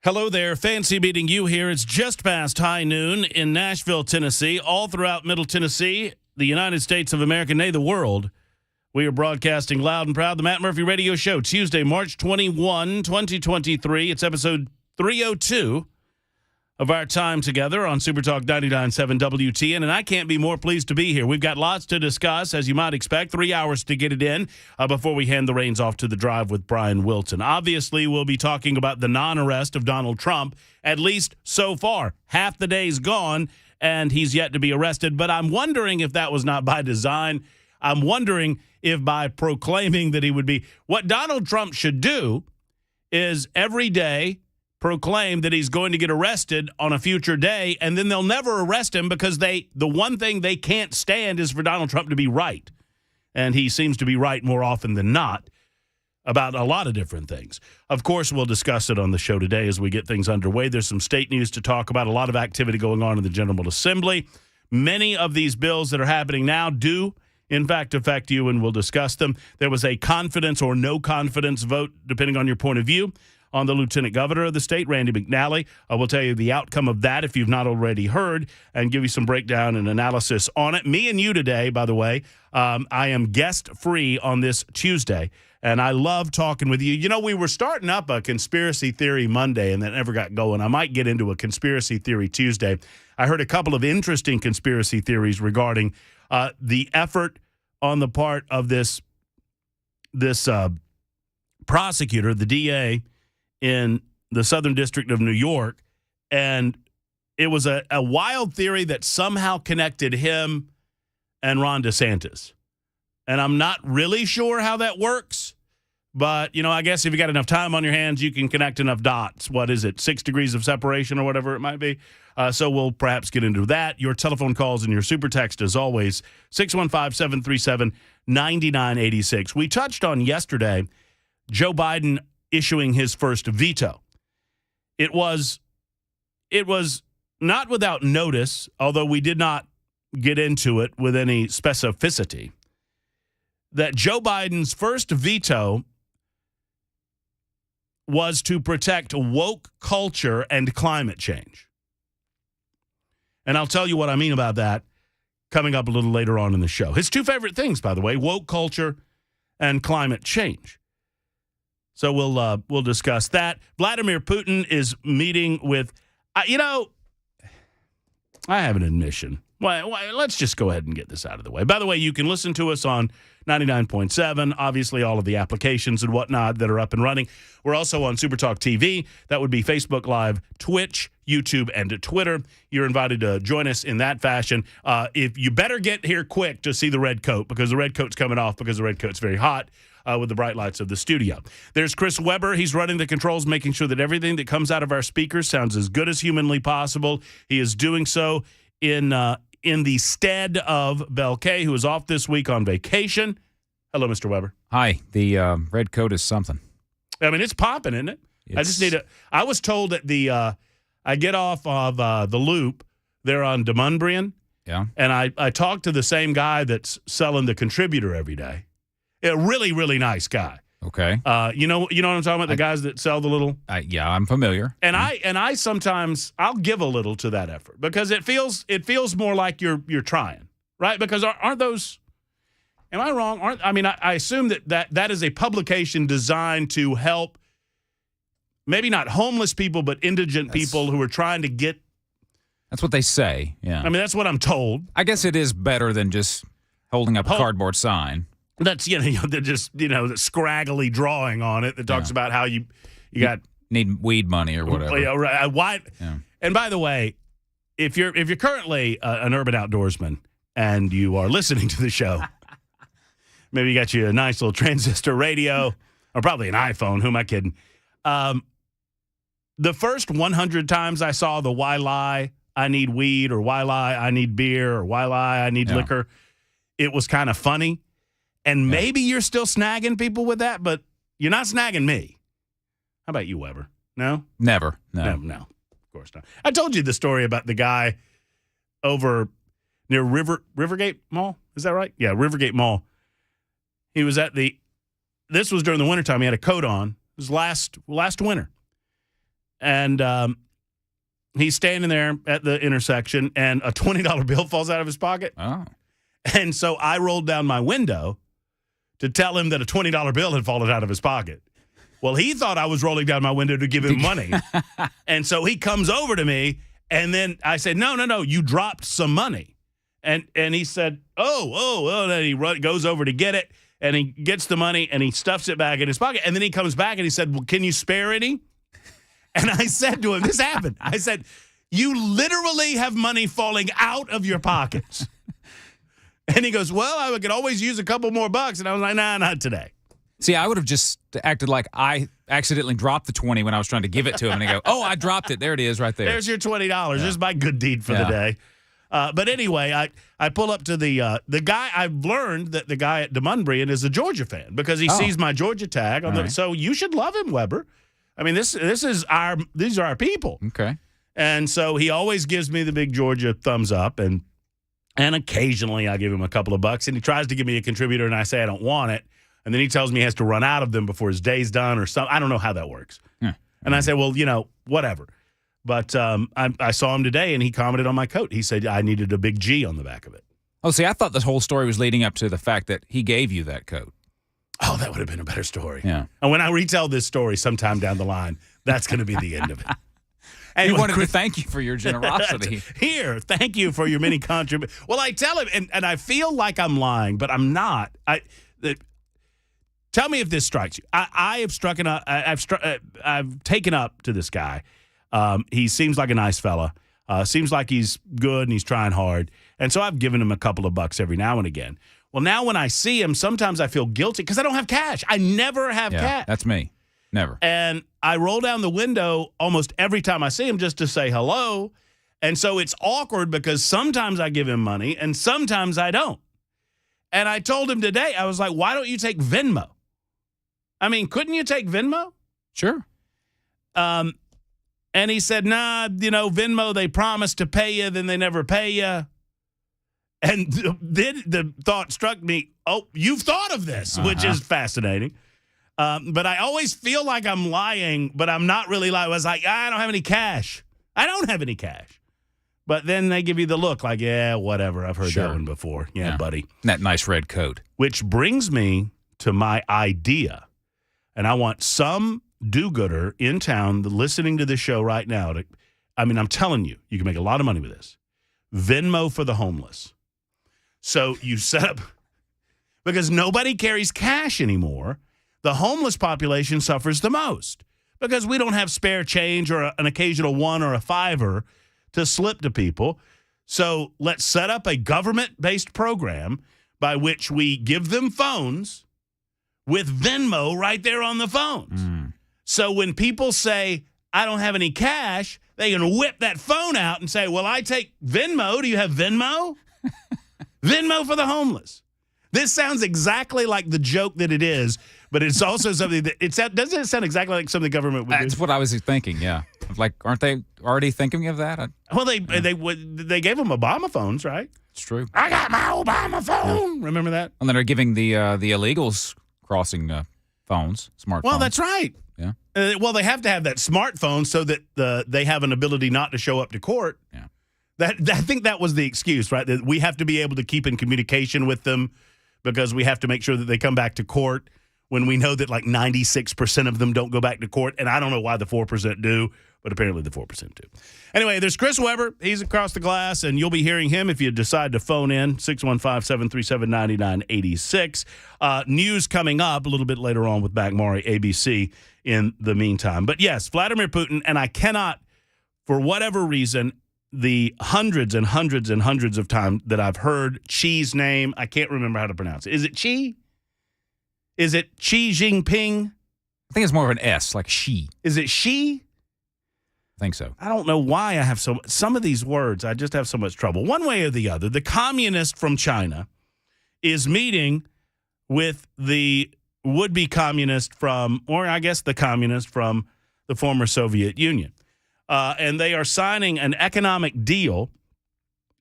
Hello there. Fancy meeting you here. It's just past high noon in Nashville, Tennessee, all throughout Middle Tennessee, the United States of America, nay, the world. We are broadcasting loud and proud the Matt Murphy Radio Show, Tuesday, March 21, 2023. It's episode 302 of our time together on Super Talk 99.7 WTN, and I can't be more pleased to be here. We've got lots to discuss, as you might expect, 3 hours to get it in before we hand the reins off to the drive with Brian Wilton. Obviously, we'll be talking about the non-arrest of Donald Trump, at least so far. Half the day's gone, and he's yet to be arrested, but I'm wondering if that was not by design. I'm wondering if by proclaiming that he would be. What Donald Trump should do is every day proclaim that he's going to get arrested on a future day, and then they'll never arrest him because the one thing they can't stand is for Donald Trump to be right. And he seems to be right more often than not about a lot of different things. Of course, we'll discuss it on the show today as we get things underway. There's some state news to talk about, a lot of activity going on in the General Assembly. Many of these bills that are happening now do, in fact, affect you, and we'll discuss them. There was a confidence or no confidence vote, depending on your point of view, on the lieutenant governor of the state, Randy McNally. I will tell you the outcome of that if you've not already heard and give you some breakdown and analysis on it. Me and you today, by the way, I am guest-free on this Tuesday, and I love talking with you. You know, we were starting up a Conspiracy Theory Monday, and that never got going. I might get into a Conspiracy Theory Tuesday. I heard a couple of interesting conspiracy theories regarding the effort on the part of this prosecutor, the DA, in the Southern District of New York, and it was a wild theory that somehow connected him and Ron DeSantis. And I'm not really sure how that works, but, you know, I guess if you got enough time on your hands, you can connect enough dots. What is it, 6 degrees of separation or whatever it might be? So we'll perhaps get into that. Your telephone calls and your super text, as always, 615-737-9986. We touched on yesterday Joe Biden issuing his first veto. It was not without notice, although we did not get into it with any specificity, that Joe Biden's first veto was to protect woke culture and climate change. And I'll tell you what I mean about that coming up a little later on in the show. His two favorite things, by the way, woke culture and climate change. So we'll discuss that. Vladimir Putin is meeting with, I have an admission. Well, let's just go ahead and get this out of the way. By the way, you can listen to us on 99.7, obviously all of the applications and whatnot that are up and running. We're also on Supertalk TV. That would be Facebook Live, Twitch, YouTube, and Twitter. You're invited to join us in that fashion. If you better get here quick to see the red coat, because the red coat's coming off because the red coat's very hot. With the bright lights of the studio. There's Chris Weber. He's running the controls, making sure that everything that comes out of our speakers sounds as good as humanly possible. He is doing so in the stead of Bel Kay, who is off this week on vacation. Hello, Mr. Weber. Hi. The red coat is something. I mean, it's popping, isn't it? I just need I was told that I get off of the loop there on Demonbrian. Yeah. And I talked to the same guy that's selling the Contributor every day. A really, really nice guy. Okay. You know what I'm talking about? The guys that sell the little. Yeah, I'm familiar. And I sometimes I'll give a little to that effort because it feels more like you're trying, right? Because aren't those? Am I wrong? I assume that is a publication designed to help maybe not homeless people, but indigent people who are trying to get. That's what they say. Yeah. I mean, that's what I'm told. I guess it is better than just holding up a cardboard sign. That's, they're just, the scraggly drawing on it that talks about how you got need weed money or whatever. Yeah, right. Why? Yeah. And by the way, if you're currently an urban outdoorsman and you are listening to the show, maybe you got you a nice little transistor radio or probably an iPhone. Who am I kidding? The first 100 times I saw the why lie I need weed or why lie I need beer or why lie I need liquor, it was kind of funny. And maybe you're still snagging people with that, but you're not snagging me. How about you, Weber? No? Never. No. Of course not. I told you the story about the guy over near Rivergate Mall. Is that right? Yeah, Rivergate Mall. He was this was during the wintertime. He had a coat on. It was last winter. And he's standing there at the intersection, and a $20 bill falls out of his pocket. Oh. And so I rolled down my window to tell him that a $20 bill had fallen out of his pocket. Well, he thought I was rolling down my window to give him money. And so he comes over to me, and then I said, no, you dropped some money. And he said, oh. And then he goes over to get it, and he gets the money, and he stuffs it back in his pocket. And then he comes back, and he said, well, can you spare any? And I said to him, this happened. I said, you literally have money falling out of your pockets. And he goes, well, I could always use a couple more bucks. And I was like, nah, not today. See, I would have just acted like I accidentally dropped the 20 when I was trying to give it to him. And he go, oh, I dropped it. There it is right there. There's your $20. Yeah. There's my good deed for the day. But anyway, I pull up to the guy. I've learned that the guy at DeMundbrian is a Georgia fan because he sees my Georgia tag. So you should love him, Weber. I mean, these are our people. Okay. And so he always gives me the big Georgia thumbs up, and occasionally I give him a couple of bucks, and he tries to give me a contributor, and I say I don't want it, and then he tells me he has to run out of them before his day's done or something. I don't know how that works. Yeah. And I say, well, whatever. But I saw him today, and he commented on my coat. He said I needed a big G on the back of it. Oh, see, I thought this whole story was leading up to the fact that he gave you that coat. Oh, that would have been a better story. Yeah. And when I retell this story sometime down the line, that's going to be the end of it. Anyway, he wanted to thank you for your generosity. Here, thank you for your many contributions. Well, I tell him, and I feel like I'm lying, but I'm not. Tell me if this strikes you. I have struck up. I've taken up to this guy. He seems like a nice fella. Seems like he's good and he's trying hard. And so I've given him a couple of bucks every now and again. Well, now when I see him, sometimes I feel guilty because I don't have cash. I never have cash. That's me. Never. And I roll down the window almost every time I see him just to say hello. And so it's awkward because sometimes I give him money and sometimes I don't. And I told him today, I was like, why don't you take Venmo? I mean, couldn't you take Venmo? Sure. And he said, nah, Venmo, they promise to pay you, then they never pay you. And then the thought struck me, oh, you've thought of this, which is fascinating. But I always feel like I'm lying, but I'm not really lying. I was like, I don't have any cash. I don't have any cash. But then they give you the look like, yeah, whatever. I've heard that one before. Yeah, buddy. That nice red coat. Which brings me to my idea. And I want some do-gooder in town listening to this show right now. I'm telling you, you can make a lot of money with this. Venmo for the homeless. So you set up, because nobody carries cash anymore, the homeless population suffers the most because we don't have spare change or an occasional $1 or a $5 to slip to people. So let's set up a government-based program by which we give them phones with Venmo right there on the phones. So when people say, I don't have any cash, they can whip that phone out and say, well, I take Venmo. Do you have Venmo? Venmo for the homeless. This sounds exactly like the joke that it is, but it's also something that doesn't it sound exactly like something the government would do? That's what I was thinking, yeah. Like, aren't they already thinking of that? Well, they gave them Obama phones, right? It's true. I got my Obama phone. Yeah. Remember that? And then they're giving the illegals crossing phones, smartphones. Well, that's right. Yeah. Well, they have to have that smartphone so that they have an ability not to show up to court. Yeah. I think that was the excuse, right? That we have to be able to keep in communication with them because we have to make sure that they come back to court when we know that like 96% of them don't go back to court. And I don't know why the 4% do, but apparently the 4% do. Anyway, there's Chris Weber. He's across the glass, and you'll be hearing him if you decide to phone in, 615-737-9986. News coming up a little bit later on with Maury, ABC, in the meantime. But yes, Vladimir Putin, and I cannot, for whatever reason, the hundreds and hundreds and hundreds of times that I've heard Xi's name, I can't remember how to pronounce it. Is it Xi? Is it Xi Jinping? I think it's more of an S, like she. Is it Xi? I think so. I don't know why I have some of these words. I just have so much trouble. One way or the other, the communist from China is meeting with the would-be communist from, or I guess the communist from the former Soviet Union. And they are signing an economic deal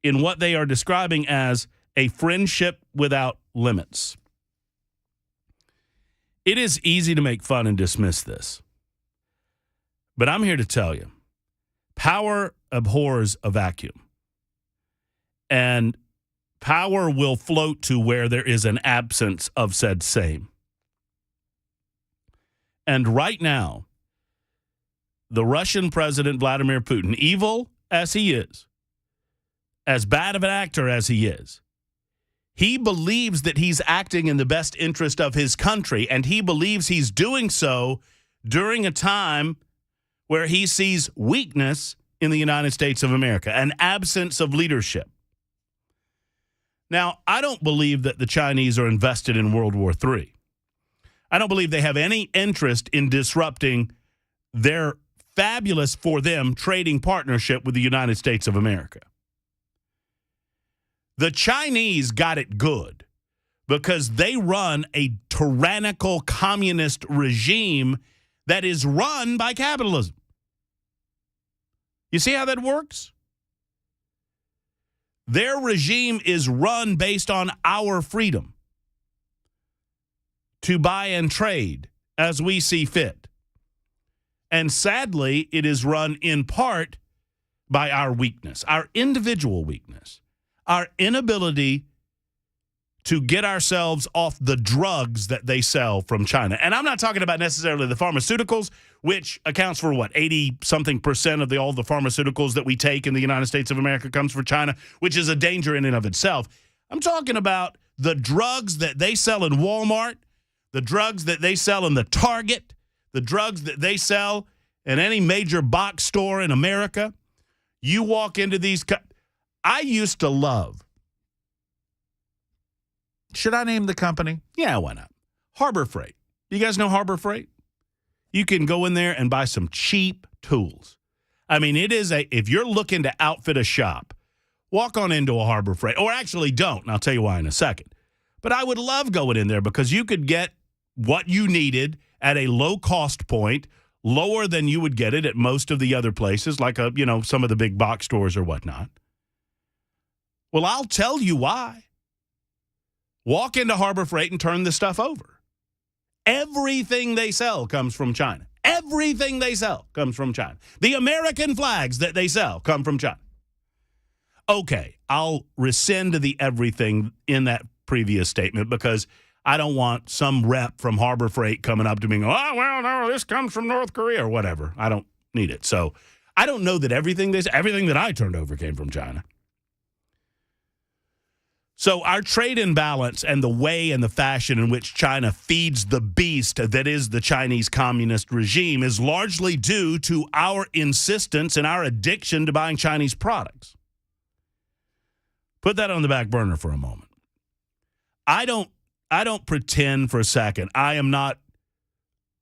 in what they are describing as a friendship without limits. It is easy to make fun and dismiss this. But I'm here to tell you, power abhors a vacuum. And power will float to where there is an absence of said same. And right now, the Russian President Vladimir Putin, evil as he is, as bad of an actor as he is, he believes that he's acting in the best interest of his country, and he believes he's doing so during a time where he sees weakness in the United States of America, an absence of leadership. Now, I don't believe that the Chinese are invested in World War III. I don't believe they have any interest in disrupting their fabulous for them trading partnership with the United States of America. The Chinese got it good because they run a tyrannical communist regime that is run by capitalism. You see how that works? Their regime is run based on our freedom to buy and trade as we see fit. And sadly, it is run in part by our weakness, our individual weakness, our inability to get ourselves off the drugs that they sell from China. And I'm not talking about necessarily the pharmaceuticals, which accounts for, 80-something% of all the pharmaceuticals that we take in the United States of America comes from China, which is a danger in and of itself. I'm talking about the drugs that they sell in Walmart, the drugs that they sell in the Target, the drugs that they sell in any major box store in America. You walk into these... I used to love... Should I name the company? Yeah, why not? Harbor Freight. You guys know Harbor Freight? You can go in there and buy some cheap tools. I mean, if you're looking to outfit a shop, walk on into a Harbor Freight. Or actually don't, and I'll tell you why in a second. But I would love going in there because you could get what you needed at a low cost point, lower than you would get it at most of the other places, like some of the big box stores or whatnot. Well, I'll tell you why. Walk into Harbor Freight and turn this stuff over. Everything they sell comes from China. Everything they sell comes from China. The American flags that they sell come from China. Okay, I'll rescind the everything in that previous statement because I don't want some rep from Harbor Freight coming up to me and going, oh, well, no, this comes from North Korea or whatever. I don't need it. So I don't know that everything that I turned over came from China. So our trade imbalance and the way and the fashion in which China feeds the beast that is the Chinese communist regime is largely due to our insistence and our addiction to buying Chinese products. Put that on the back burner for a moment. I don't pretend for a second. I'm not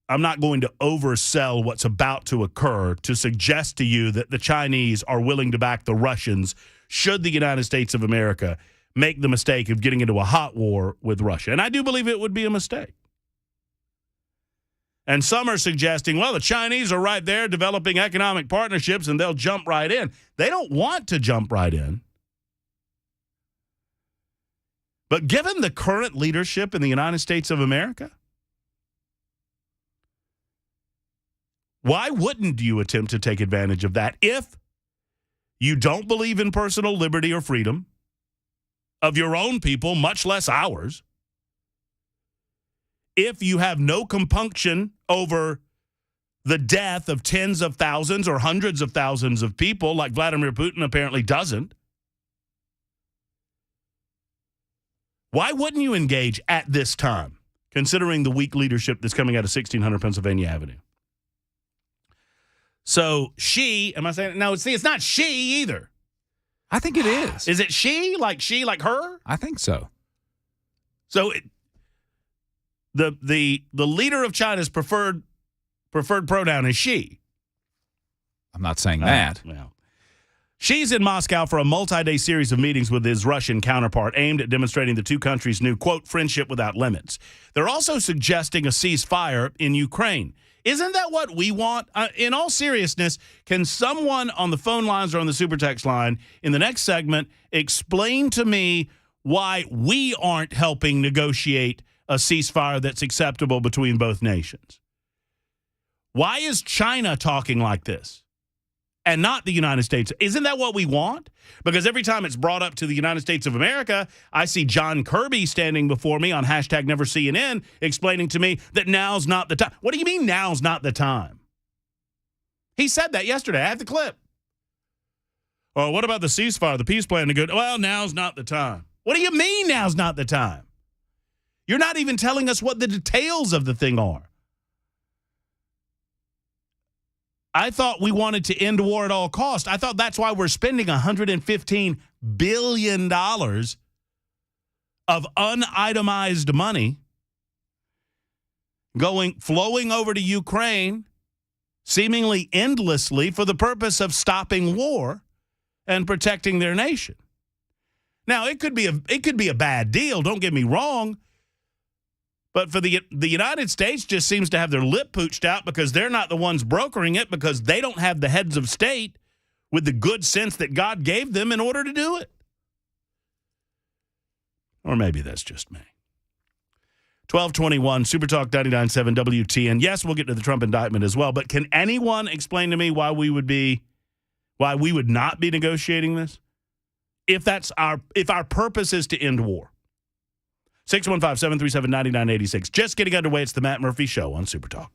going to oversell what's about to occur to suggest to you that the Chinese are willing to back the Russians should the United States of America make the mistake of getting into a hot war with Russia. And I do believe it would be a mistake. And some are suggesting, well, the Chinese are right there developing economic partnerships and they'll jump right in. They don't want to jump right in. But given the current leadership in the United States of America, why wouldn't you attempt to take advantage of that if you don't believe in personal liberty or freedom of your own people, much less ours? If you have no compunction over the death of tens of thousands or hundreds of thousands of people, like Vladimir Putin apparently doesn't, why wouldn't you engage at this time, considering the weak leadership that's coming out of 1600 Pennsylvania Avenue? So am I saying it? No, it's not she either. I think it is. Is it she, like her? I think so. So the leader of China's preferred pronoun is she. I'm not saying that. Well, Xi's in Moscow for a multi-day series of meetings with his Russian counterpart aimed at demonstrating the two countries' new, quote, friendship without limits. They're also suggesting a ceasefire in Ukraine. Isn't that what we want? In all seriousness, can someone on the phone lines or on the super text line in the next segment explain to me why we aren't helping negotiate a ceasefire that's acceptable between both nations? Why is China talking like this and not the United States? Isn't that what we want? Because every time it's brought up to the United States of America, I see John Kirby standing before me on hashtag NeverCNN explaining to me that now's not the time. What do you mean now's not the time? He said that yesterday. I have the clip. Oh, what about the ceasefire, the peace plan? To go, well, now's not the time. What do you mean now's not the time? You're not even telling us what the details of the thing are. I thought we wanted to end war at all costs. I thought that's why we're spending $115 billion of unitemized money flowing over to Ukraine seemingly endlessly for the purpose of stopping war and protecting their nation. Now, it could be a bad deal, don't get me wrong. But for the United States just seems to have their lip pooched out because they're not the ones brokering it, because they don't have the heads of state with the good sense that God gave them in order to do it. Or maybe that's just me. 1221, Supertalk 99.7 WTN. Yes, we'll get to the Trump indictment as well, but can anyone explain to me why we would not be negotiating this? If our purpose is to end war. 615-737-9986. Just getting underway. It's the Matt Murphy Show on Supertalk.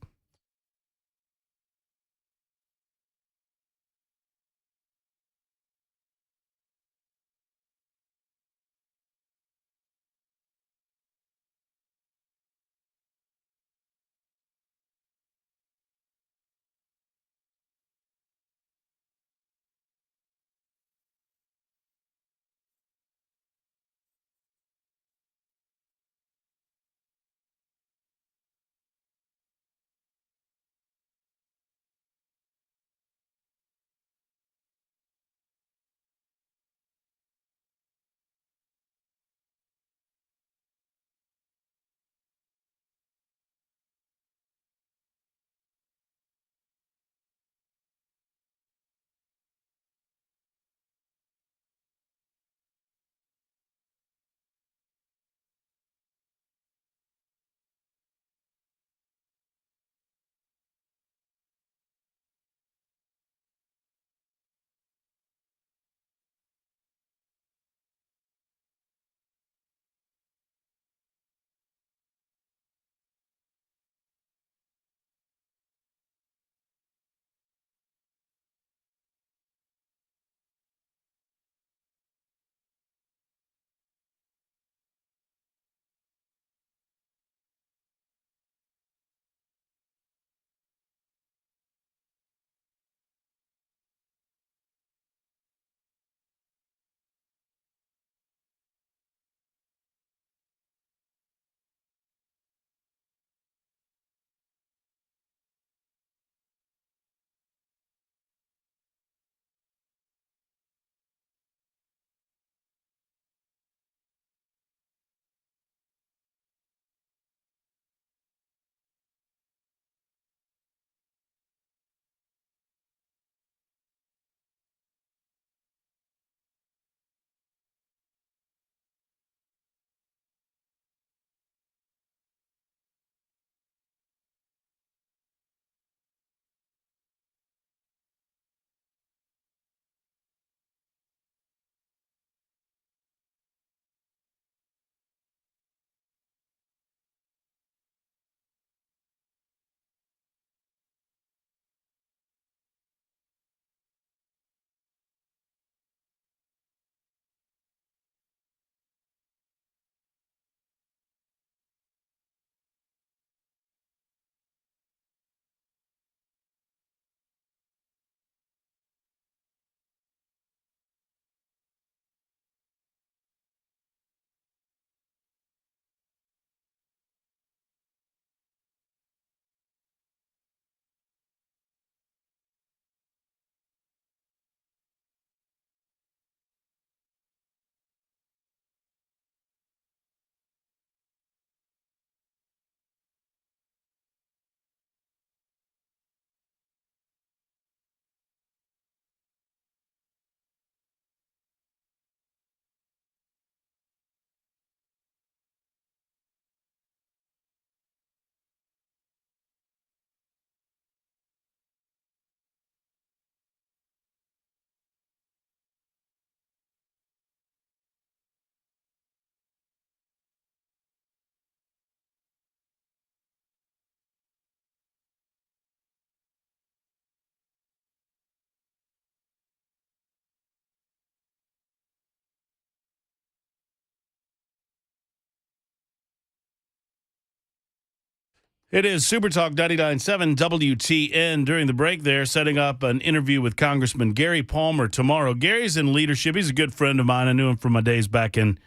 It is Super Talk 99.7 WTN. During the break there, setting up an interview with Congressman Gary Palmer tomorrow. Gary's in leadership. He's a good friend of mine. I knew him from my days back in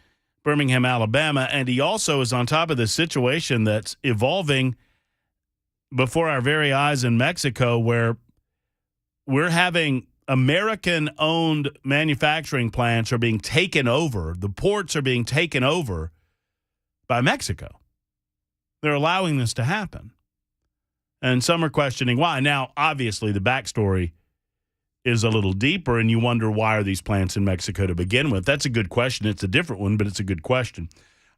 Birmingham, Alabama. And he also is on top of this situation that's evolving before our very eyes in Mexico, where we're having American-owned manufacturing plants are being taken over. The ports are being taken over by Mexico. They're allowing this to happen. And some are questioning why. Now, obviously, the backstory is a little deeper, and you wonder, why are these plants in Mexico to begin with? That's a good question. It's a different one, but it's a good question.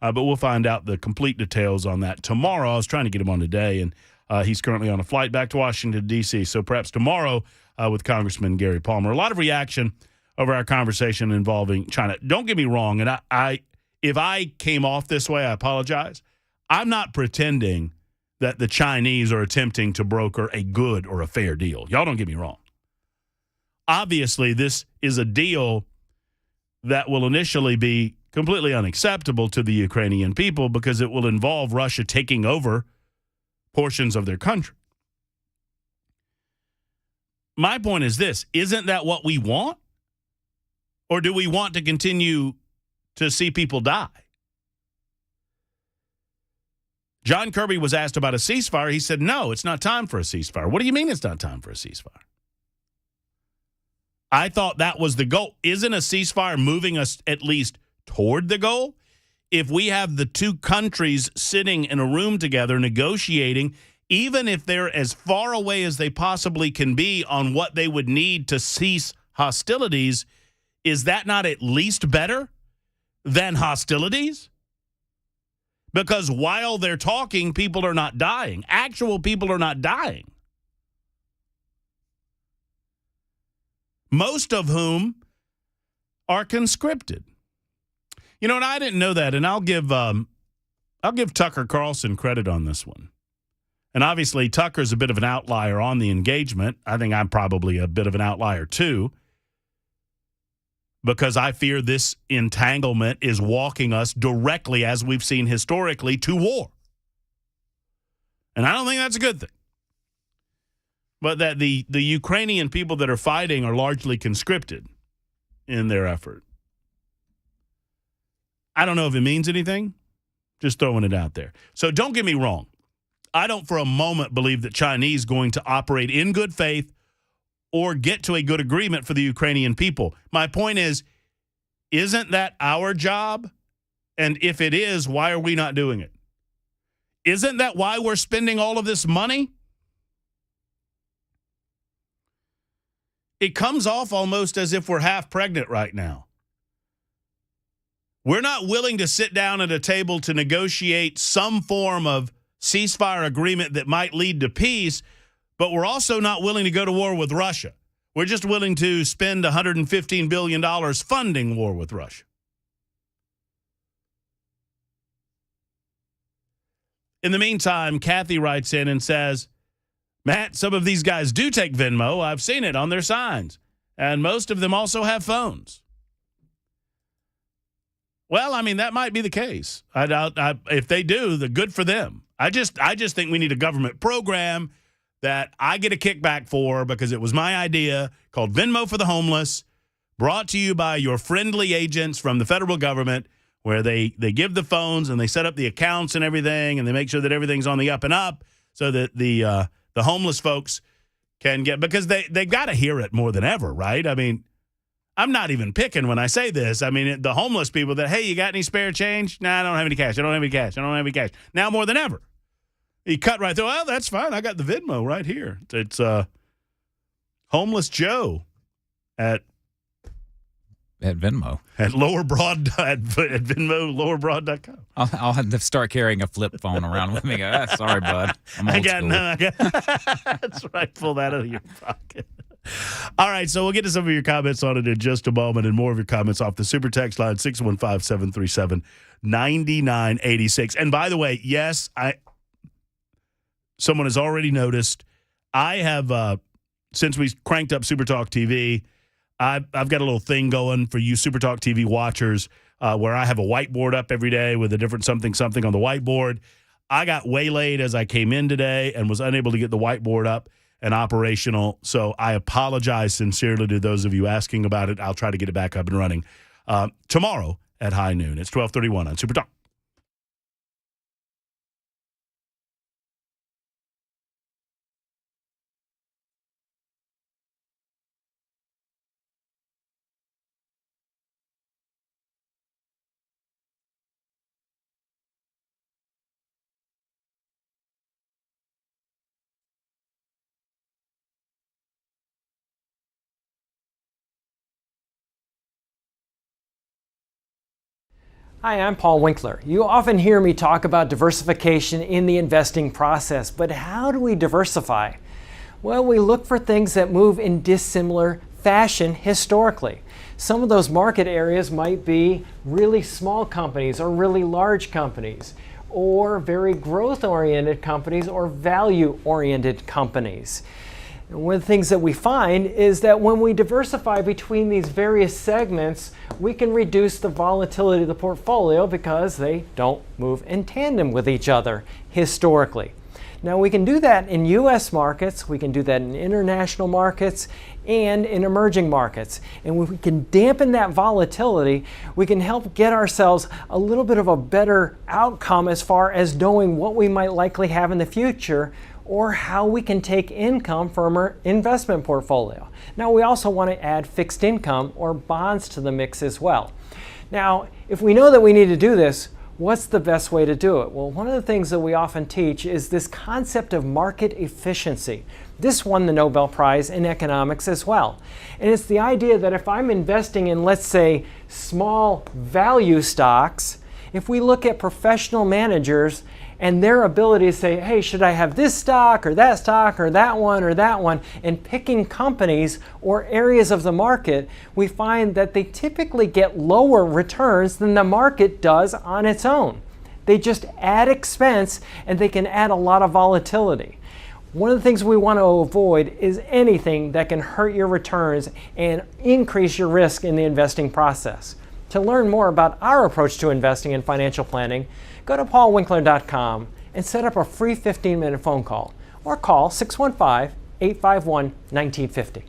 But we'll find out the complete details on that tomorrow. I was trying to get him on today, and he's currently on a flight back to Washington, D.C., so perhaps tomorrow with Congressman Gary Palmer. A lot of reaction over our conversation involving China. Don't get me wrong, and if I came off this way, I apologize. I'm not pretending that the Chinese are attempting to broker a good or a fair deal. Y'all don't get me wrong. Obviously, this is a deal that will initially be completely unacceptable to the Ukrainian people because it will involve Russia taking over portions of their country. My point is this: isn't that what we want? Or do we want to continue to see people die? John Kirby was asked about a ceasefire. He said, no, it's not time for a ceasefire. What do you mean it's not time for a ceasefire? I thought that was the goal. Isn't a ceasefire moving us at least toward the goal? If we have the two countries sitting in a room together negotiating, even if they're as far away as they possibly can be on what they would need to cease hostilities, is that not at least better than hostilities? Because while they're talking, people are not dying. Actual people are not dying. Most of whom are conscripted. You know, and I didn't know that, and I'll give Tucker Carlson credit on this one. And obviously, Tucker's a bit of an outlier on the engagement. I think I'm probably a bit of an outlier too, because I fear this entanglement is walking us directly, as we've seen historically, to war. And I don't think that's a good thing. But that the Ukrainian people that are fighting are largely conscripted in their effort. I don't know if it means anything. Just throwing it out there. So don't get me wrong. I don't for a moment believe that Chinese is going to operate in good faith or get to a good agreement for the Ukrainian people. My point is, isn't that our job? And if it is, why are we not doing it? Isn't that why we're spending all of this money? It comes off almost as if we're half pregnant right now. We're not willing to sit down at a table to negotiate some form of ceasefire agreement that might lead to peace, but we're also not willing to go to war with Russia. We're just willing to spend $115 billion funding war with Russia. In the meantime, Kathy writes in and says, Matt, some of these guys do take Venmo. I've seen it on their signs. And most of them also have phones. Well, I mean, that might be the case. If they do, the good for them. I just think we need a government program that I get a kickback for because it was my idea, called Venmo for the Homeless, brought to you by your friendly agents from the federal government, where they give the phones and they set up the accounts and everything, and they make sure that everything's on the up and up so that the homeless folks can get, because they've got to hear it more than ever, right? I mean, I'm not even picking when I say this. I mean, the homeless people that, hey, you got any spare change? Nah, I don't have any cash. I don't have any cash. I don't have any cash. Now more than ever. You cut right through. Well, that's fine. I got the Venmo right here. It's Homeless Joe at Venmo. At Venmo, lowerbroad.com. I'll have to start carrying a flip phone around with me. Sorry, bud. I'm old school. That's right. Pull that out of your pocket. All right, so we'll get to some of your comments on it in just a moment, and more of your comments off the Super Text line, 615-737-9986. And by the way, yes, someone has already noticed, I have, since we cranked up Super Talk TV, I've got a little thing going for you Super Talk TV watchers where I have a whiteboard up every day with a different something on the whiteboard. I got waylaid as I came in today and was unable to get the whiteboard up and operational. So I apologize sincerely to those of you asking about it. I'll try to get it back up and running tomorrow at high noon. It's 12:31 on Super Talk. Hi, I'm Paul Winkler. You often hear me talk about diversification in the investing process, but how do we diversify? Well, we look for things that move in dissimilar fashion historically. Some of those market areas might be really small companies or really large companies, or very growth-oriented companies or value-oriented companies. And one of the things that we find is that when we diversify between these various segments, we can reduce the volatility of the portfolio because they don't move in tandem with each other historically. Now, we can do that in U.S. markets, we can do that in international markets, and in emerging markets. And when we can dampen that volatility, we can help get ourselves a little bit of a better outcome as far as knowing what we might likely have in the future, or how we can take income from our investment portfolio. Now, we also want to add fixed income or bonds to the mix as well. Now, if we know that we need to do this, what's the best way to do it? Well, one of the things that we often teach is this concept of market efficiency. This won the Nobel Prize in economics as well. And it's the idea that if I'm investing in, let's say, small value stocks, if we look at professional managers and their ability to say, hey, should I have this stock or that one, and picking companies or areas of the market, we find that they typically get lower returns than the market does on its own. They just add expense and they can add a lot of volatility. One of the things we want to avoid is anything that can hurt your returns and increase your risk in the investing process. To learn more about our approach to investing and financial planning, go to paulwinkler.com and set up a free 15-minute phone call or call 615-851-1950.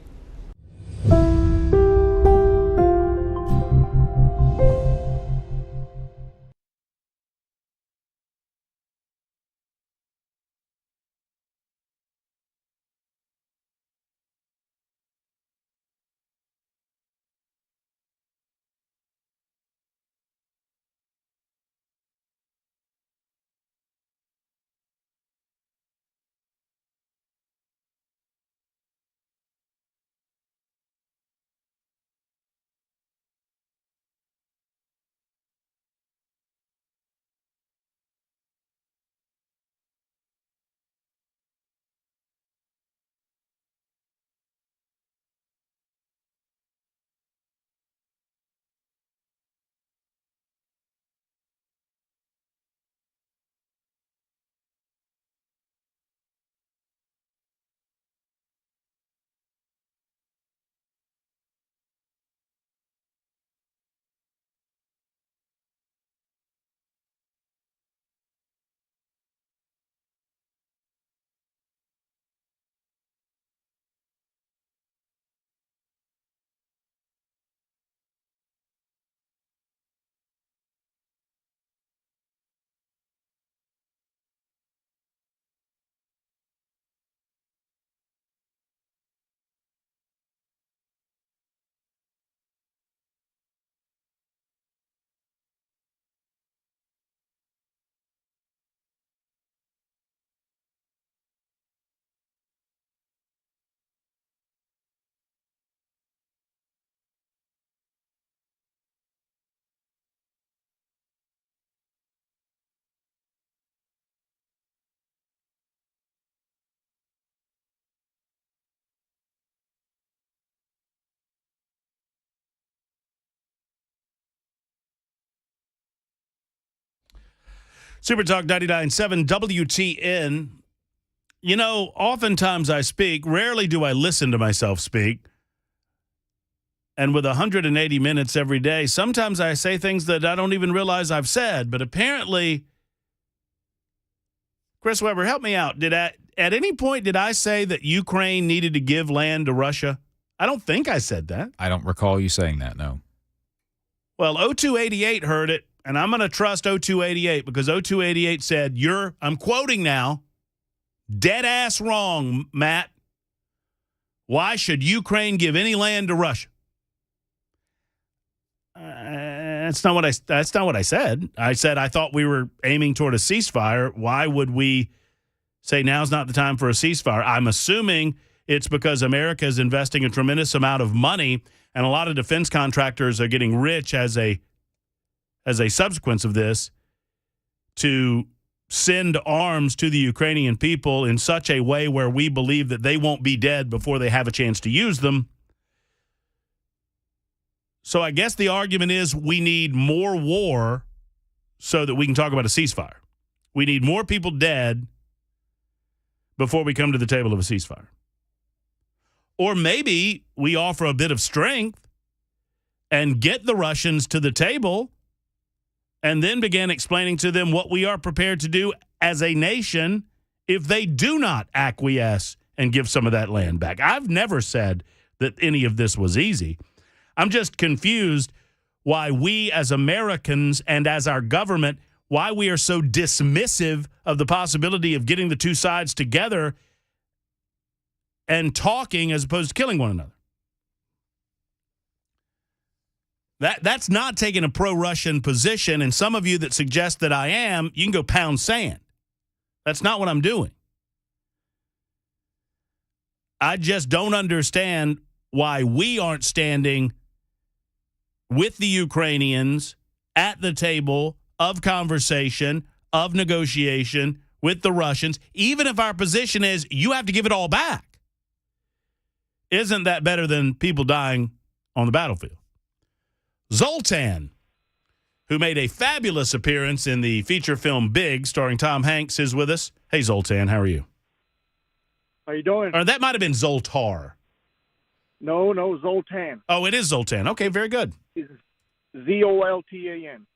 Super Talk 99.7 WTN. You know, oftentimes I speak. Rarely do I listen to myself speak. And with 180 minutes every day, sometimes I say things that I don't even realize I've said. But apparently, Chris Webber, help me out. At any point did I say that Ukraine needed to give land to Russia? I don't think I said that. I don't recall you saying that, no. Well, 0288 heard it, and I'm going to trust 0288 because 0288 said, I'm quoting now, dead ass wrong, Matt. Why should Ukraine give any land to Russia? That's not what I said. I said I thought we were aiming toward a ceasefire. Why would we say now's not the time for a ceasefire? I'm assuming it's because America is investing a tremendous amount of money, and a lot of defense contractors are getting rich as a subsequence of this to send arms to the Ukrainian people in such a way where we believe that they won't be dead before they have a chance to use them. So I guess the argument is we need more war so that we can talk about a ceasefire. We need more people dead before we come to the table of a ceasefire. Or maybe we offer a bit of strength and get the Russians to the table and then begin explaining to them what we are prepared to do as a nation if they do not acquiesce and give some of that land back. I've never said that any of this was easy. I'm just confused why we as Americans and as our government, why we are so dismissive of the possibility of getting the two sides together and talking as opposed to killing one another. That's not taking a pro-Russian position, and some of you that suggest that I am, you can go pound sand. That's not what I'm doing. I just don't understand why we aren't standing with the Ukrainians at the table of conversation, of negotiation with the Russians, even if our position is you have to give it all back. Isn't that better than people dying on the battlefield? Zoltan, who made a fabulous appearance in the feature film Big, starring Tom Hanks, is with us. Hey, Zoltan, how are you? How you doing? Or that might have been Zoltar. No, Zoltan. Oh, it is Zoltan. Okay, very good. It's Zoltan.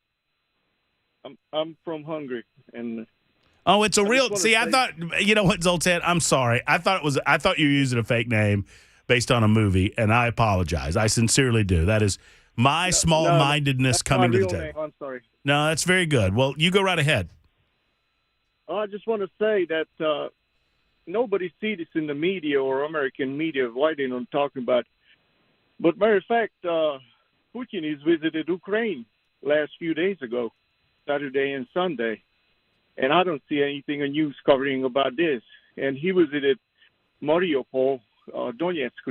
I'm from Hungary, and oh, it's a real. See, I thought you know what, Zoltan. I'm sorry. I thought you were using a fake name based on a movie, and I apologize. I sincerely do. That is my small-mindedness coming to the table. Name. I'm sorry. No, that's very good. Well, you go right ahead. I just want to say that nobody sees this in the media or American media. Why they don't talk about? But matter of fact, Putin has visited Ukraine last few days ago, Saturday and Sunday, and I don't see anything in news covering about this. And he visited Mariupol, Donetsk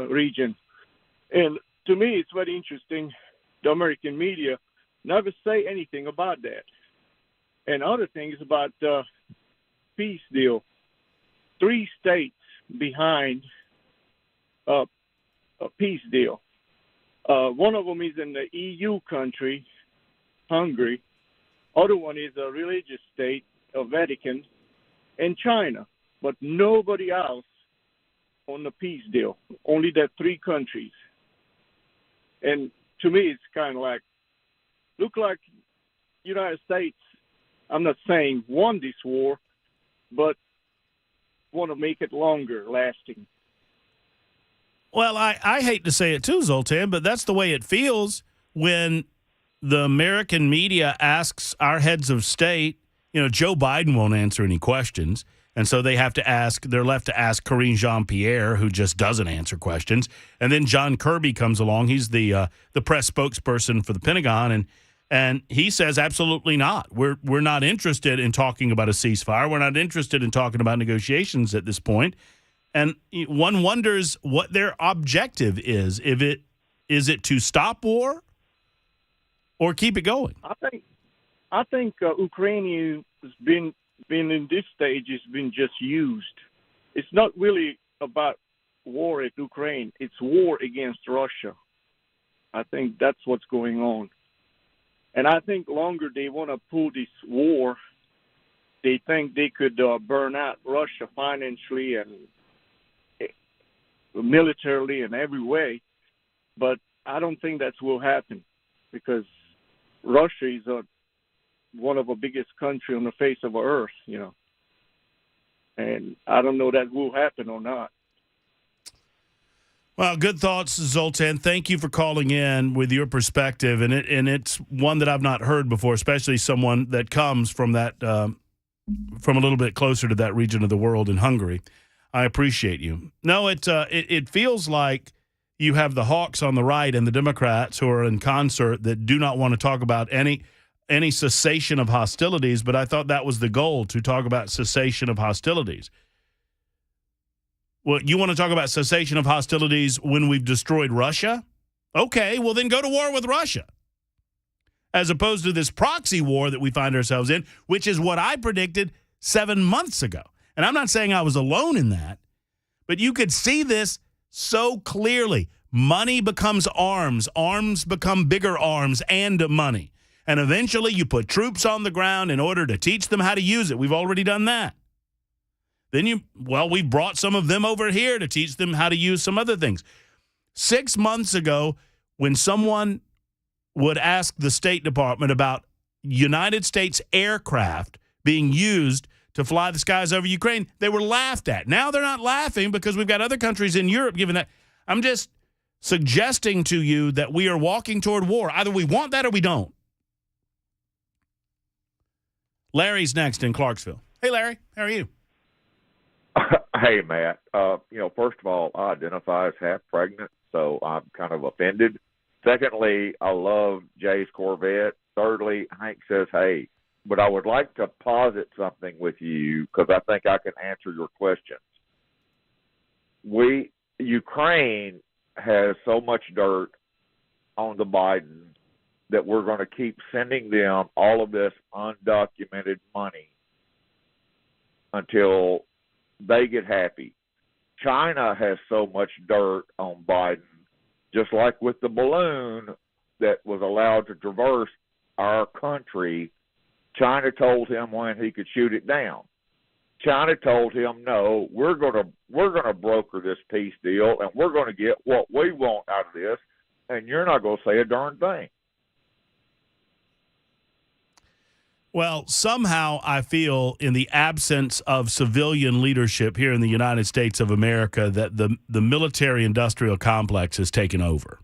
region. And to me, it's very interesting. The American media never say anything about that. And other things about the peace deal. 3 states behind a peace deal. One of them is in the EU country, Hungary. Other one is a religious state, Vatican, and China. But nobody else on the peace deal. Only that 3 countries. And to me, it's kind of like, look like United States, I'm not saying won this war, but want to make it longer lasting. Well, I hate to say it too, Zoltan, but that's the way it feels when the American media asks our heads of state. You know, Joe Biden won't answer any questions, and so they're left to ask Karine Jean-Pierre, who just doesn't answer questions. And then John Kirby comes along. He's the press spokesperson for the Pentagon, and he says absolutely not. We're not interested in talking about a ceasefire. We're not interested in talking about negotiations at this point. And one wonders what their objective is. Is it to stop war or keep it going? I think Ukraine has been in this stage has been just used. It's not really about war at Ukraine. It's war against Russia. I think that's what's going on. And I think longer they want to pull this war, they think they could burn out Russia financially and militarily in every way. But I don't think that will happen because Russia is one of the biggest country on the face of the earth, And I don't know that will happen or not. Well, good thoughts, Zoltan. Thank you for calling in with your perspective, and it's one that I've not heard before, especially someone that comes from that from a little bit closer to that region of the world in Hungary. I appreciate you. No, it feels like you have the hawks on the right and the Democrats who are in concert that do not want to talk about any cessation of hostilities, but I thought that was the goal, to talk about cessation of hostilities. Well, you want to talk about cessation of hostilities when we've destroyed Russia? Okay, well then go to war with Russia. As opposed to this proxy war that we find ourselves in, which is what I predicted 7 months ago. And I'm not saying I was alone in that, but you could see this so clearly. Money becomes arms. Arms become bigger arms and money. And eventually you put troops on the ground in order to teach them how to use it. We've already done that. Then we brought some of them over here to teach them how to use some other things. 6 months ago, when someone would ask the State Department about United States aircraft being used to fly the skies over Ukraine, they were laughed at. Now they're not laughing because we've got other countries in Europe giving that. I'm just suggesting to you that we are walking toward war. Either we want that or we don't. Larry's next in Clarksville. Hey, Larry, how are you? Hey, Matt. First of all, I identify as half pregnant, so I'm kind of offended. Secondly, I love Jay's Corvette. Thirdly, Hank says, hey, but I would like to posit something with you because I think I can answer your questions. Ukraine has so much dirt on the Biden that we're going to keep sending them all of this undocumented money until they get happy. China has so much dirt on Biden, just like with the balloon that was allowed to traverse our country. China told him when he could shoot it down. China told him, no, we're gonna broker this peace deal, and we're going to get what we want out of this, and you're not going to say a darn thing. Well, somehow I feel in the absence of civilian leadership here in the United States of America that the military-industrial complex has taken over.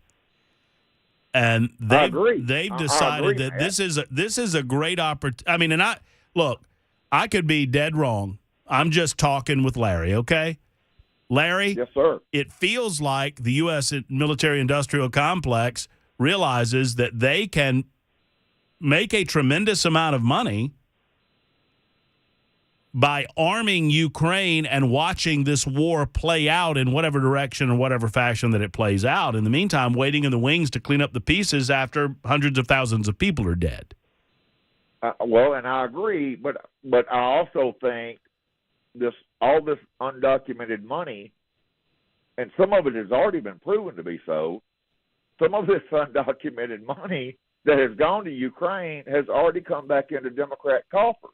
And they've decided that this is a great opportunity. I mean, I could be dead wrong. I'm just talking with Larry, okay? Larry? Yes, sir. It feels like the U.S. military-industrial complex realizes that they can make a tremendous amount of money by arming Ukraine and watching this war play out in whatever direction or whatever fashion that it plays out. In the meantime, waiting in the wings to clean up the pieces after hundreds of thousands of people are dead. And I agree, but I also think all this undocumented money, and some of it has already been proven to be so, some of this undocumented money that has gone to Ukraine has already come back into Democrat coffers.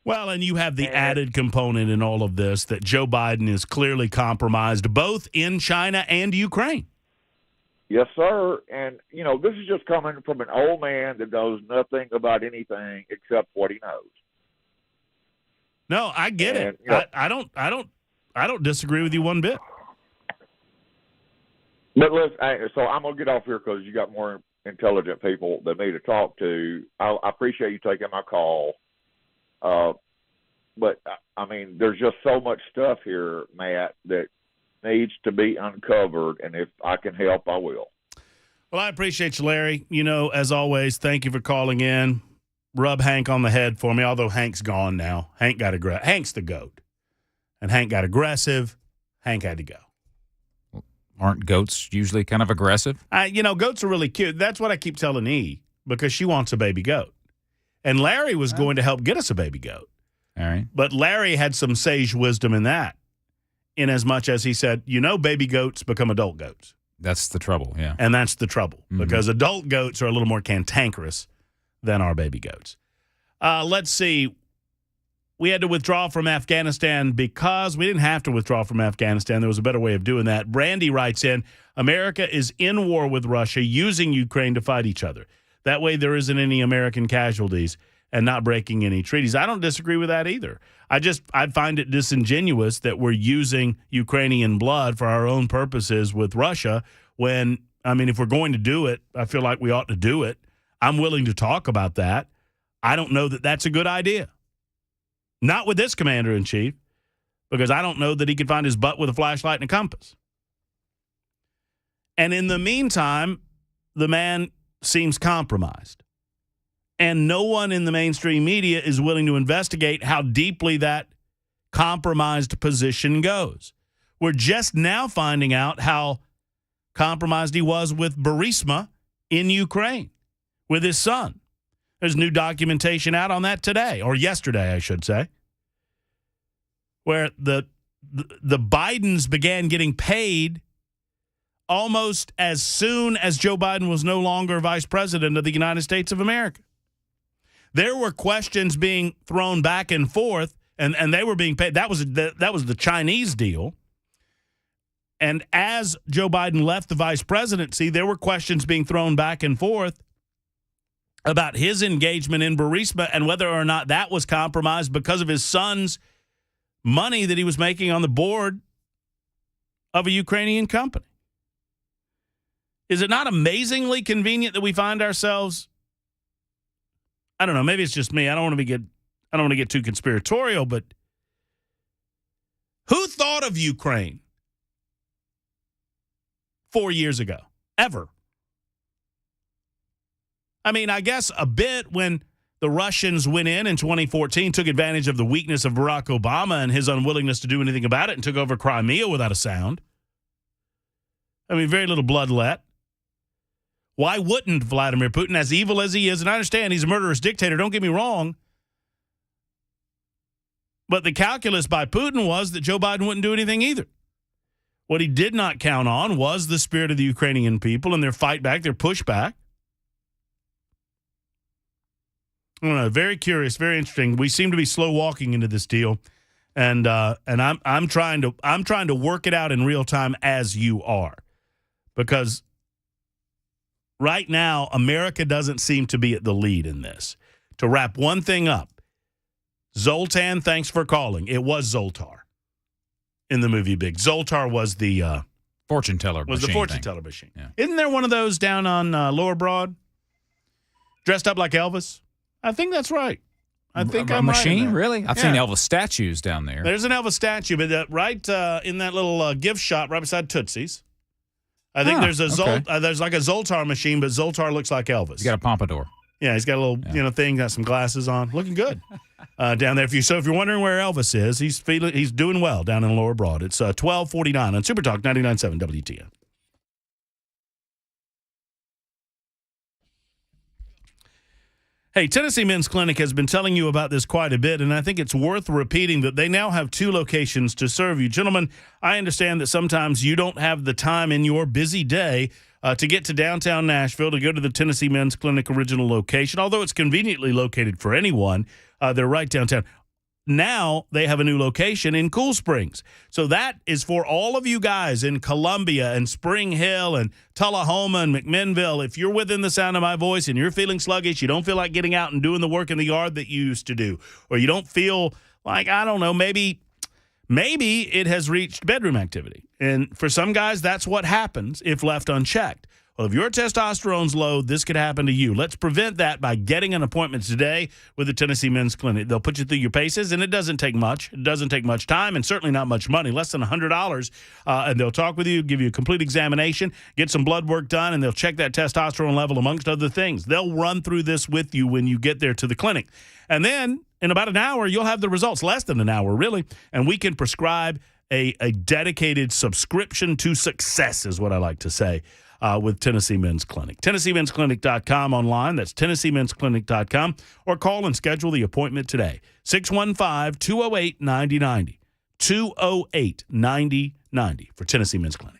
Well, and you have the added component in all of this that Joe Biden is clearly compromised both in China and Ukraine. Yes, sir. And, this is just coming from an old man that knows nothing about anything except what he knows. No, I get it. I don't disagree with you one bit. But listen, so I'm going to get off here because you got more intelligent people than me to talk to. I appreciate you taking my call. But, I mean, there's just so much stuff here, Matt, that needs to be uncovered, and if I can help, I will. Well, I appreciate you, Larry. As always, thank you for calling in. Rub Hank on the head for me, although Hank's gone now. Hank's the GOAT. And Hank got aggressive. Hank had to go. Aren't goats usually kind of aggressive? Goats are really cute. That's what I keep telling E, because she wants a baby goat. And Larry was going to help get us a baby goat. All right. But Larry had some sage wisdom in that, in as much as he said, baby goats become adult goats. That's the trouble, yeah. And that's the trouble, because adult goats are a little more cantankerous than our baby goats. Let's see. We had to withdraw from Afghanistan because we didn't have to withdraw from Afghanistan. There was a better way of doing that. Brandy writes in, America is in war with Russia, using Ukraine to fight each other. That way there isn't any American casualties and not breaking any treaties. I don't disagree with that either. I find it disingenuous that we're using Ukrainian blood for our own purposes with Russia when, I mean, if we're going to do it, I feel like we ought to do it. I'm willing to talk about that. I don't know that that's a good idea. Not with this commander-in-chief, because I don't know that he could find his butt with a flashlight and a compass. And in the meantime, the man seems compromised. And no one in the mainstream media is willing to investigate how deeply that compromised position goes. We're just now finding out how compromised he was with Burisma in Ukraine, with his son. There's new documentation out on that today, or yesterday, I should say, where the Bidens began getting paid almost as soon as Joe Biden was no longer vice president of the United States of America. There were questions being thrown back and forth, and they were being paid. That was the Chinese deal. And as Joe Biden left the vice presidency, there were questions being thrown back and forth about his engagement in Burisma and whether or not that was compromised because of his son's money that he was making on the board of a Ukrainian company. Is it not amazingly convenient that we find ourselves, I don't know, maybe it's just me. I don't want to get too conspiratorial, but who thought of Ukraine 4 years ago? Ever? I mean, I guess a bit when the Russians went in 2014, took advantage of the weakness of Barack Obama and his unwillingness to do anything about it and took over Crimea without a sound. I mean, very little blood let. Why wouldn't Vladimir Putin, as evil as he is, and I understand he's a murderous dictator, don't get me wrong, but the calculus by Putin was that Joe Biden wouldn't do anything either. What he did not count on was the spirit of the Ukrainian people and their fight back, their pushback. I don't know, very curious, very interesting. We seem to be slow walking into this deal, and I'm trying to work it out in real time as you are, because right now America doesn't seem to be at the lead in this. To wrap one thing up, Zoltan, thanks for calling. It was Zoltar in the movie Big. Zoltar was the fortune teller. Was the fortune teller machine? Yeah. Isn't there one of those down on Lower Broad, dressed up like Elvis? I think that's right. I think I'm machine, right really? I've seen Elvis statues down there. There's an Elvis statue, but right in that little gift shop right beside Tootsie's. I think there's there's like a Zoltar machine, but Zoltar looks like Elvis. He's got a pompadour. Yeah, he's got a little thing, got some glasses on, looking good down there. If you're wondering where Elvis is, he's doing well down in Lower Broad. It's 12:49 on Super Talk 99.7 WTN. Hey, Tennessee Men's Clinic has been telling you about this quite a bit, and I think it's worth repeating that they now have 2 locations to serve you. Gentlemen, I understand that sometimes you don't have the time in your busy day to get to downtown Nashville to go to the Tennessee Men's Clinic original location, although it's conveniently located for anyone. They're right downtown. Now they have a new location in Cool Springs. So that is for all of you guys in Columbia and Spring Hill and Tullahoma and McMinnville. If you're within the sound of my voice and you're feeling sluggish, you don't feel like getting out and doing the work in the yard that you used to do, or you don't feel like, I don't know, maybe it has reached bedroom activity. And for some guys, that's what happens if left unchecked. Well, if your testosterone's low, this could happen to you. Let's prevent that by getting an appointment today with the Tennessee Men's Clinic. They'll put you through your paces, and it doesn't take much. It doesn't take much time, and certainly not much money, less than $100. And they'll talk with you, give you a complete examination, get some blood work done, and they'll check that testosterone level, amongst other things. They'll run through this with you when you get there to the clinic. And then in about an hour, you'll have the results, less than an hour, really, and we can prescribe a dedicated subscription to success is what I like to say. With Tennessee Men's Clinic. TennesseeMen'sClinic.com online. That's TennesseeMen'sClinic.com. Or call and schedule the appointment today. 615-208-9090. 208-9090 for Tennessee Men's Clinic.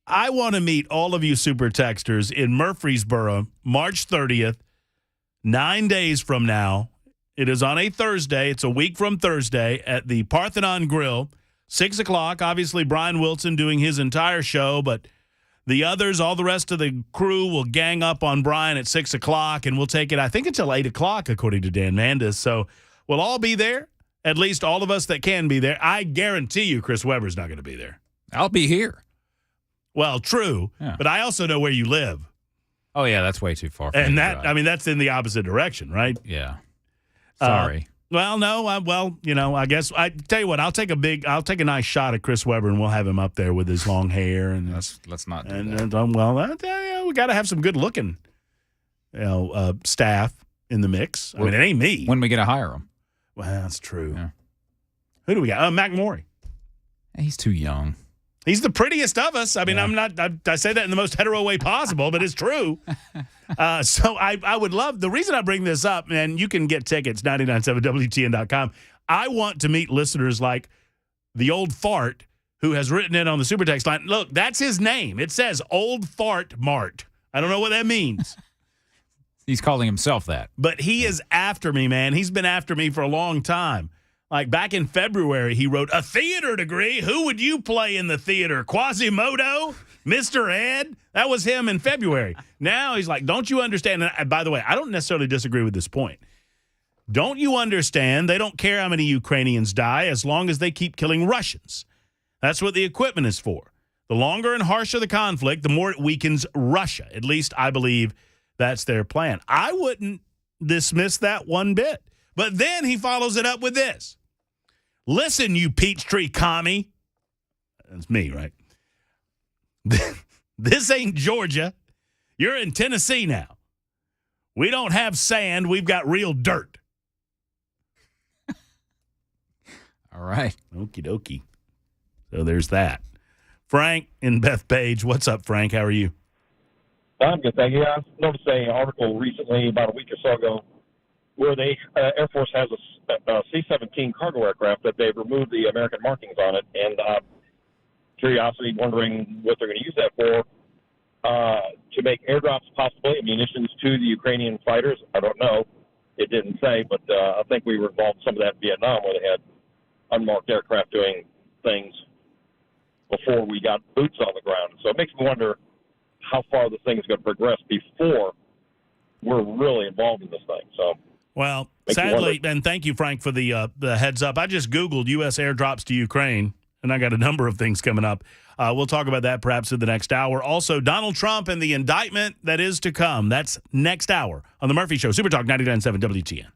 I want to meet all of you super texters in Murfreesboro, March 30th, 9 days from now. It is on a Thursday. It's a week from Thursday at the Parthenon Grill, 6 o'clock. Obviously, Brian Wilson doing his entire show, but the others, all the rest of the crew will gang up on Brian at 6 o'clock, and we'll take it, I think, until 8 o'clock, according to Dan Mandis. So we'll all be there, at least all of us that can be there. I guarantee you Chris Webber's not going to be there. I'll be here. Well, true, but I also know where you live. Oh, yeah, that's way too far. And that, I mean, that's in the opposite direction, right? Yeah. Sorry. Well, no, I guess I tell you what, I'll take a nice shot at Chris Webber, and we'll have him up there with his long hair, and let's not do and that. we got to have some good looking, staff in the mix. I mean, it ain't me. When we get to hire him? Well, that's true. Yeah. Who do we got? Mac Morey. He's too young. He's the prettiest of us. I mean, I say that in the most hetero way possible, but it's true. So I would love, the reason I bring this up, and you can get tickets, 997WTN.com. I want to meet listeners like the old fart who has written in on the super text line. Look, that's his name. It says Old Fart Mart. I don't know what that means. He's calling himself that. But he is after me, man. He's been after me for a long time. Like back in February, he wrote, a theater degree? Who would you play in the theater? Quasimodo? Mr. Ed? That was him in February. Now he's like, don't you understand? And by the way, I don't necessarily disagree with this point. Don't you understand? They don't care how many Ukrainians die as long as they keep killing Russians. That's what the equipment is for. The longer and harsher the conflict, the more it weakens Russia. At least I believe that's their plan. I wouldn't dismiss that one bit. But then he follows it up with this. Listen, you Peachtree commie. That's me, right? This ain't Georgia. You're in Tennessee now. We don't have sand. We've got real dirt. All right. Okie dokie. So there's that. Frank in Bethpage. What's up, Frank? How are you? I'm good, thank you. I noticed an article recently, about a week or so ago, where the Air Force has a C-17 cargo aircraft that they've removed the American markings on it, and curiosity, wondering what they're going to use that for, to make airdrops, possibly, munitions to the Ukrainian fighters. I don't know. It didn't say, but I think we were involved in some of that in Vietnam, where they had unmarked aircraft doing things before we got boots on the ground. So it makes me wonder how far the thing is going to progress before we're really involved in this thing. So, well, sadly, and thank you, Frank, for the heads up. I just Googled U.S. airdrops to Ukraine, and I got a number of things coming up. We'll talk about that perhaps in the next hour. Also, Donald Trump and the indictment that is to come. That's next hour on The Murphy Show. Super Talk 99.7 WTN.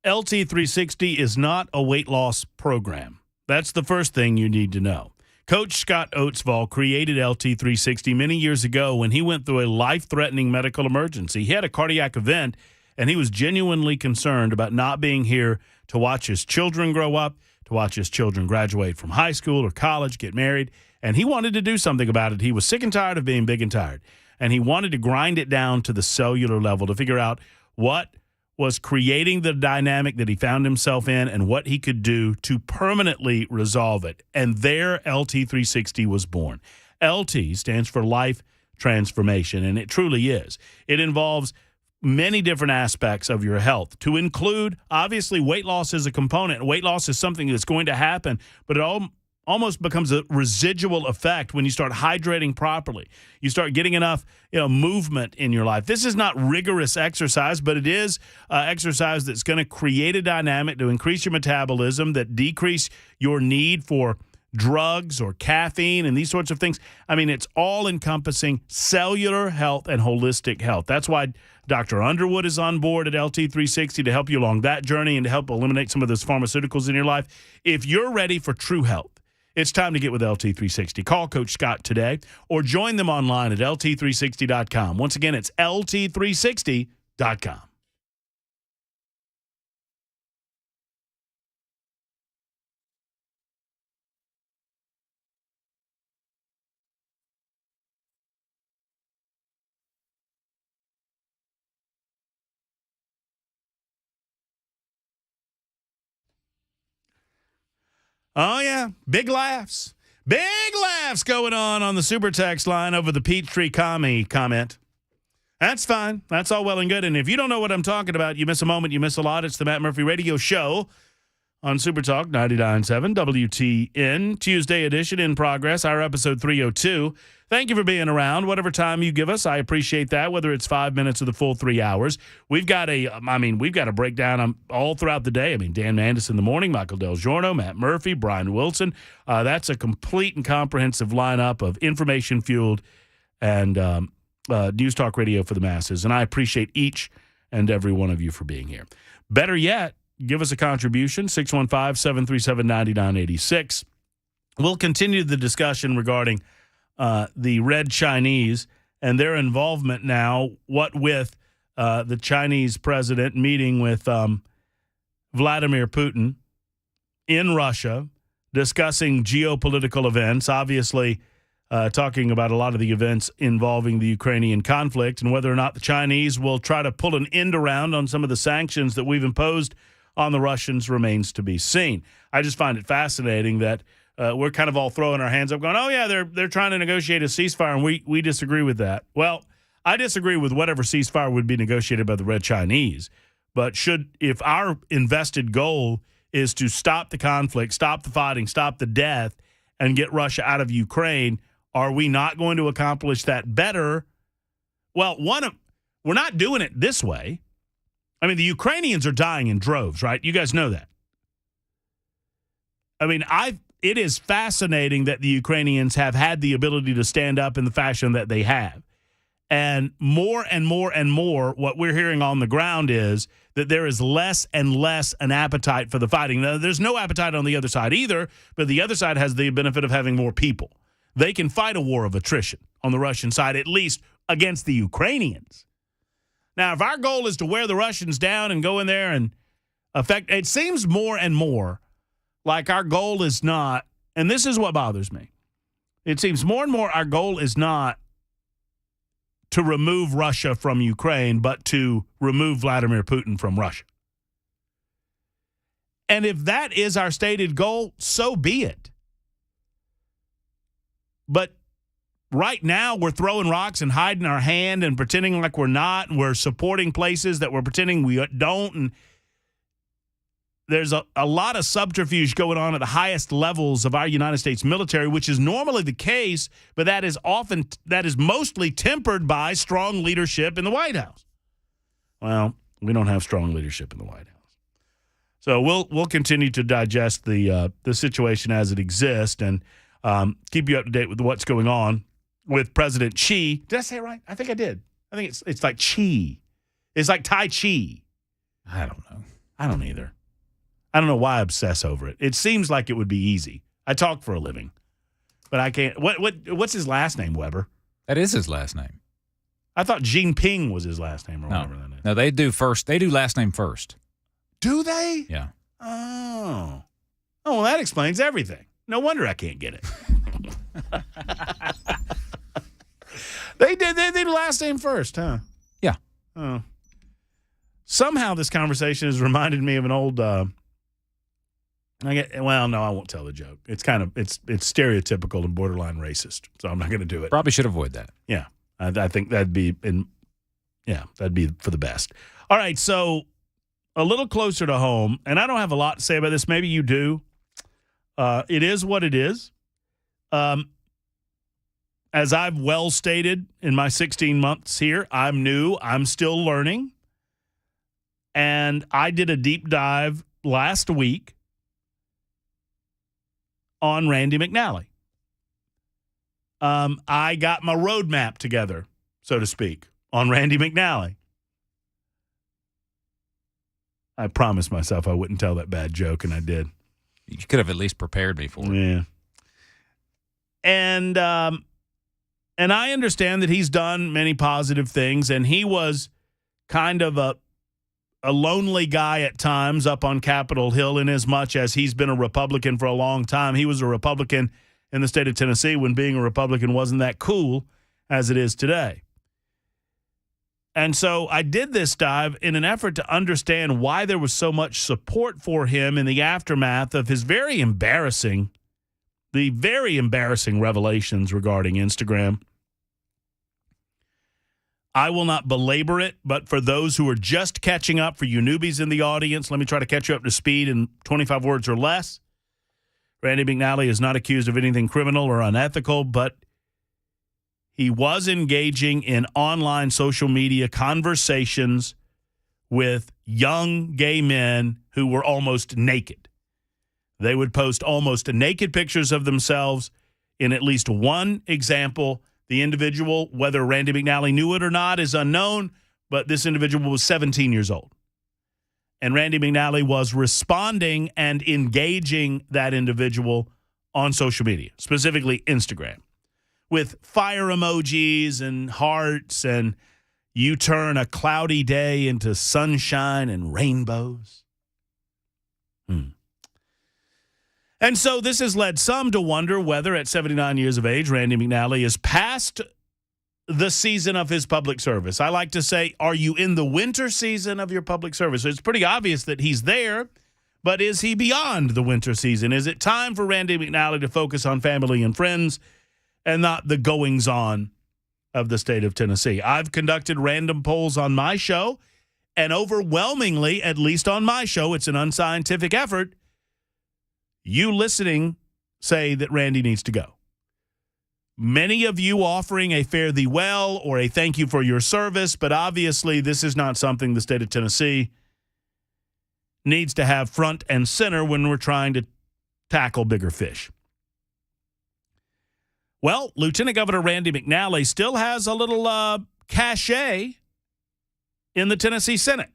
LT360 is not a weight loss program. That's the first thing you need to know. Coach Scott Oatsvall created LT360 many years ago when he went through a life-threatening medical emergency. He had a cardiac event, and he was genuinely concerned about not being here to watch his children grow up, to watch his children graduate from high school or college, get married, and he wanted to do something about it. He was sick and tired of being big and tired, and he wanted to grind it down to the cellular level to figure out what was creating the dynamic that he found himself in and what he could do to permanently resolve it. And there, LT360 was born. LT stands for Life Transformation, and it truly is. It involves many different aspects of your health, to include, obviously, weight loss is a component. Weight loss is something that's going to happen, but it almost becomes a residual effect when you start hydrating properly. You start getting enough movement in your life. This is not rigorous exercise, but it is exercise that's going to create a dynamic to increase your metabolism, that decrease your need for drugs or caffeine and these sorts of things. I mean, it's all-encompassing cellular health and holistic health. That's why Dr. Underwood is on board at LT360 to help you along that journey and to help eliminate some of those pharmaceuticals in your life. If you're ready for true health, it's time to get with LT360. Call Coach Scott today or join them online at LT360.com. Once again, it's LT360.com. Oh, yeah. Big laughs. Big laughs going on the super text line over the Peachtree Commie comment. That's fine. That's all well and good. And if you don't know what I'm talking about, you miss a moment, you miss a lot. It's the Matt Murphy Radio Show on Super Talk 99.7 WTN. Tuesday edition in progress, our episode 302. Thank you for being around. Whatever time you give us, I appreciate that, whether it's 5 minutes or the full 3 hours. We've got a breakdown all throughout the day. I mean, Dan Mandis in the morning, Michael Del Giorno, Matt Murphy, Brian Wilson. That's a complete and comprehensive lineup of information-fueled and news talk radio for the masses. And I appreciate each and every one of you for being here. Better yet, give us a contribution, 615-737-9986. We'll continue the discussion regarding the Red Chinese and their involvement now, what with the Chinese president meeting with Vladimir Putin in Russia, discussing geopolitical events, obviously talking about a lot of the events involving the Ukrainian conflict and whether or not the Chinese will try to pull an end around on some of the sanctions that we've imposed on the Russians remains to be seen. I just find it fascinating that we're kind of all throwing our hands up going, oh, yeah, they're trying to negotiate a ceasefire, and we disagree with that. Well, I disagree with whatever ceasefire would be negotiated by the Red Chinese. But if our invested goal is to stop the conflict, stop the fighting, stop the death, and get Russia out of Ukraine, are we not going to accomplish that better? Well, we're not doing it this way. I mean, the Ukrainians are dying in droves, right? You guys know that. I mean, it is fascinating that the Ukrainians have had the ability to stand up in the fashion that they have. And more, what we're hearing on the ground is that there is less and less an appetite for the fighting. Now, there's no appetite on the other side either, but the other side has the benefit of having more people. They can fight a war of attrition on the Russian side, at least against the Ukrainians. Now, if our goal is to wear the Russians down and go in there and affect, it seems more and more like our goal is not, and this is what bothers me. It seems more and more our goal is not to remove Russia from Ukraine, but to remove Vladimir Putin from Russia. And if that is our stated goal, so be it. But right now, we're throwing rocks and hiding our hand and pretending like we're not, and we're supporting places that we're pretending we don't, and there's a lot of subterfuge going on at the highest levels of our United States military, which is normally the case, but that is mostly tempered by strong leadership in the White House. Well, we don't have strong leadership in the White House. So we'll continue to digest the situation as it exists and keep you up to date with what's going on with President Xi. Did I say it right? I think I did. I think it's like Chi. It's like Tai Chi. I don't know. I don't either. I don't know why I obsess over it. It seems like it would be easy. I talk for a living, but I can't. What's his last name, Weber? That is his last name. I thought Jinping was his last name or whatever that is. No, they do first. They do last name first. Do they? Yeah. Oh. Oh, well, that explains everything. No wonder I can't get it. They did last name first, huh? Yeah. Oh. Somehow this conversation has reminded me of an old no, I won't tell the joke. It's kind of it's stereotypical and borderline racist, so I'm not going to do it. Probably should avoid that. Yeah. I think that'd be for the best. All right, so a little closer to home, and I don't have a lot to say about this. Maybe you do. It is what it is. As I've well stated in my 16 months here, I'm new. I'm still learning. And I did a deep dive last week on Randy McNally. I got my roadmap together, so to speak, on Randy McNally. I promised myself I wouldn't tell that bad joke, and I did. You could have at least prepared me for it. Yeah. And I understand that he's done many positive things, and he was kind of a lonely guy at times up on Capitol Hill in as much as he's been a Republican for a long time. He was a Republican in the state of Tennessee when being a Republican wasn't that cool as it is today. And so I did this dive in an effort to understand why there was so much support for him in the aftermath of his very embarrassing revelations regarding Instagram. I will not belabor it, but for those who are just catching up, for you newbies in the audience, let me try to catch you up to speed in 25 words or less. Randy McNally is not accused of anything criminal or unethical, but he was engaging in online social media conversations with young gay men who were almost naked. They would post almost naked pictures of themselves. In at least one example, the individual, whether Randy McNally knew it or not, is unknown, but this individual was 17 years old. And Randy McNally was responding and engaging that individual on social media, specifically Instagram, with fire emojis and hearts, and you turn a cloudy day into sunshine and rainbows. And so this has led some to wonder whether at 79 years of age, Randy McNally is past the season of his public service. I like to say, are you in the winter season of your public service? It's pretty obvious that he's there, but is he beyond the winter season? Is it time for Randy McNally to focus on family and friends and not the goings-on of the state of Tennessee? I've conducted random polls on my show, and overwhelmingly, at least on my show, it's an unscientific effort, you listening say that Randy needs to go. Many of you offering a fare thee well or a thank you for your service, but obviously this is not something the state of Tennessee needs to have front and center when we're trying to tackle bigger fish. Well, Lieutenant Governor Randy McNally still has a little cachet in the Tennessee Senate.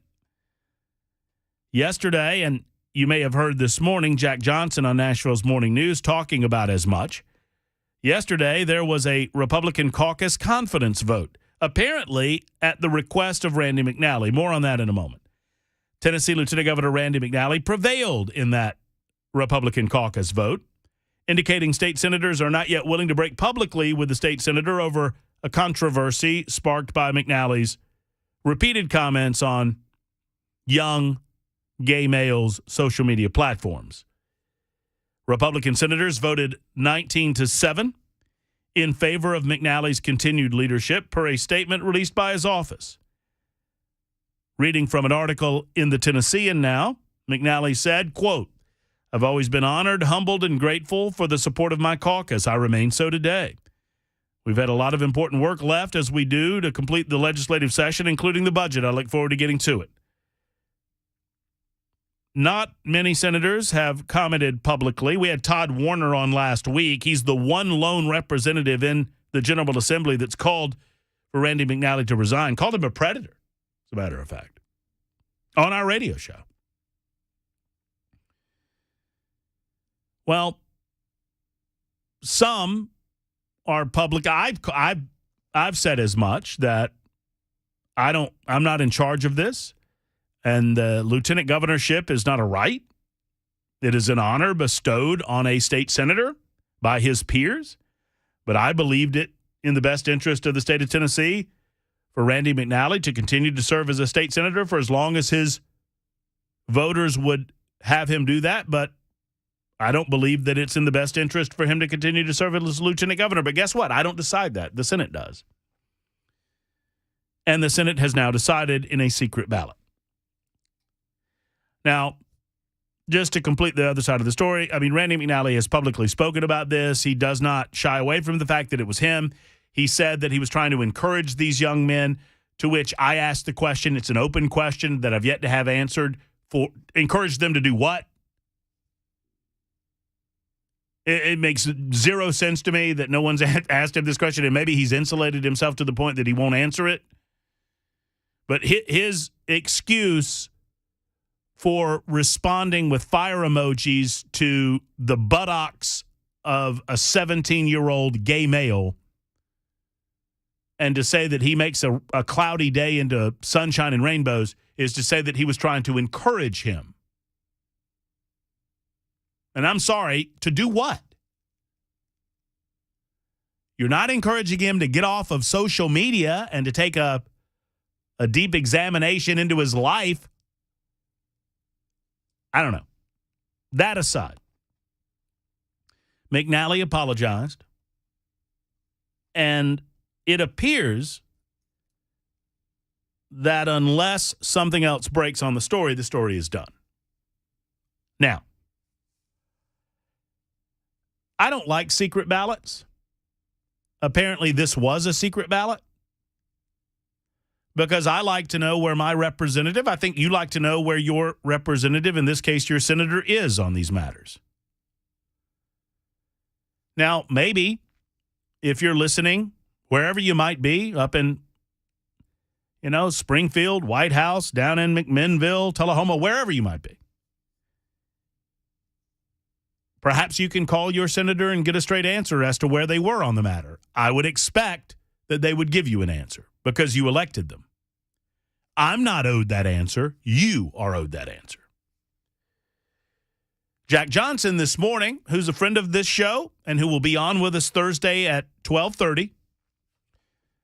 Yesterday, and you may have heard this morning, Jack Johnson on Nashville's Morning News talking about as much. Yesterday, there was a Republican caucus confidence vote, apparently at the request of Randy McNally. More on that in a moment. Tennessee Lieutenant Governor Randy McNally prevailed in that Republican caucus vote, indicating state senators are not yet willing to break publicly with the state senator over a controversy sparked by McNally's repeated comments on young gay males' social media platforms. Republican senators voted 19-7 in favor of McNally's continued leadership, per a statement released by his office. Reading from an article in the Tennessean now, McNally said, quote, "I've always been honored, humbled, and grateful for the support of my caucus. I remain so today. We've had a lot of important work left as we do to complete the legislative session, including the budget. I look forward to getting to it." Not many senators have commented publicly. We had Todd Warner on last week. He's the one lone representative in the General Assembly that's called for Randy McNally to resign. Called him a predator, as a matter of fact, on our radio show. Well, some are public. I've said as much that I'm not in charge of this, and the lieutenant governorship is not a right. It is an honor bestowed on a state senator by his peers, but I believed it in the best interest of the state of Tennessee for Randy McNally to continue to serve as a state senator for as long as his voters would have him do that, but I don't believe that it's in the best interest for him to continue to serve as lieutenant governor. But guess what? I don't decide that. The Senate does. And the Senate has now decided in a secret ballot. Now, just to complete the other side of the story, I mean, Randy McNally has publicly spoken about this. He does not shy away from the fact that it was him. He said that he was trying to encourage these young men, to which I asked the question. It's an open question that I've yet to have answered. For encourage them to do what? It makes zero sense to me that no one's asked him this question, and maybe he's insulated himself to the point that he won't answer it. But his excuse for responding with fire emojis to the buttocks of a 17-year-old gay male and to say that he makes a cloudy day into sunshine and rainbows is to say that he was trying to encourage him. And I'm sorry, to do what? You're not encouraging him to get off of social media and to take a deep examination into his life. I don't know. That aside, McNally apologized, and it appears that unless something else breaks on the story is done. Now, I don't like secret ballots. Apparently, this was a secret ballot because I like to know where my representative, I think you like to know where your representative, in this case your senator, is on these matters. Now, maybe if you're listening, wherever you might be, up in, Springfield, White House, down in McMinnville, Tullahoma, wherever you might be, perhaps you can call your senator and get a straight answer as to where they were on the matter. I would expect that they would give you an answer because you elected them. I'm not owed that answer. You are owed that answer. Jack Johnson this morning, who's a friend of this show and who will be on with us Thursday at 12:30,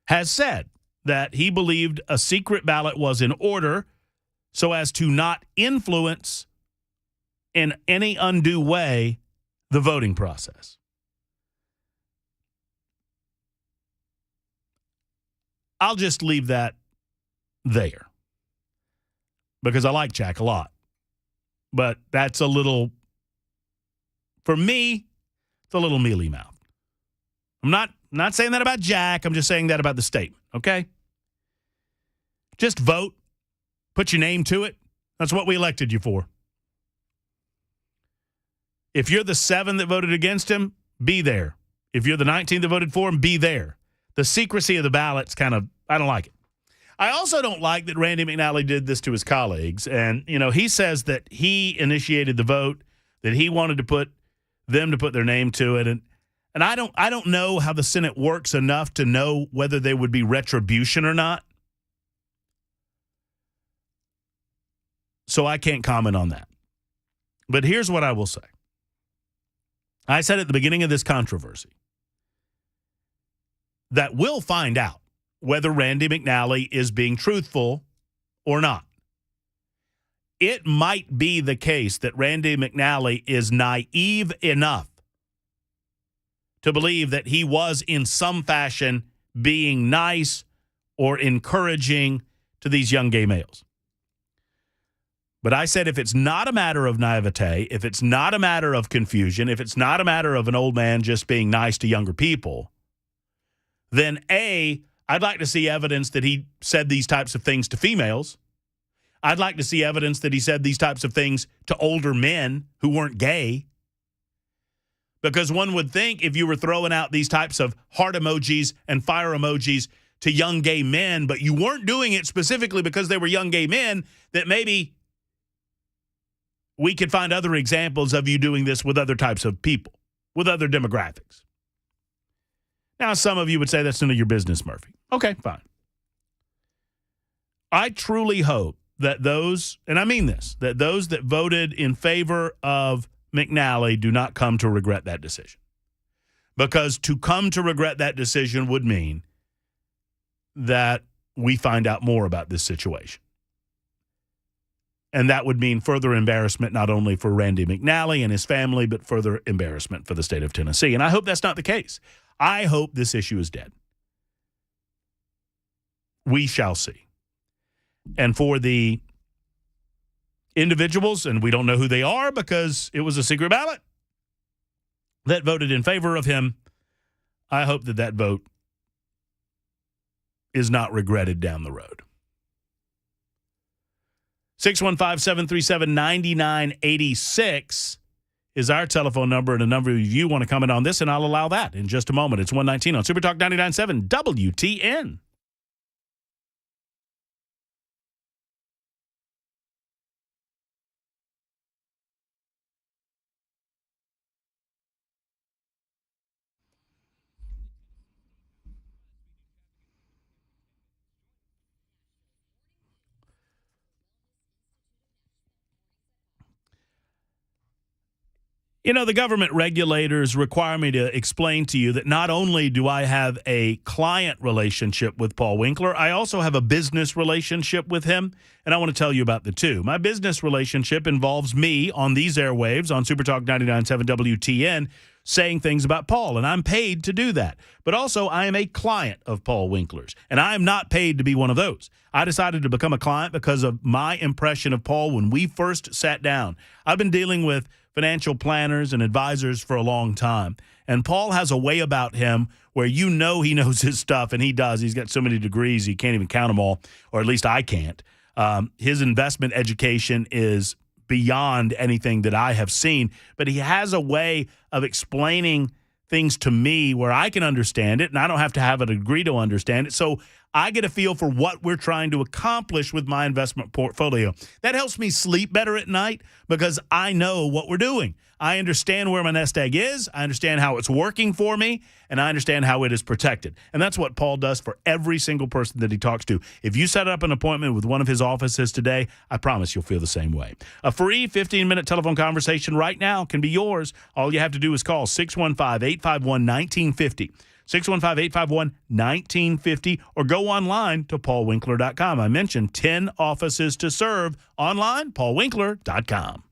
has said that he believed a secret ballot was in order so as to not influence in any undue way the voting process. I'll just leave that there because I like Jack a lot. But that's a little, for me, it's a little mealy-mouthed. I'm not saying that about Jack. I'm just saying that about the statement, okay? Just vote. Put your name to it. That's what we elected you for. If you're the 7 that voted against him, be there. If you're the 19 that voted for him, be there. The secrecy of the ballot's kind of, I don't like it. I also don't like that Randy McNally did this to his colleagues. And, he says that he initiated the vote, that he wanted to put their name to it. And I don't know how the Senate works enough to know whether there would be retribution or not. So I can't comment on that. But here's what I will say. I said at the beginning of this controversy that we'll find out whether Randy McNally is being truthful or not. It might be the case that Randy McNally is naive enough to believe that he was in some fashion being nice or encouraging to these young gay males. But I said if it's not a matter of naivete, if it's not a matter of confusion, if it's not a matter of an old man just being nice to younger people, then A, I'd like to see evidence that he said these types of things to females. I'd like to see evidence that he said these types of things to older men who weren't gay. Because one would think if you were throwing out these types of heart emojis and fire emojis to young gay men, but you weren't doing it specifically because they were young gay men, that maybe we could find other examples of you doing this with other types of people, with other demographics. Now, some of you would say that's none of your business, Murphy. Okay, fine. I truly hope that those, and I mean this, that those that voted in favor of McNally do not come to regret that decision. Because to come to regret that decision would mean that we find out more about this situation. And that would mean further embarrassment not only for Randy McNally and his family, but further embarrassment for the state of Tennessee. And I hope that's not the case. I hope this issue is dead. We shall see. And for the individuals, and we don't know who they are because it was a secret ballot, that voted in favor of him, I hope that that vote is not regretted down the road. 615-737-9986 is our telephone number, and a number of you want to comment on this, and I'll allow that in just a moment. It's 119 on Super Talk 99.7 WTN. You know, the government regulators require me to explain to you that not only do I have a client relationship with Paul Winkler, I also have a business relationship with him, and I want to tell you about the two. My business relationship involves me on these airwaves, on Super Talk 99.7 WTN, saying things about Paul, and I'm paid to do that. But also, I am a client of Paul Winkler's, and I am not paid to be one of those. I decided to become a client because of my impression of Paul when we first sat down. I've been dealing with financial planners and advisors for a long time. And Paul has a way about him where you know he knows his stuff, and he does. He's got so many degrees, you can't even count them all, or at least I can't. His investment education is beyond anything that I have seen, but he has a way of explaining things to me where I can understand it, and I don't have to have a degree to understand it. So I get a feel for what we're trying to accomplish with my investment portfolio. That helps me sleep better at night because I know what we're doing. I understand where my nest egg is. I understand how it's working for me, and I understand how it is protected. And that's what Paul does for every single person that he talks to. If you set up an appointment with one of his offices today, I promise you'll feel the same way. A free 15-minute telephone conversation right now can be yours. All you have to do is call 615-851-1950. 615-851-1950, or go online to paulwinkler.com. I mentioned 10 offices to serve. Online, paulwinkler.com.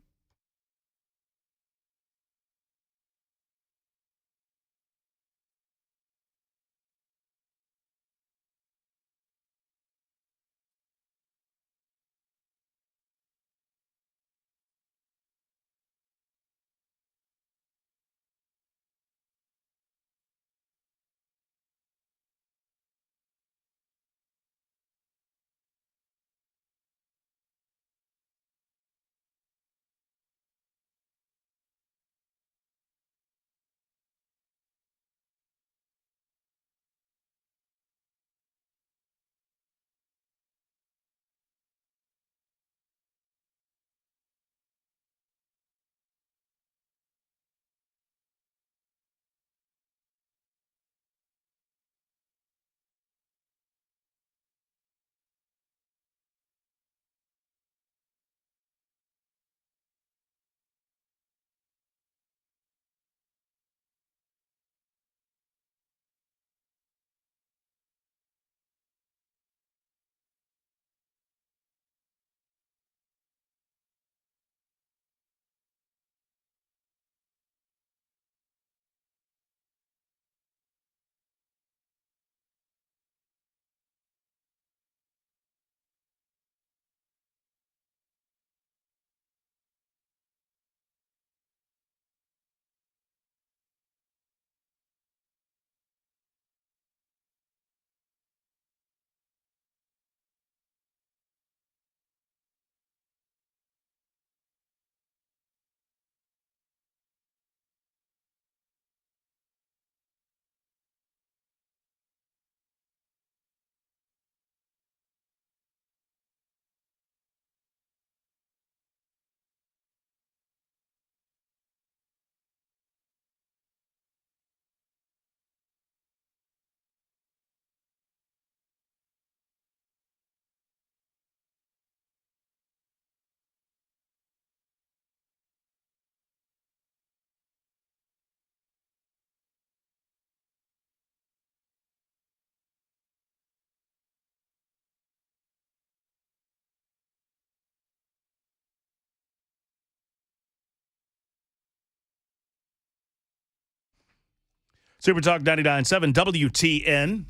Super Talk 99.7 WTN.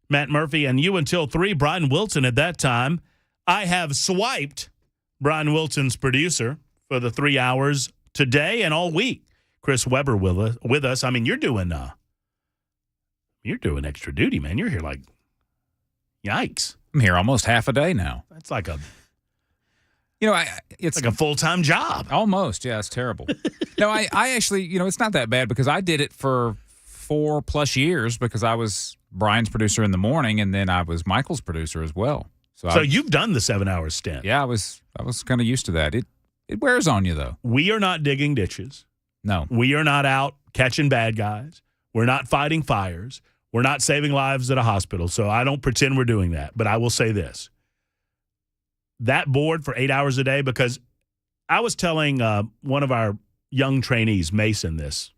Matt Murphy and you until 3. Brian Wilson at that time. I have swiped Brian Wilson's producer for the 3 hours today and all week. Chris Weber with us. I mean, you're doing extra duty, man. You're here like, yikes. I'm here almost half a day now. That's like a it's like a full-time job. Almost. Yeah, it's terrible. No, I actually, it's not that bad because I did it for 4+ years because I was Brian's producer in the morning and then I was Michael's producer as well. So you've done the 7-hour stint. Yeah, I was kind of used to that. It wears on you though. We are not digging ditches. No. We are not out catching bad guys. We're not fighting fires. We're not saving lives at a hospital. So I don't pretend we're doing that. But I will say this. That board for 8 hours a day, because I was telling one of our young trainees, Mason, this,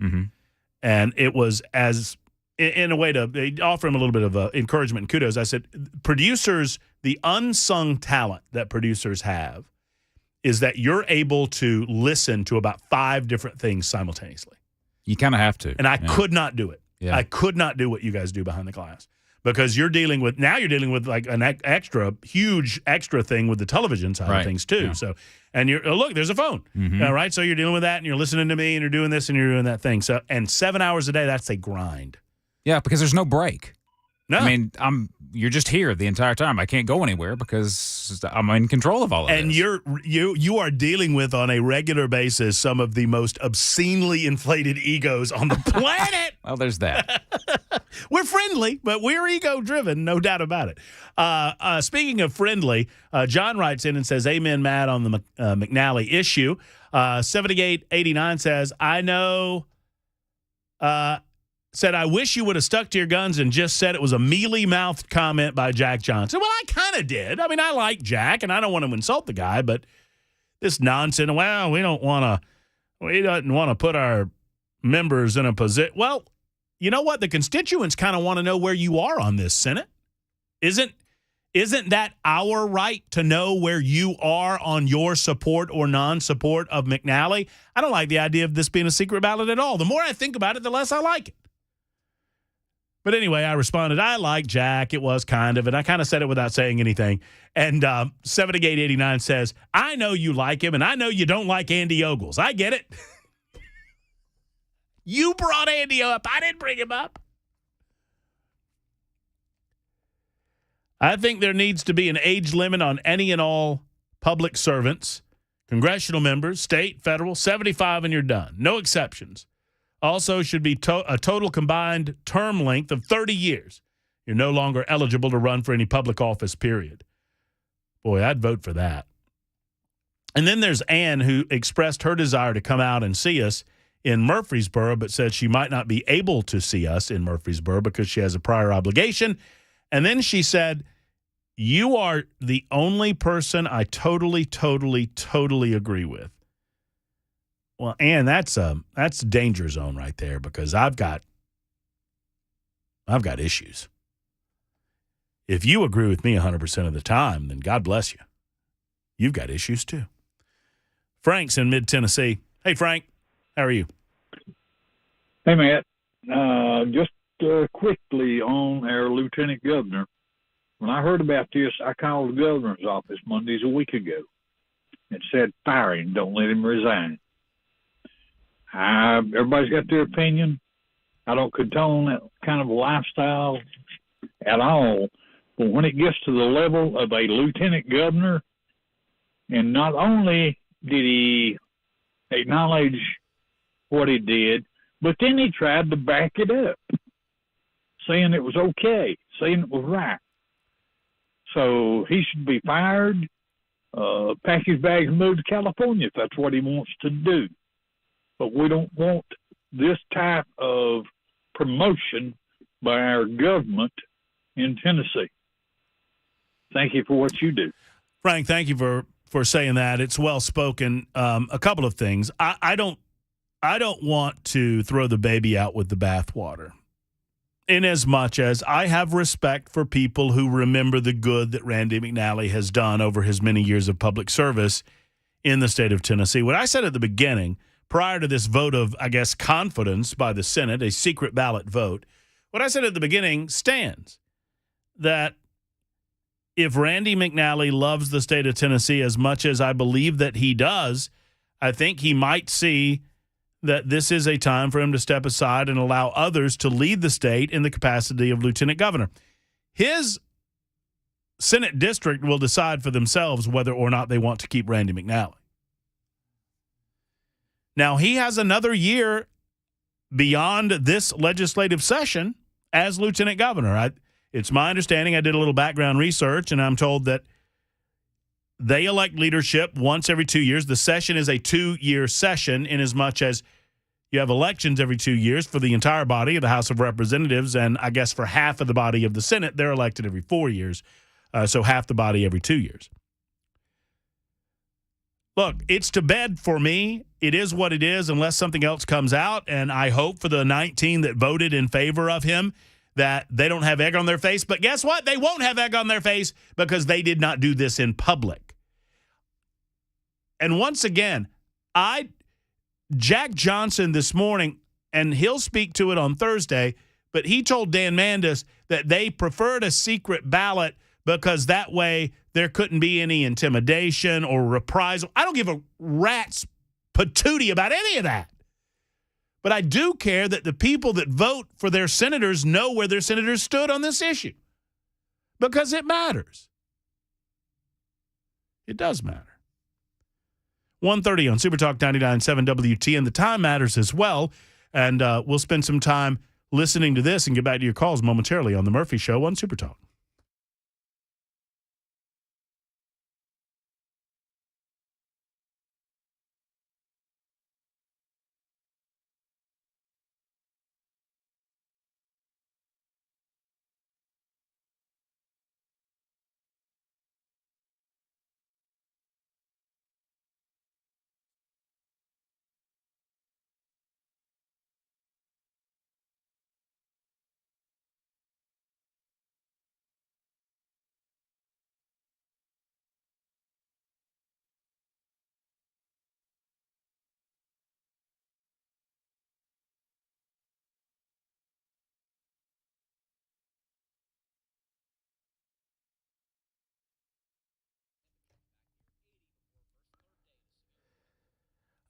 and it was as in a way to offer him a little bit of encouragement and kudos. I said, producers, the unsung talent that producers have is that you're able to listen to about 5 different things simultaneously. You kind of have to. And I could not do it. Yeah. I could not do what you guys do behind the glass. Because you're dealing with like an huge extra thing with the television side of things too. Yeah. So, and look, there's a phone, all right? So you're dealing with that, and you're listening to me, and you're doing this, and you're doing that thing. So, and 7 hours a day, that's a grind. Yeah, because there's no break. No, I mean, you're just here the entire time. I can't go anywhere because I'm in control of all of and this. And you are dealing with on a regular basis some of the most obscenely inflated egos on the planet. Well, there's that. We're friendly, but we're ego-driven, no doubt about it. Speaking of friendly, John writes in and says, amen, Matt, on the McNally issue. 7889 says, I know... said, I wish you would have stuck to your guns and just said it was a mealy-mouthed comment by Jack Johnson. Well, I kind of did. I mean, I like Jack, and I don't want to insult the guy, but this nonsense, well, we don't want to put our members in a position. Well, you know what? The constituents kind of want to know where you are on this, Senate. Isn't that our right to know where you are on your support or non-support of McNally? I don't like the idea of this being a secret ballot at all. The more I think about it, the less I like it. But anyway, I responded, I like Jack. It was kind of, and I kind of said it without saying anything. And 7889 says, I know you like him, and I know you don't like Andy Ogles. I get it. You brought Andy up. I didn't bring him up. I think there needs to be an age limit on any and all public servants, congressional members, state, federal, 75 and you're done. No exceptions. Also should be a total combined term length of 30 years. You're no longer eligible to run for any public office, period. Boy, I'd vote for that. And then there's Ann, who expressed her desire to come out and see us in Murfreesboro, but said she might not be able to see us in Murfreesboro because she has a prior obligation. And then she said, you are the only person I totally agree with. Well, Ann, that's a danger zone right there because I've got issues. If you agree with me 100% of the time, then God bless you. You've got issues too. Frank's in mid-Tennessee. Hey, Frank, how are you? Hey, Matt. Just quickly on our lieutenant governor. When I heard about this, I called the governor's office Mondays a week ago and said, fire him, don't let him resign. Everybody's got their opinion. I don't condone that kind of lifestyle at all. But when it gets to the level of a lieutenant governor, and not only did he acknowledge what he did, but then he tried to back it up, saying it was okay, saying it was right. So he should be fired, pack his bags and move to California if that's what he wants to do. But we don't want this type of promotion by our government in Tennessee. Thank you for what you do. Frank, thank you for saying that. It's well spoken. A couple of things. I don't want to throw the baby out with the bathwater. In as much as I have respect for people who remember the good that Randy McNally has done over his many years of public service in the state of Tennessee. What I said at the beginning, prior to this vote of, I guess, confidence by the Senate, a secret ballot vote, what I said at the beginning stands, that if Randy McNally loves the state of Tennessee as much as I believe that he does, I think he might see that this is a time for him to step aside and allow others to lead the state in the capacity of lieutenant governor. His Senate district will decide for themselves whether or not they want to keep Randy McNally. Now, he has another year beyond this legislative session as lieutenant governor. It's my understanding, I did a little background research, and I'm told that they elect leadership once every 2 years. The session is a 2-year session in as much as you have elections every 2 years for the entire body of the House of Representatives, and I guess for half of the body of the Senate, they're elected every 4 years, so half the body every 2 years. Look, it's to bed for me. It is what it is unless something else comes out, and I hope for the 19 that voted in favor of him that they don't have egg on their face. But guess what? They won't have egg on their face because they did not do this in public. And once again, Jack Johnson this morning, and he'll speak to it on Thursday, but he told Dan Mandis that they preferred a secret ballot because that way there couldn't be any intimidation or reprisal. I don't give a rat's patootie about any of that. But I do care that the people that vote for their senators know where their senators stood on this issue, because it matters. It does matter. 1:30 on Supertalk 99.7 WT, and the time matters as well. And we'll spend some time listening to this and get back to your calls momentarily on The Murphy Show on Supertalk.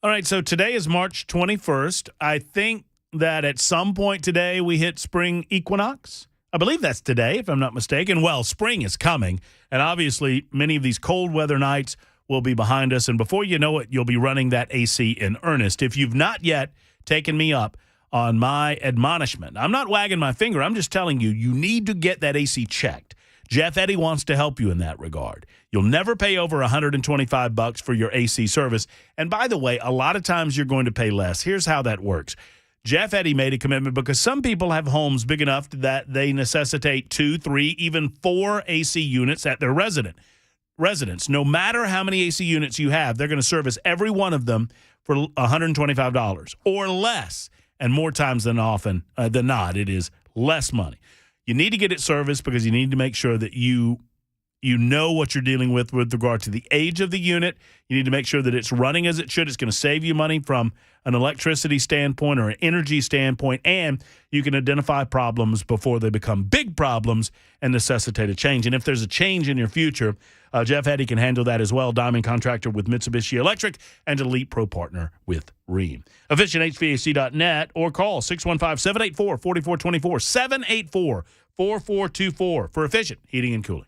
All right, so today is March 21st. I think that at some point today we hit spring equinox. I believe that's today, if I'm not mistaken. Well, spring is coming, and obviously many of these cold weather nights will be behind us, and before you know it, you'll be running that AC in earnest. If you've not yet taken me up on my admonishment, I'm not wagging my finger. I'm just telling you, you need to get that AC checked. Jeff Eddy wants to help you in that regard. You'll never pay over $125 for your AC service. And by the way, a lot of times you're going to pay less. Here's how that works. Jeff Eddy made a commitment because some people have homes big enough that they necessitate 2, 3, even 4 AC units at their residence. No matter how many AC units you have, they're going to service every one of them for $125 or less. And more times than not, it is less money. You need to get it serviced because you need to make sure that you know what you're dealing with regard to the age of the unit. You need to make sure that it's running as it should. It's going to save you money from an electricity standpoint or an energy standpoint, and you can identify problems before they become big problems and necessitate a change. And if there's a change in your future, Jeff Eddy can handle that as well. Diamond contractor with Mitsubishi Electric and Elite Pro partner with Rheem. EfficientHVAC.net or call 615-784-4424, 784-4424 for Efficient Heating and Cooling.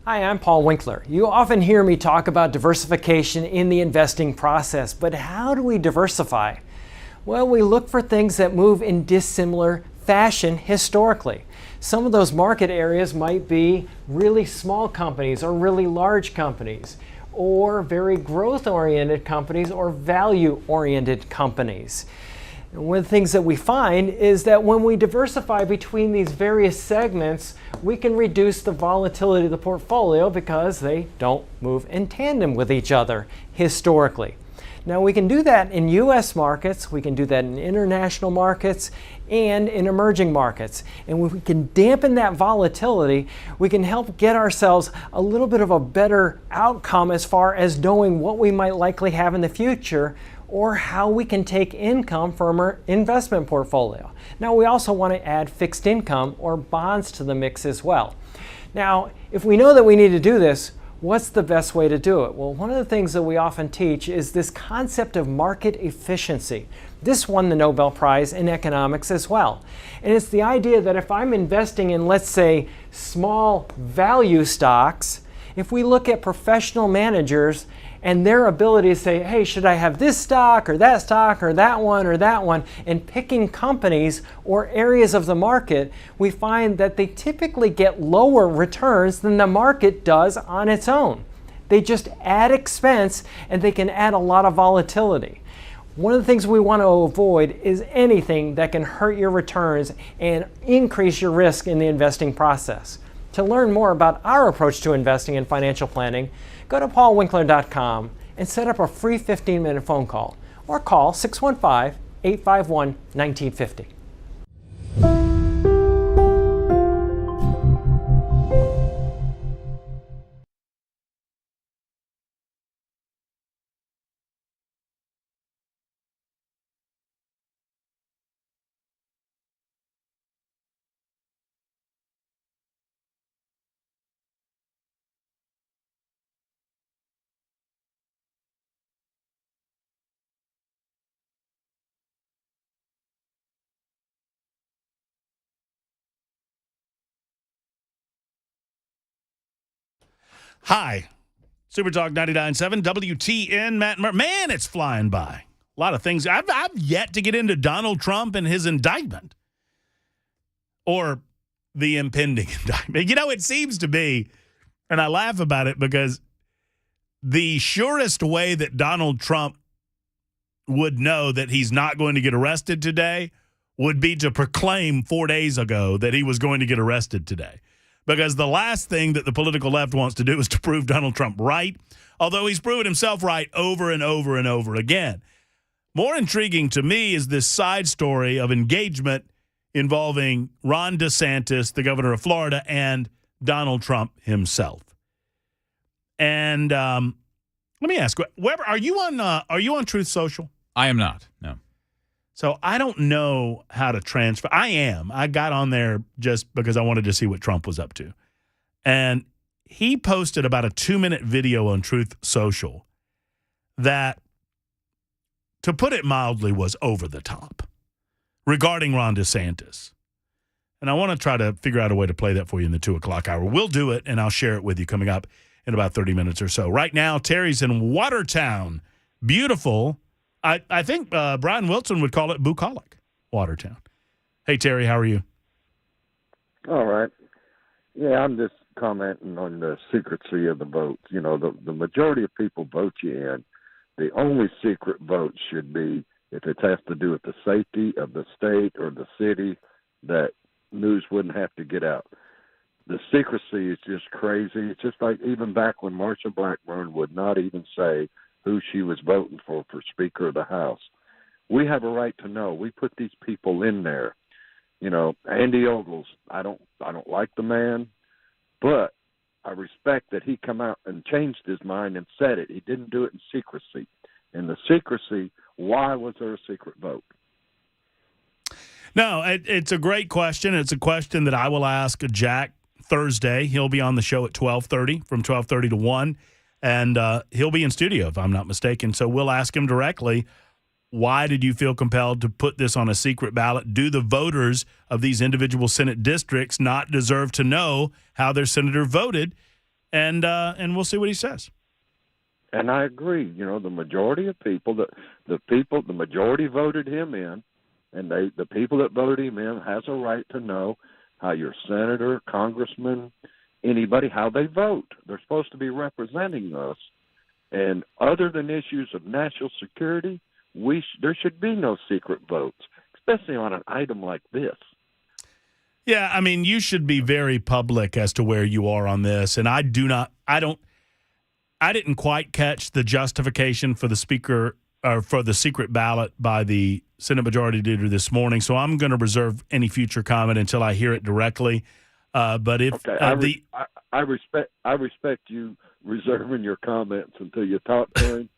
Hi, I'm Paul Winkler. You often hear me talk about diversification in the investing process, but how do we diversify? Well, we look for things that move in dissimilar fashion historically. Some of those market areas might be really small companies or really large companies, or very growth-oriented companies or value-oriented companies. And one of the things that we find is that when we diversify between these various segments, we can reduce the volatility of the portfolio because they don't move in tandem with each other historically. Now, we can do that in U.S. markets, we can do that in international markets, and in emerging markets. And when we can dampen that volatility, we can help get ourselves a little bit of a better outcome as far as knowing what we might likely have in the future, or how we can take income from our investment portfolio. Now, we also want to add fixed income or bonds to the mix as well. Now, if we know that we need to do this, what's the best way to do it? Well, one of the things that we often teach is this concept of market efficiency. This won the Nobel Prize in economics as well. And it's the idea that if I'm investing in, let's say, small value stocks, if we look at professional managers and their ability to say, hey, should I have this stock or that one, and picking companies or areas of the market, we find that they typically get lower returns than the market does on its own. They just add expense and they can add a lot of volatility. One of the things we want to avoid is anything that can hurt your returns and increase your risk in the investing process. To learn more about our approach to investing and financial planning, go to paulwinkler.com and set up a free 15-minute phone call, or call 615-851-1950. Hi, Super Talk 99.7 WTN, Matt Murray. Man, it's flying by. A lot of things. I've yet to get into Donald Trump and his indictment, or the impending indictment. You know, it seems to be, and I laugh about it because the surest way that Donald Trump would know that he's not going to get arrested today would be to proclaim 4 days ago that he was going to get arrested today. Because the last thing that the political left wants to do is to prove Donald Trump right, although he's proven himself right over and over and over again. More intriguing to me is this side story of engagement involving Ron DeSantis, the governor of Florida, and Donald Trump himself. And let me ask, Weber, are you on Truth Social? I am not, no. So I don't know how to transfer. I am. I got on there just because I wanted to see what Trump was up to. And he posted about a 2-minute video on Truth Social that, to put it mildly, was over the top regarding Ron DeSantis. And I want to try to figure out a way to play that for you in the 2 o'clock hour. We'll do it, and I'll share it with you coming up in about 30 minutes or so. Right now, Terry's in Watertown. Beautiful. I think Brian Wilson would call it bucolic, Watertown. Hey, Terry, how are you? All right. Yeah, I'm just commenting on the secrecy of the vote. You know, the majority of people vote you in. The only secret vote should be if it has to do with the safety of the state or the city, that news wouldn't have to get out. The secrecy is just crazy. It's just like even back when Marsha Blackburn would not even say who she was voting for Speaker of the House. We have a right to know. We put these people in there. You know, Andy Ogles, I don't like the man, but I respect that he come out and changed his mind and said it. He didn't do it in secrecy. And the secrecy, why was there a secret vote? No, it's a great question. It's a question that I will ask Jack Thursday. He'll be on the show at 12:30, from 12:30 to 1. And he'll be in studio, if I'm not mistaken. So we'll ask him directly, why did you feel compelled to put this on a secret ballot? Do the voters of these individual Senate districts not deserve to know how their senator voted? And we'll see what he says. And I agree. You know, the majority of people, the majority voted him in, and the people that voted him in has a right to know how your senator, congressman, anybody, how they vote. They're supposed to be representing us. And other than issues of national security, there should be no secret votes, especially on an item like this. Yeah, I mean, you should be very public as to where you are on this. And I didn't quite catch the justification for the Speaker for the secret ballot by the Senate Majority Leader this morning, so I'm going to reserve any future comment until I hear it directly. But if I respect you reserving your comments until you talk to him,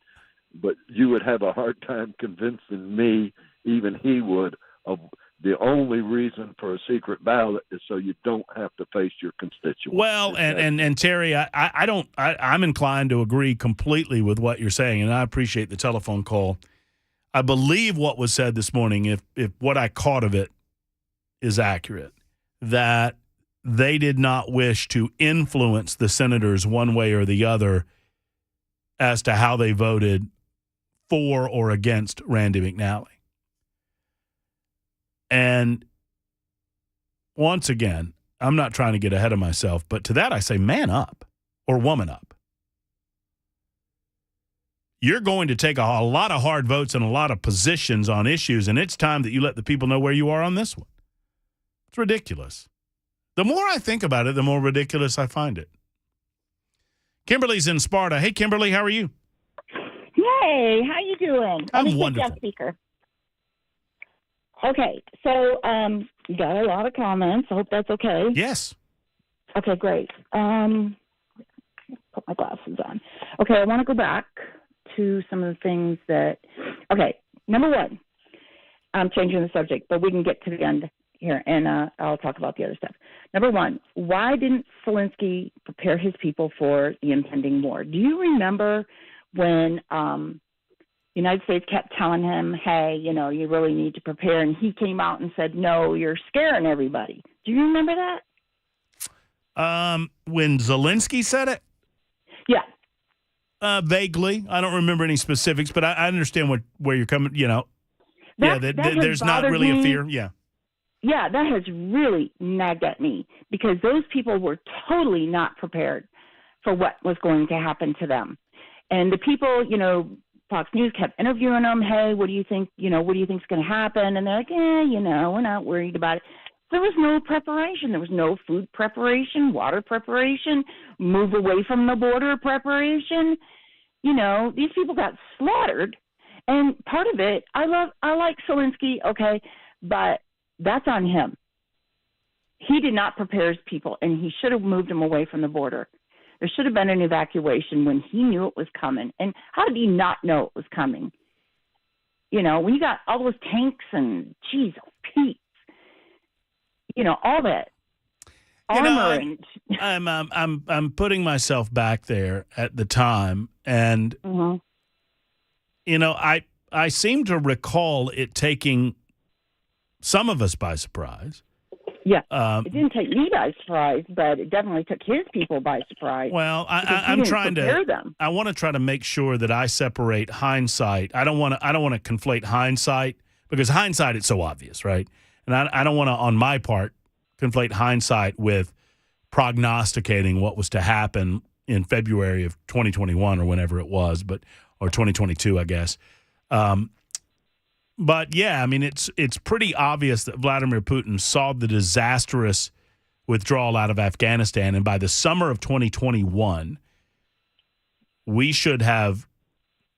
but you would have a hard time convincing me, even he would, of the only reason for a secret ballot is so you don't have to face your constituents. Well, and Terry, I'm inclined to agree completely with what you're saying, and I appreciate the telephone call. I believe what was said this morning, if what I caught of it is accurate, that they did not wish to influence the senators one way or the other as to how they voted for or against Randy McNally. And once again, I'm not trying to get ahead of myself, but to that I say man up or woman up. You're going to take a lot of hard votes and a lot of positions on issues, and it's time that you let the people know where you are on this one. It's ridiculous. The more I think about it, the more ridiculous I find it. Kimberly's in Sparta. Hey, Kimberly, how are you? Hey, how you doing? I'm wonderful. Speaker. Okay, so you got a lot of comments. I hope that's okay. Yes. Okay, great. Put my glasses on. Okay, I want to go back to some of the things that. Okay, number one, I'm changing the subject, but we can get to the end here, and I'll talk about the other stuff. Number one, why didn't Zelensky prepare his people for the impending war? Do you remember when the United States kept telling him, hey, you really need to prepare, and he came out and said, no, you're scaring everybody. Do you remember that? When Zelensky said it? Yeah. Vaguely. I don't remember any specifics, but I understand where you're coming, there's not really a fear. Yeah. Yeah, that has really nagged at me because those people were totally not prepared for what was going to happen to them. And the people, Fox News kept interviewing them. Hey, what do you think? What do you think's going to happen? And they're like, we're not worried about it. There was no preparation. There was no food preparation, water preparation, move away from the border preparation. These people got slaughtered. And part of it, I like Zelensky, okay, but that's on him. He did not prepare his people, and he should have moved them away from the border. There should have been an evacuation when he knew it was coming. And how did he not know it was coming? When you got all those tanks and, geez, Pete, all that armor. I'm putting myself back there at the time, and I seem to recall it taking some of us by surprise. Yeah, it didn't take me by surprise, but it definitely took his people by surprise. Well, I'm trying to. I want to try to make sure that I separate hindsight. I don't want to conflate hindsight because hindsight is so obvious, right? And I don't want to, on my part, conflate hindsight with prognosticating what was to happen in February of 2021 or whenever it was, or 2022, I guess. But yeah, I mean, it's pretty obvious that Vladimir Putin saw the disastrous withdrawal out of Afghanistan, and by the summer of 2021, we should have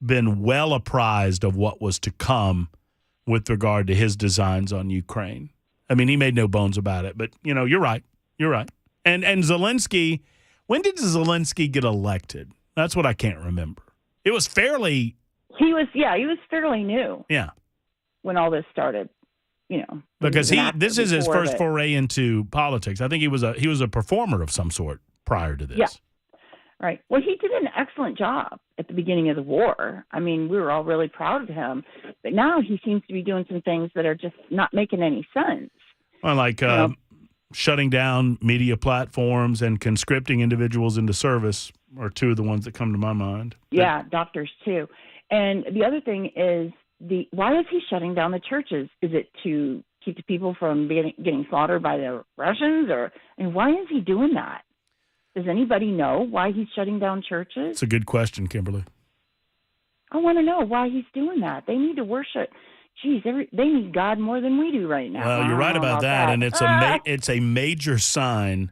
been well apprised of what was to come with regard to his designs on Ukraine. I mean, he made no bones about it, but you're right. You're right. And Zelensky, when did Zelensky get elected? That's what I can't remember. It was fairly. He was fairly new. Yeah. When all this started, because this is his first foray into politics. I think he was a performer of some sort prior to this. Yeah, right. Well, he did an excellent job at the beginning of the war. I mean, we were all really proud of him, but now he seems to be doing some things that are just not making any sense. Well, like shutting down media platforms and conscripting individuals into service are two of the ones that come to my mind. Yeah, doctors too. And the other thing is. Why is he shutting down the churches? Is it to keep the people from getting slaughtered by the Russians? Why is he doing that? Does anybody know why he's shutting down churches? It's a good question, Kimberly. I want to know why he's doing that. They need to worship. Geez, they need God more than we do right now. Well, you're right about that, and it's a major sign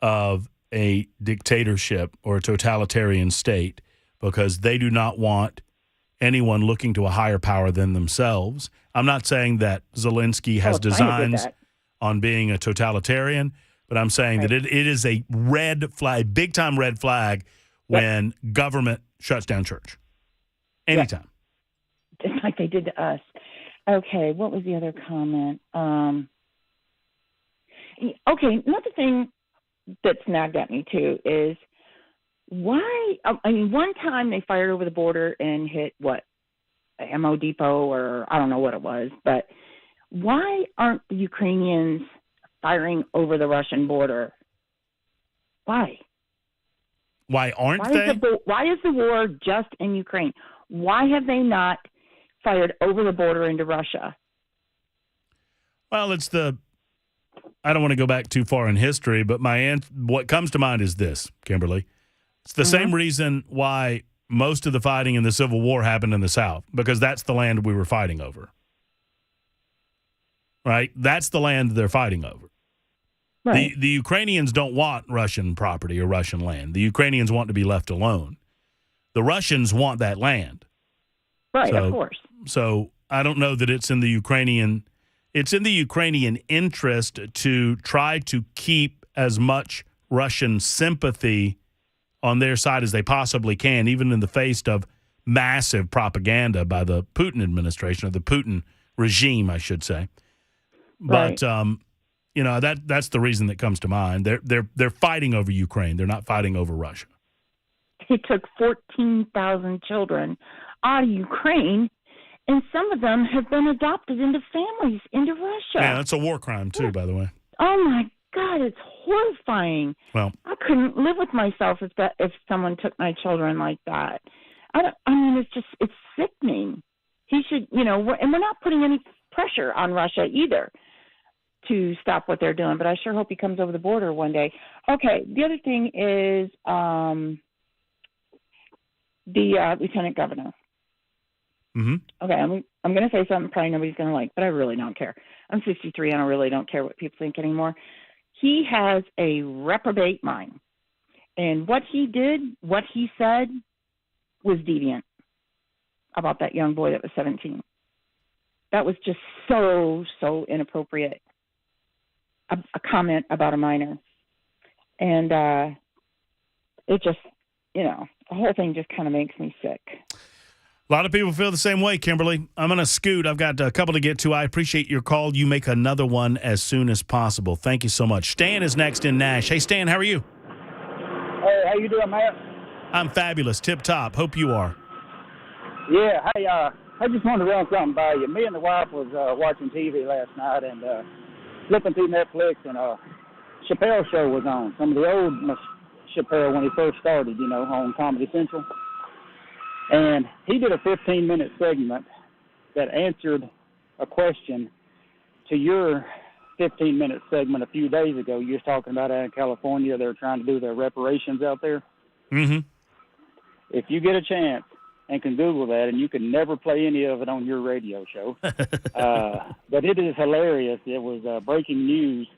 of a dictatorship or a totalitarian state because they do not want anyone looking to a higher power than themselves. I'm not saying that Zelensky has designs on being a totalitarian, but I'm saying that it is a red flag, big-time red flag when government shuts down church. Anytime. Just like they did to us. Okay, what was the other comment? Okay, another thing that snagged at me, too, is why – I mean, one time they fired over the border and hit, what, a ammo depot or I don't know what it was, but why aren't the Ukrainians firing over the Russian border? Why? Why aren't they? Why is the war just in Ukraine? Why have they not fired over the border into Russia? Well, it's I don't want to go back too far in history, but what comes to mind is this, Kimberly. It's the same reason why most of the fighting in the Civil War happened in the South, because that's the land we were fighting over. Right? That's the land they're fighting over. Right. The Ukrainians don't want Russian property or Russian land. The Ukrainians want to be left alone. The Russians want that land. Right, of course. So I don't know that it's in the Ukrainian interest to try to keep as much Russian sympathy on their side as they possibly can, even in the face of massive propaganda by the Putin administration, or the Putin regime, I should say. But that's the reason that comes to mind. They're fighting over Ukraine. They're not fighting over Russia. They took 14,000 children out of Ukraine, and some of them have been adopted into families into Russia. Yeah, that's a war crime too, by the way. Oh my God, it's horrifying. Well, I couldn't live with myself if someone took my children like that. It's sickening. He should, and we're not putting any pressure on Russia either to stop what they're doing, but I sure hope he comes over the border one day. Okay, the other thing is the lieutenant governor. Mm-hmm. Okay, I'm going to say something probably nobody's going to like, but I really don't care. I'm 63 and I really don't care what people think anymore. He has a reprobate mind. And what he did, what he said, was deviant about that young boy that was 17. That was just so inappropriate. A comment about a minor. And it just, the whole thing just kind of makes me sick. A lot of people feel the same way, Kimberly. I'm going to scoot. I've got a couple to get to. I appreciate your call. You make another one as soon as possible. Thank you so much. Stan is next in Nash. Hey, Stan, how are you? Hey, how you doing, Matt? I'm fabulous. Tip-top. Hope you are. Yeah. Hey, I just wanted to run something by you. Me and the wife was watching TV last night and flipping through Netflix, and Chappelle show was on. Some of the old Chappelle when he first started, on Comedy Central. And he did a 15-minute segment that answered a question to your 15-minute segment a few days ago. You was talking about out in California, they're trying to do their reparations out there. Mm-hmm. If you get a chance and can Google that, and you can never play any of it on your radio show, but it is hilarious. It was breaking news.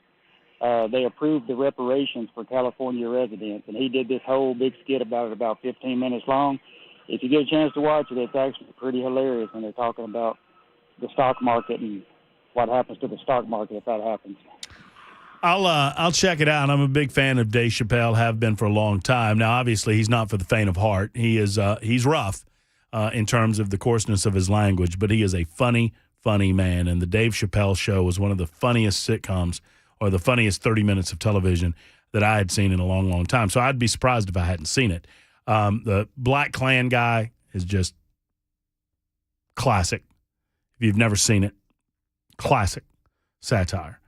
They approved the reparations for California residents, and he did this whole big skit about it, about 15 minutes long. If you get a chance to watch it, it's actually pretty hilarious when they're talking about the stock market and what happens to the stock market if that happens. I'll check it out. I'm a big fan of Dave Chappelle, have been for a long time. Now, obviously, he's not for the faint of heart. He's rough in terms of the coarseness of his language, but he is a funny man. And the Dave Chappelle show was one of the funniest sitcoms, or the funniest 30 minutes of television that I had seen in a long, long time. So I'd be surprised if I hadn't seen it. The Black Klan guy is just classic. If you've never seen it, classic satire.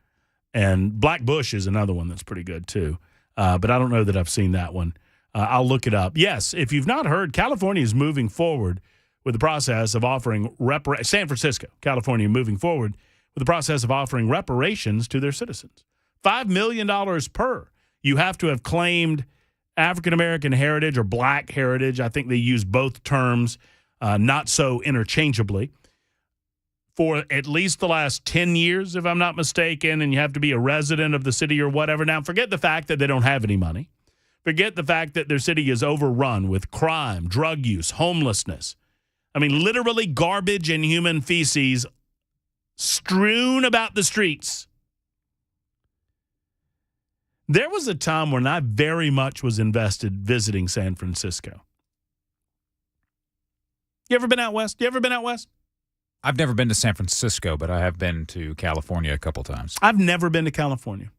And Black Bush is another one that's pretty good too. But I don't know that I've seen that one. I'll look it up. Yes, if you've not heard, California is moving forward with the process of offering San Francisco, California, moving forward with the process of offering reparations to their citizens. $5 million per. You have to have claimed African-American heritage or black heritage. I think they use both terms not so interchangeably. For at least the last 10 years, if I'm not mistaken, and you have to be a resident of the city or whatever. Now, forget the fact that they don't have any money. Forget the fact that their city is overrun with crime, drug use, homelessness. I mean, literally garbage and human feces strewn about the streets. There was a time when I very much was invested visiting San Francisco. You ever been out west? I've never been to San Francisco, but I have been to California a couple times. I've never been to California.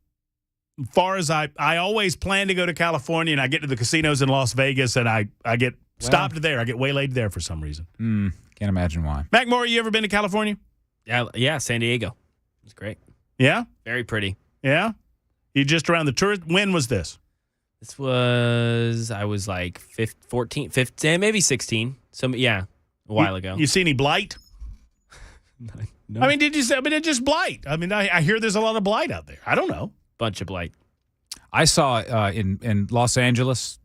As far as I always plan to go to California, and I get to the casinos in Las Vegas, and I get stopped there. I get waylaid there for some reason. Can't imagine why. Mac Moore, you ever been to California? Yeah, San Diego. It was great. Yeah? Very pretty. Yeah? You just around the tourist. When was this? I was like 14, 15, maybe 16. A while ago. You see any blight? No. I mean, it's just blight. I mean, I hear there's a lot of blight out there. I don't know. Bunch of blight. I saw in Los Angeles,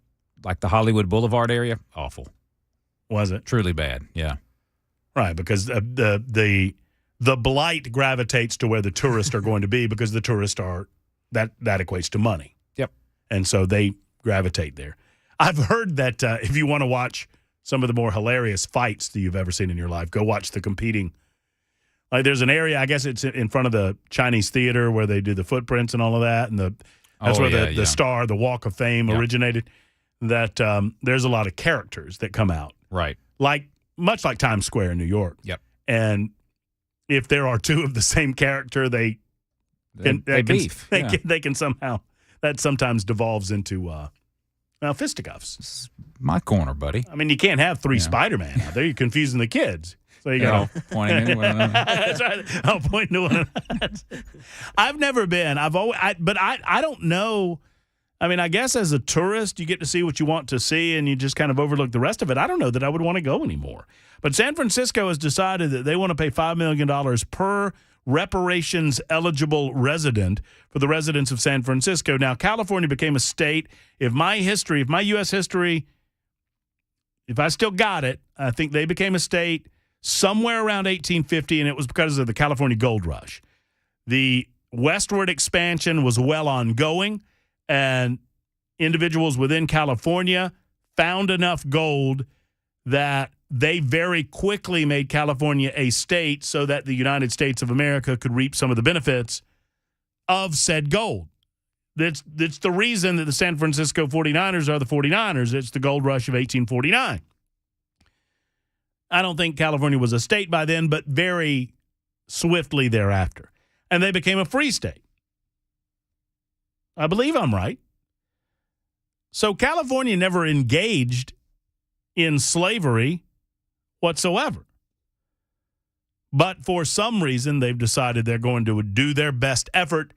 like the Hollywood Boulevard area, awful. Was it? Truly bad, yeah. Right, because the blight gravitates to where the tourists are going to be because the tourists are, that equates to money. Yep. And so they gravitate there. I've heard that if you want to watch some of the more hilarious fights that you've ever seen in your life, go watch the competing. Like there's an area, I guess it's in front of the Chinese theater where they do the footprints and all of that, and that's where the star, the Walk of Fame originated. That there's a lot of characters that come out, right? Much like Times Square in New York. Yep. And if there are two of the same character, they beef. They can somehow, that sometimes devolves into fisticuffs. This is my corner, buddy. I mean, you can't have three Spider-Man out there. You're confusing the kids. So you got pointing to one another. That's right. I'll point to one another. I've never been. But I don't know. I mean, I guess as a tourist, you get to see what you want to see, and you just kind of overlook the rest of it. I don't know that I would want to go anymore. But San Francisco has decided that they want to pay $5 million per reparations-eligible resident for the residents of San Francisco. Now, California became a state. If my U.S. history, if I still got it, I think they became a state somewhere around 1850, and it was because of the California Gold Rush. The westward expansion was well ongoing, and individuals within California found enough gold that they very quickly made California a state so that the United States of America could reap some of the benefits of said gold. That's the reason that the San Francisco 49ers are the 49ers. It's the gold rush of 1849. I don't think California was a state by then, but very swiftly thereafter. And they became a free state. I believe I'm right. So California never engaged in slavery whatsoever. But for some reason, they've decided they're going to do their best effort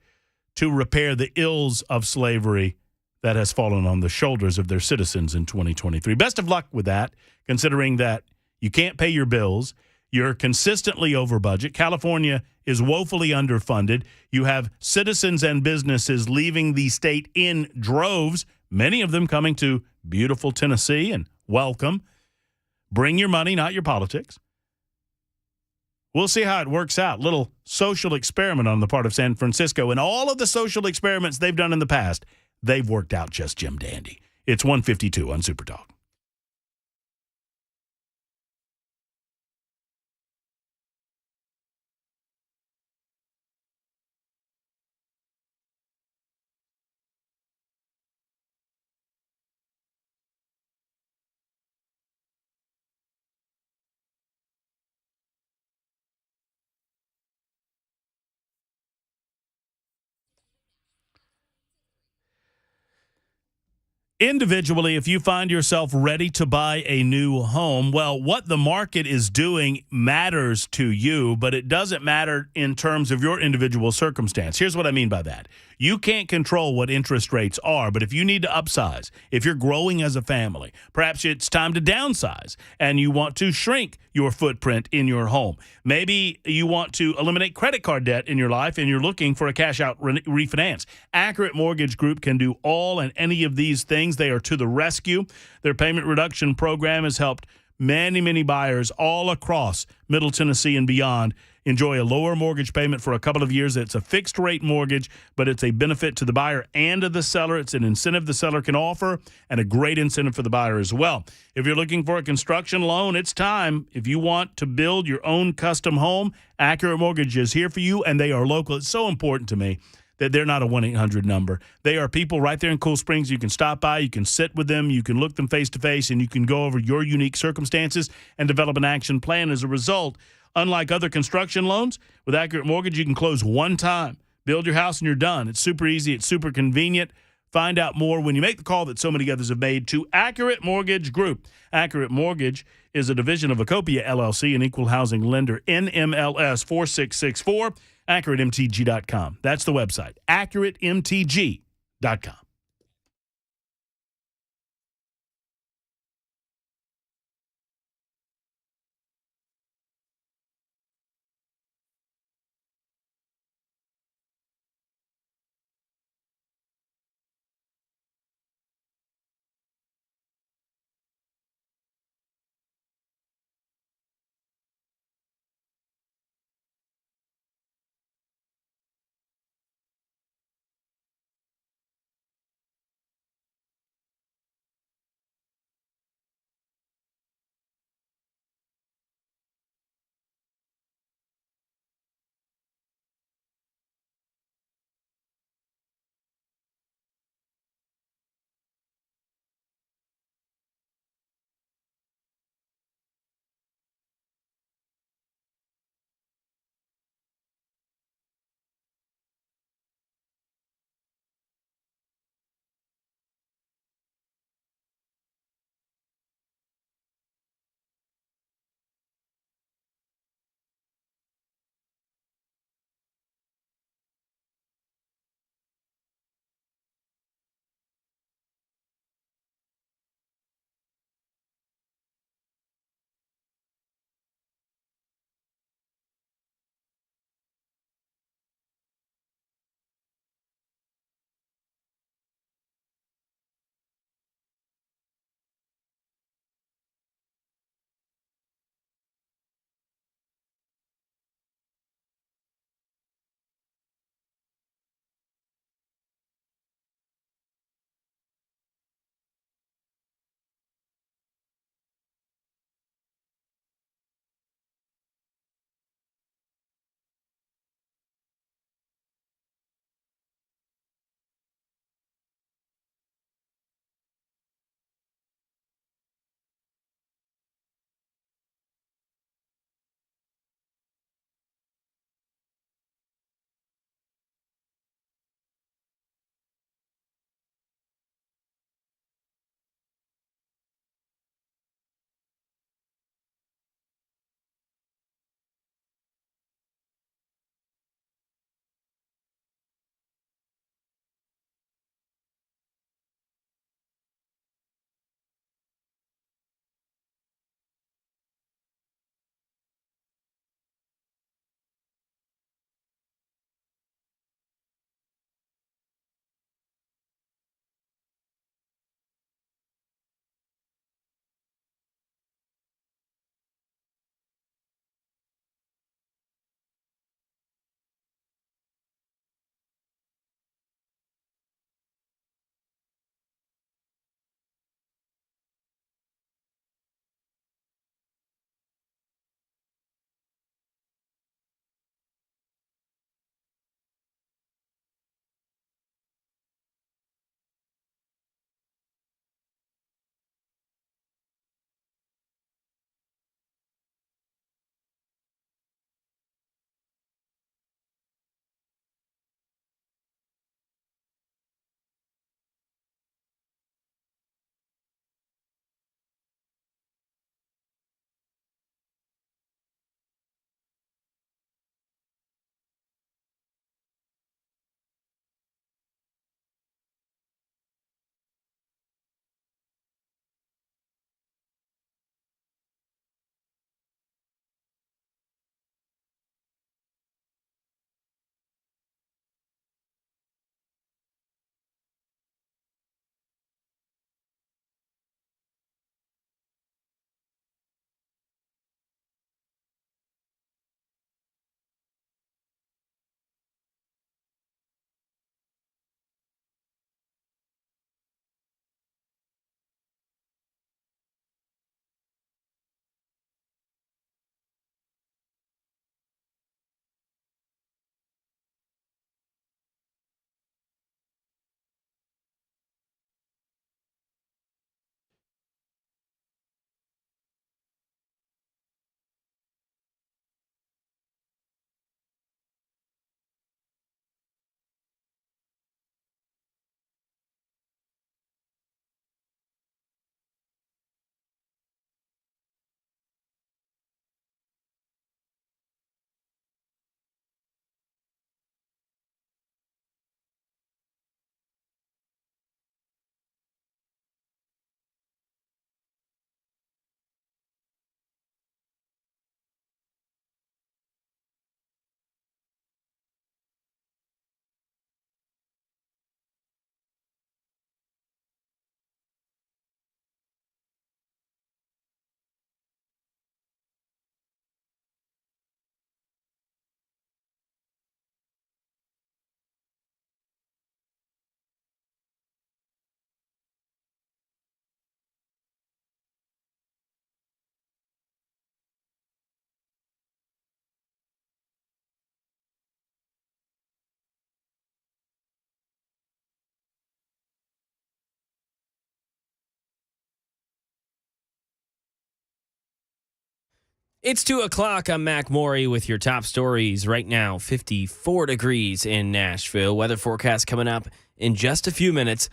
to repair the ills of slavery that has fallen on the shoulders of their citizens in 2023. Best of luck with that, considering that you can't pay your bills. You're consistently over budget. California is woefully underfunded. You have citizens and businesses leaving the state in droves, many of them coming to beautiful Tennessee, and welcome. Bring your money, not your politics. We'll see how it works out. Little social experiment on the part of San Francisco. And all of the social experiments they've done in the past, they've worked out just Jim Dandy. It's 1:52 on Super Talk. Individually, if you find yourself ready to buy a new home, well, what the market is doing matters to you, but it doesn't matter in terms of your individual circumstance. Here's what I mean by that. You can't control what interest rates are, but if you need to upsize, if you're growing as a family, perhaps it's time to downsize and you want to shrink your footprint in your home. Maybe you want to eliminate credit card debt in your life and you're looking for a cash-out refinance. Accurate Mortgage Group can do all and any of these things. They are to the rescue. Their payment reduction program has helped many, many buyers all across Middle Tennessee and beyond Enjoy a lower mortgage payment for a couple of years. It's a fixed rate mortgage, but it's a benefit to the buyer and to the seller. It's an incentive the seller can offer and a great incentive for the buyer as well. If you're looking for a construction loan, it's time. If you want to build your own custom home, Accurate Mortgage is here for you, and they are local. It's so important to me that they're not a 1-800 number. They are people right there in Cool Springs. You can stop by, you can sit with them, you can look them face to face, and you can go over your unique circumstances and develop an action plan as a result. Unlike other construction loans, with Accurate Mortgage, you can close one time, build your house, and you're done. It's super easy. It's super convenient. Find out more when you make the call that so many others have made to Accurate Mortgage Group. Accurate Mortgage is a division of Acopia LLC, an equal housing lender, NMLS 4664, AccurateMTG.com. That's the website, AccurateMTG.com. It's 2 o'clock. I'm Mac Morey with your top stories. Right now, 54 degrees in Nashville. Weather forecast coming up in just a few minutes.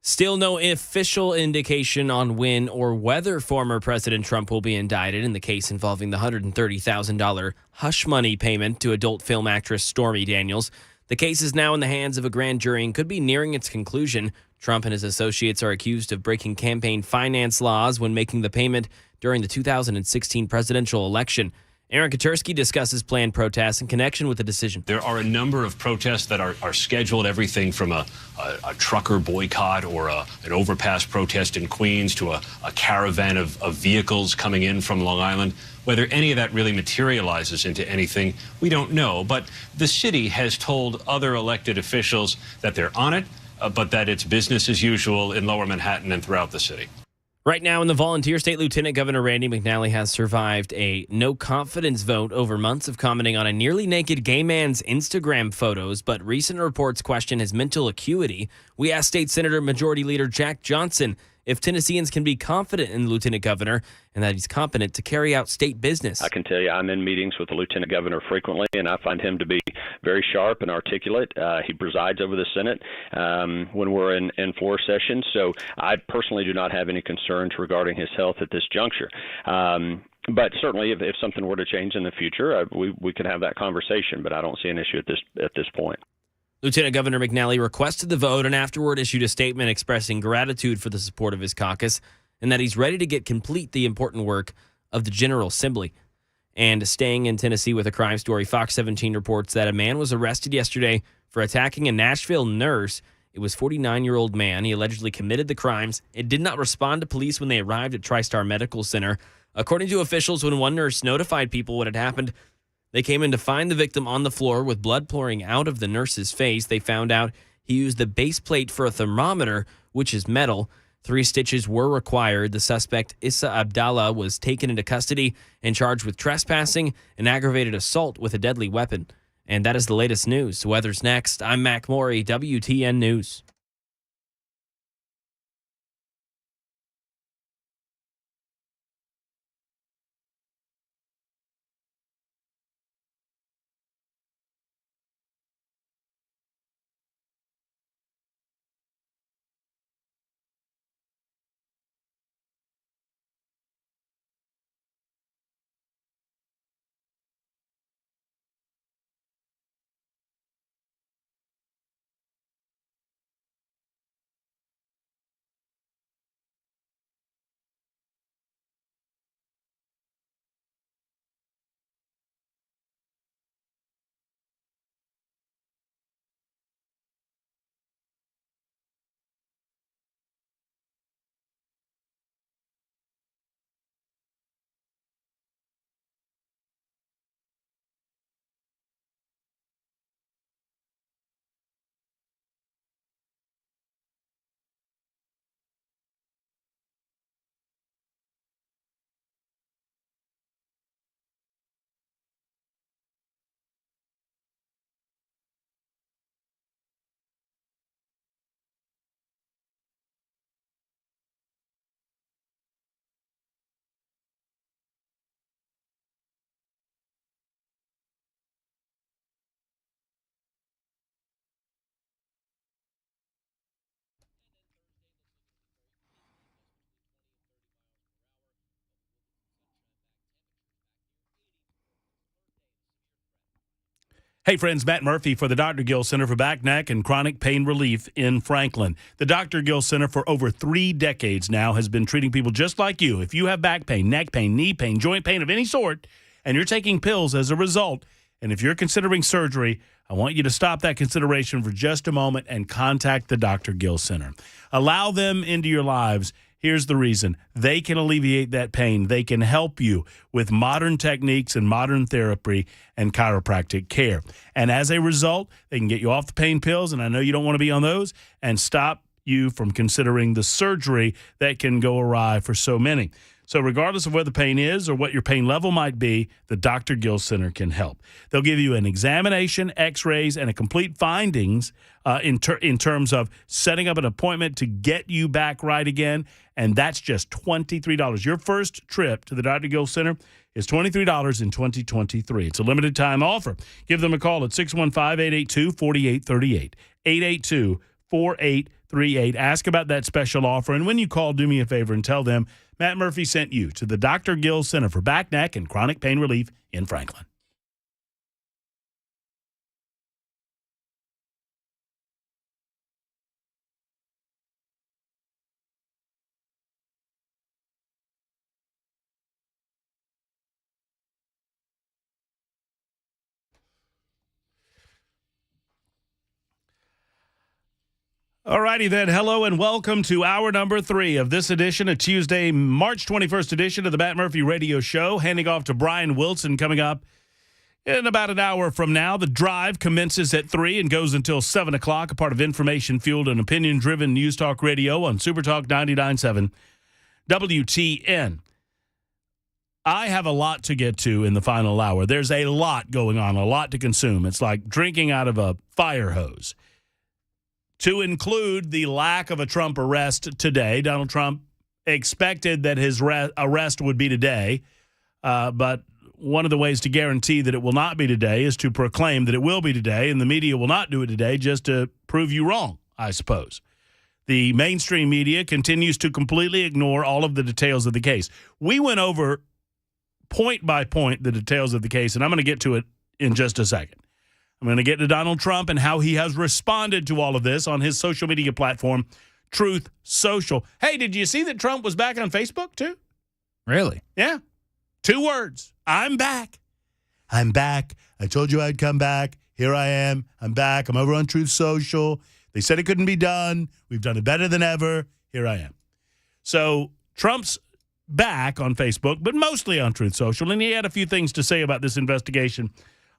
Still no official indication on when or whether former President Trump will be indicted in the case involving the $130,000 hush money payment to adult film actress Stormy Daniels. The case is now in the hands of a grand jury and could be nearing its conclusion. Trump and his associates are accused of breaking campaign finance laws when making the payment during the 2016 presidential election. Aaron Katersky discusses planned protests in connection with the decision. There are a number of protests that are scheduled, everything from a trucker boycott or an overpass protest in Queens to a caravan of vehicles coming in from Long Island. Whether any of that really materializes into anything, we don't know. But the city has told other elected officials that they're on it, but that it's business as usual in Lower Manhattan and throughout the city. Right now in the volunteer state, Lieutenant Governor Randy McNally has survived a no-confidence vote over months of commenting on a nearly naked gay man's Instagram photos, but recent reports question his mental acuity. We asked State Senator Majority Leader Jack Johnson if Tennesseans can be confident in the Lieutenant Governor and that he's competent to carry out state business. I can tell you I'm in meetings with the Lieutenant Governor frequently, and I find him to be very sharp and articulate. He presides over the Senate when we're in floor sessions, so I personally do not have any concerns regarding his health at this juncture. But certainly, if something were to change in the future, we could have that conversation, but I don't see an issue at this point. Lieutenant Governor McNally requested the vote and afterward issued a statement expressing gratitude for the support of his caucus and that he's ready to get complete the important work of the General Assembly. And staying in Tennessee with a crime story, Fox 17 reports that a man was arrested yesterday for attacking a Nashville nurse. It was a 49-year-old man. He allegedly committed the crimes and did not respond to police when they arrived at TriStar Medical Center. According to officials, when one nurse notified people what had happened, they came in to find the victim on the floor with blood pouring out of the nurse's face. They found out he used the base plate for a thermometer, which is metal. 3 stitches were required. The suspect, Issa Abdallah, was taken into custody and charged with trespassing and aggravated assault with a deadly weapon. And that is the latest news. Weather's next. I'm Mac Morey, WTN News. Hey, friends, Matt Murphy for the Dr. Gill Center for Back, Neck, and Chronic Pain Relief in Franklin. The Dr. Gill Center for over 3 decades now has been treating people just like you. If you have back pain, neck pain, knee pain, joint pain of any sort, and you're taking pills as a result, and if you're considering surgery, I want you to stop that consideration for just a moment and contact the Dr. Gill Center. Allow them into your lives. Here's the reason. They can alleviate that pain. They can help you with modern techniques and modern therapy and chiropractic care. And as a result, they can get you off the pain pills, and I know you don't want to be on those, and stop you from considering the surgery that can go awry for so many. So regardless of where the pain is or what your pain level might be, the Dr. Gill Center can help. They'll give you an examination, x-rays, and a complete findings in terms of setting up an appointment to get you back right again, and that's just $23. Your first trip to the Dr. Gill Center is $23 in 2023. It's a limited time offer. Give them a call at 615-882-4838. 882-4838. Ask about that special offer. And when you call, do me a favor and tell them Matt Murphy sent you to the Dr. Gill Center for Back, Neck, and Chronic Pain Relief in Franklin. All righty then. Hello and welcome to hour number 3 of this edition of Tuesday, March 21st edition of the Matt Murphy Radio Show. Handing off to Brian Wilson coming up in about an hour from now. The drive commences at 3 and goes until 7 o'clock, a part of information-fueled and opinion-driven News Talk Radio on Super Talk 99.7 WTN. I have a lot to get to in the final hour. There's a lot going on, a lot to consume. It's like drinking out of a fire hose. To include the lack of a Trump arrest today. Donald Trump expected that his arrest would be today, but one of the ways to guarantee that it will not be today is to proclaim that it will be today, and the media will not do it today just to prove you wrong, I suppose. The mainstream media continues to completely ignore all of the details of the case. We went over point by point the details of the case, and I'm going to get to it in just a second. I'm going to get to Donald Trump and how he has responded to all of this on his social media platform, Truth Social. Hey, did you see that Trump was back on Facebook too? Really? Yeah. 2 words. I'm back. I'm back. I told you I'd come back. Here I am. I'm back. I'm over on Truth Social. They said it couldn't be done. We've done it better than ever. Here I am. So Trump's back on Facebook, but mostly on Truth Social, and he had a few things to say about this investigation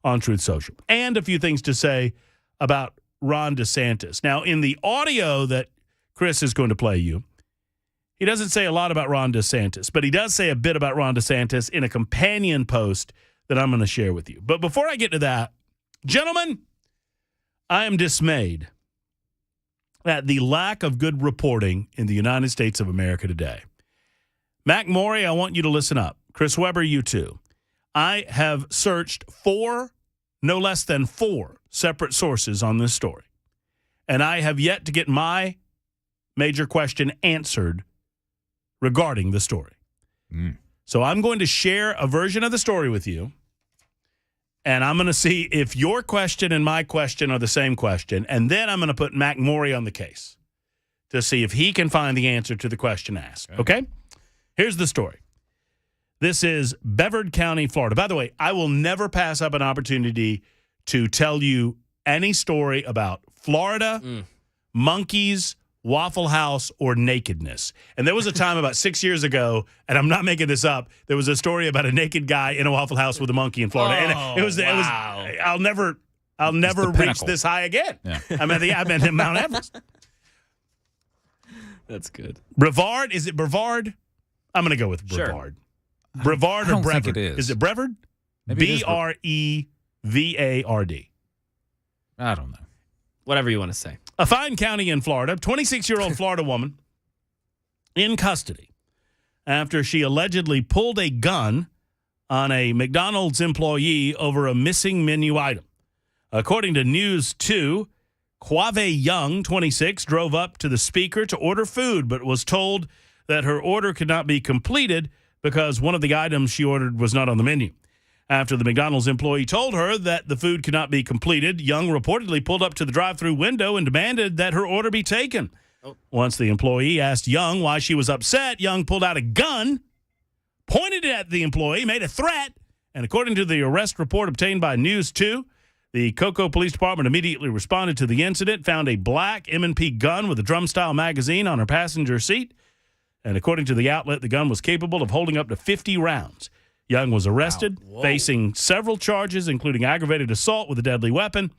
on Truth Social, and a few things to say about Ron DeSantis. Now, in the audio that Chris is going to play you, he doesn't say a lot about Ron DeSantis, but he does say a bit about Ron DeSantis in a companion post that I'm going to share with you. But before I get to that, gentlemen, I am dismayed at the lack of good reporting in the United States of America today. Mac Morey, I want you to listen up. Chris Weber, you too. I have searched 4, no less than 4 separate sources on this story, and I have yet to get my major question answered regarding the story. So I'm going to share a version of the story with you, and I'm going to see if your question and my question are the same question, and then I'm going to put Mac Morey on the case to see if he can find the answer to the question asked. Okay? Here's the story. This is Brevard County, Florida. By the way, I will never pass up an opportunity to tell you any story about Florida, monkeys, Waffle House, or nakedness. And there was a time about 6 years ago, and I'm not making this up, there was a story about a naked guy in a Waffle House with a monkey in Florida. And it was I'll never reach this high again. Yeah. I'm at Mount Everest. That's good. Brevard, is it Brevard? I'm going to go with Brevard. Sure. Brevard or Brevard? Is it Brevard? Brevard. I don't know. Whatever you want to say. A fine county in Florida, 26-year-old Florida woman in custody after she allegedly pulled a gun on a McDonald's employee over a missing menu item. According to News 2, Quave Young, 26, drove up to the speaker to order food, but was told that her order could not be completed because one of the items she ordered was not on the menu. After the McDonald's employee told her that the food could not be completed, Young reportedly pulled up to the drive-thru window and demanded that her order be taken. Once the employee asked Young why she was upset, Young pulled out a gun, pointed it at the employee, made a threat, and according to the arrest report obtained by News 2, the Cocoa Police Department immediately responded to the incident, found a black M&P gun with a drum-style magazine on her passenger seat, and according to the outlet, the gun was capable of holding up to 50 rounds. Young was arrested, facing several charges, including aggravated assault with a deadly weapon,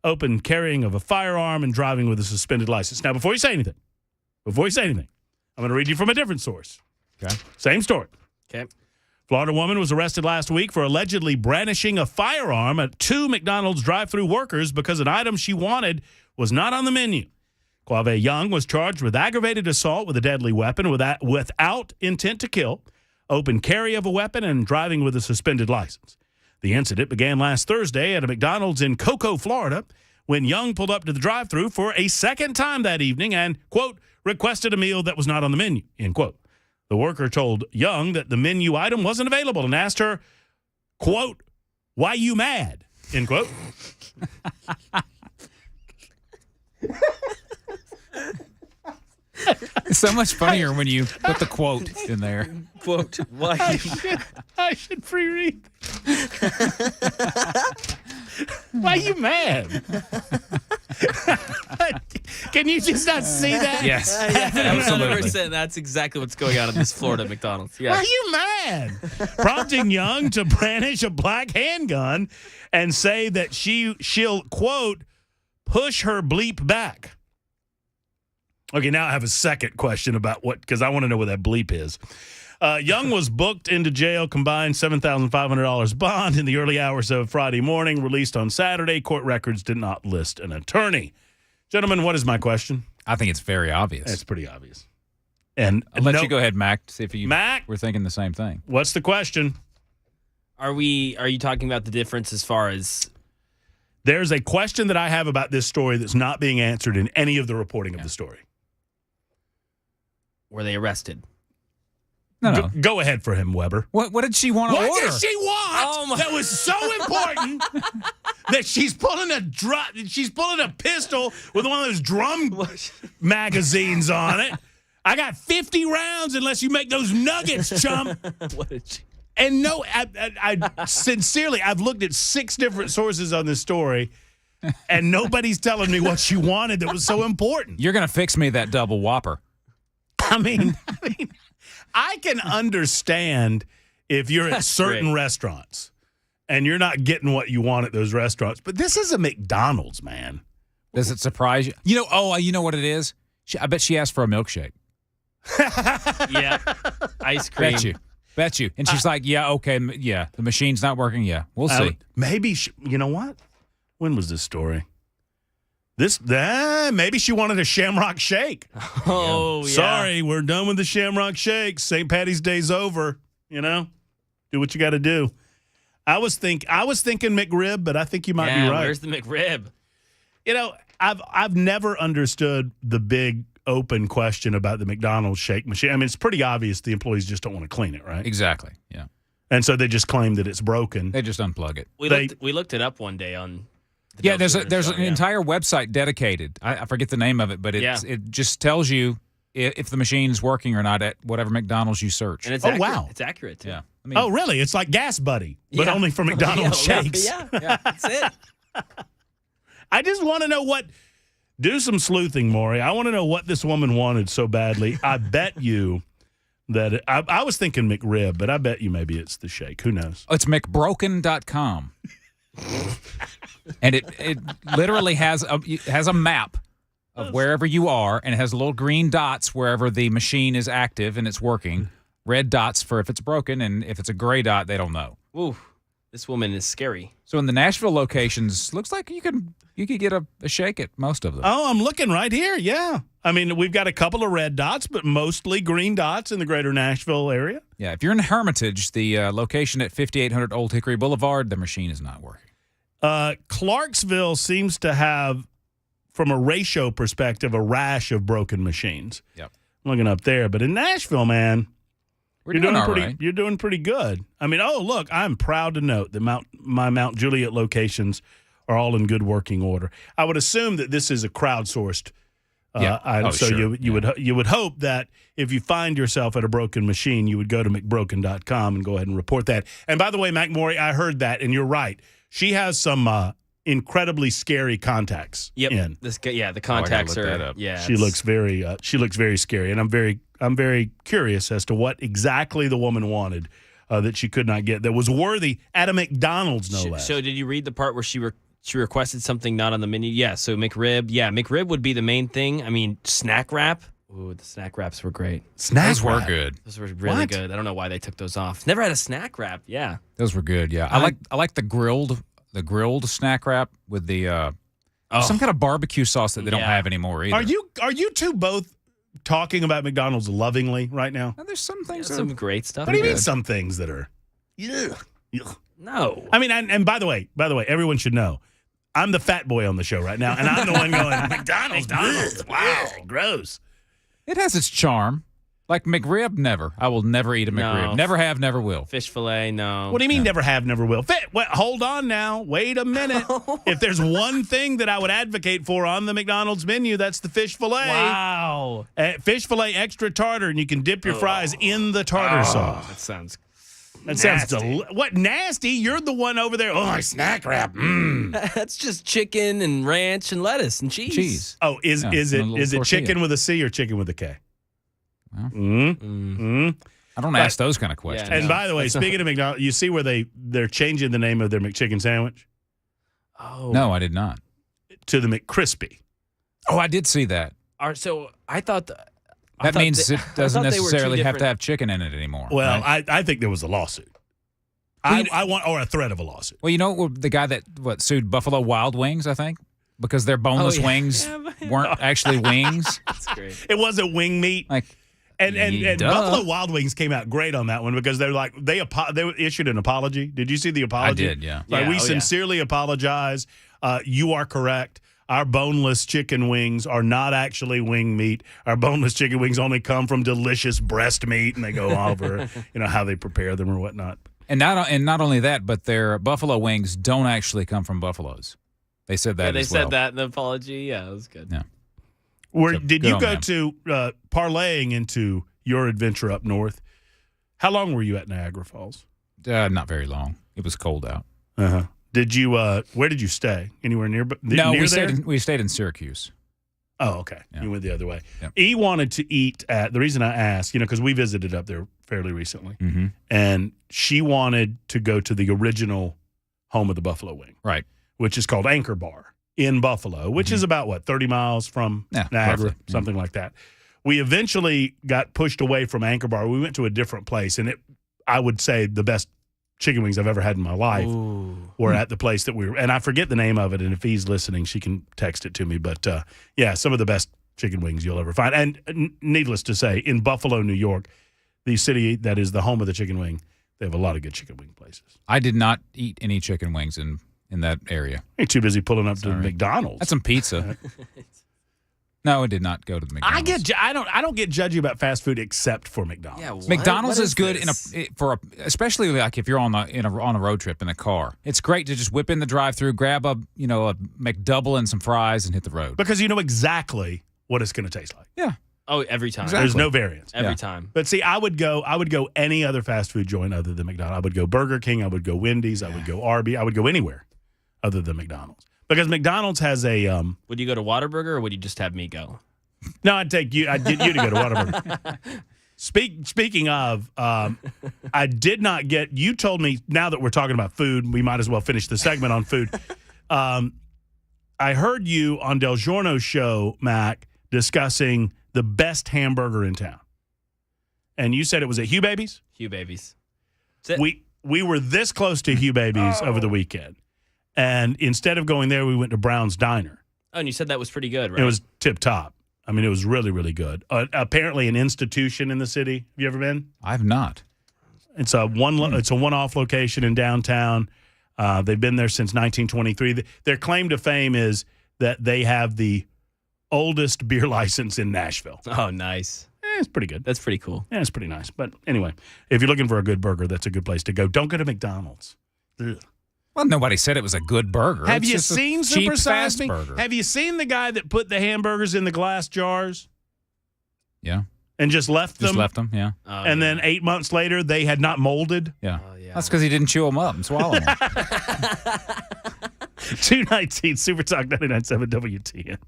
open carrying of a firearm, and driving with a suspended license. Now, before you say anything, I'm going to read you from a different source. Okay. Same story. Okay. Florida woman was arrested last week for allegedly brandishing a firearm at 2 McDonald's drive-thru workers because an item she wanted was not on the menu. Quave Young was charged with aggravated assault with a deadly weapon without intent to kill, open carry of a weapon, and driving with a suspended license. The incident began last Thursday at a McDonald's in Cocoa, Florida, when Young pulled up to the drive-thru for a second time that evening and, quote, requested a meal that was not on the menu, end quote. The worker told Young that the menu item wasn't available and asked her, quote, why you mad, end quote. It's so much funnier when you put the quote in there. Quote, why I should pre-read. Why you mad? Can you just not see that? Yes, absolutely. 100%. That's exactly what's going on at this Florida McDonald's. Yeah. Why you mad? Prompting Young to brandish a black handgun and say that she'll, quote, push her bleep back. Okay, now I have a second question about because I want to know what that bleep is. Young was booked into jail, combined $7,500 bond in the early hours of Friday morning, released on Saturday. Court records did not list an attorney. Gentlemen, what is my question? I think it's very obvious. It's pretty obvious. And I'll let you go ahead, Mac, to see if we're thinking the same thing. What's the question? Are you talking about the difference as far as... There's a question that I have about this story that's not being answered in any of the reporting of the story. Were they arrested? No. Go ahead for him, Weber. What did she want to order? What did she want that was so important that she's pulling a pistol with one of those drum magazines on it? I got 50 rounds unless you make those nuggets, chump. What did she? And no, I sincerely, I've looked at 6 different sources on this story, and nobody's telling me what she wanted that was so important. You're going to fix me that double Whopper. I mean, I can understand if you're at certain restaurants and you're not getting what you want at those restaurants, but this is a McDonald's, man. Does it surprise you? You know what it is? I bet she asked for a milkshake. Yeah, ice cream. Bet you. And she's like, yeah, okay, yeah, the machine's not working. Yeah, we'll see. Maybe, you know what? When was this story? Maybe she wanted a Shamrock Shake. Oh, yeah. Sorry, we're done with the Shamrock Shake. St. Patty's Day's over. You know, do what you got to do. I was thinking McRib, but I think you might be right. Where's the McRib? You know, I've never understood the big open question about the McDonald's shake machine. I mean, it's pretty obvious the employees just don't want to clean it, right? Exactly. Yeah. And so they just claim that it's broken. They just unplug it. We looked it up one day on. There's an entire website dedicated. I forget the name of it, but it just tells you if the machine's working or not at whatever McDonald's you search. And it's wow, it's accurate too. Yeah. Really? It's like Gas Buddy, but only for McDonald's shakes. Yeah, that's it. I just want to know what. Do some sleuthing, Maury. I want to know what this woman wanted so badly. I bet you that I was thinking McRib, but I bet you maybe it's the shake. Who knows? It's McBroken.com. And it literally has a map of wherever you are, and it has little green dots wherever the machine is active and it's working. Red dots for if it's broken, and if it's a gray dot, they don't know. Ooh, this woman is scary. So in the Nashville locations, looks like you could get a shake at most of them. Oh, I'm looking right here. Yeah. I mean, we've got a couple of red dots, but mostly green dots in the greater Nashville area. Yeah, if you're in Hermitage, the location at 5800 Old Hickory Boulevard, the machine is not working. Clarksville seems to have, from a ratio perspective, a rash of broken machines. Yep. I'm looking up there. But in Nashville, man, you're doing pretty good. I mean, look, I'm proud to note that my Mount Juliet locations are all in good working order. I would assume that this is a crowdsourced item. So sure. you would hope that if you find yourself at a broken machine, you would go to McBroken.com and go ahead and report that. And by the way, Mac Maury, I heard that, and you're right. She has some incredibly scary contacts. Yep. The contacts are. Yeah. She looks very scary, and I'm very curious as to what exactly the woman wanted that she could not get that was worthy at a McDonald's, no less. So did you read the part where she requested something not on the menu? Yeah. So McRib. Yeah, McRib would be the main thing. I mean, snack wrap. Ooh, the snack wraps were great. Those were good. Those were really good. I don't know why they took those off. Never had a snack wrap. Yeah. Those were good. Yeah. I like the grilled snack wrap with the some kind of barbecue sauce that they don't have anymore either. Are you two both talking about McDonald's lovingly right now? And there's some things. Some great stuff. What do you mean some things that are? Yeah. No. I mean, and by the way, everyone should know, I'm the fat boy on the show right now, and I'm the one going, McDonald's, wow, gross. It has its charm. Like McRib, never. I will never eat a McRib. No. Never have, never will. Fish fillet, no. What do you mean never have, never will? Hold on now. Wait a minute. If there's one thing that I would advocate for on the McDonald's menu, that's the fish fillet. Wow. Fish fillet extra tartar, and you can dip your fries in the tartar sauce. That sounds What, nasty? You're the one over there. Oh, snack wrap. That's just chicken and ranch and lettuce and cheese. Oh, is it chicken with a C or chicken with a K? Well, I don't ask those kind of questions. And by the way, speaking of McDonald's, you see where they're changing the name of their McChicken sandwich? Oh. No, I did not. To the McCrispy. Oh, I did see that. So I thought that means it doesn't necessarily have to different- have chicken in it anymore. Well, right? I think there was a lawsuit. I want, or a threat of a lawsuit. Well, you know the guy that sued Buffalo Wild Wings, I think, because their boneless wings weren't actually wings. That's great. It wasn't wing meat. And duh. Buffalo Wild Wings came out great on that one because they're like they issued an apology. Did you see the apology? I did, yeah. Like we sincerely apologize. You are correct. Our boneless chicken wings are not actually wing meat. Our boneless chicken wings only come from delicious breast meat, and they go over, how they prepare them or whatnot. And not only that, but their buffalo wings don't actually come from buffaloes. They said that. They said that in the apology. Yeah, that was good. Yeah. Did you go to parlaying into your adventure up north? How long were you at Niagara Falls? Not very long. It was cold out. Uh-huh. Did you? Where did you stay? Anywhere near? No, near we stayed in Syracuse. Oh, okay. Yeah. You went the other way. Yep. E wanted to eat at. The reason I asked, because we visited up there fairly recently, and she wanted to go to the original home of the buffalo wing, right? Which is called Anchor Bar in Buffalo, which is about 30 miles from Niagara, roughly, something like that. We eventually got pushed away from Anchor Bar. We went to a different place, and I would say the best chicken wings I've ever had in my life were at the place that we were. And I forget the name of it, and if he's listening, she can text it to me. But, some of the best chicken wings you'll ever find. And needless to say, in Buffalo, New York, the city that is the home of the chicken wing, they have a lot of good chicken wing places. I did not eat any chicken wings in that area. You're too busy pulling up to McDonald's. Had some pizza. No, I did not go to the McDonald's. I don't get judgy about fast food except for McDonald's. Yeah, McDonald's is good especially like if you're on a road trip in a car. It's great to just whip in the drive-through, grab a McDouble and some fries, and hit the road because you know exactly what it's going to taste like. Yeah. Oh, every time. Exactly. There's no variance. Every time. But see, I would go any other fast food joint other than McDonald's. I would go Burger King. I would go Wendy's. I would go Arby's. I would go anywhere other than McDonald's because McDonald's has a. Would you go to Whataburger or would you just have me go? No, I'd get you to go to Whataburger. Speaking of, I did not get. You told me now that we're talking about food, we might as well finish the segment on food. I heard you on Del Giorno's show, Mac, discussing the best hamburger in town, and you said it was at Hugh Baby's. Hugh Baby's. We were this close to Hugh Baby's over the weekend, and instead of going there, we went to Brown's Diner. Oh, and you said that was pretty good, right? It was tip top. I mean, it was really, really good. Apparently, an institution in the city. Have you ever been? I've not. It's a one-off location in downtown. They've been there since 1923. Their claim to fame is that they have the oldest beer license in Nashville. Oh, nice. It's pretty good. That's pretty cool. Yeah, it's pretty nice. But anyway, if you're looking for a good burger, that's a good place to go. Don't go to McDonald's. Ugh. Well, nobody said it was a good burger. Have you seen Super Size Me? Burger. Have you seen the guy that put the hamburgers in the glass jars? Yeah. And just left them? Just left them, yeah. And then 8 months later, they had not molded? Yeah. That's because he didn't chew them up and swallow them. 219 Super Talk 99.7 WTN.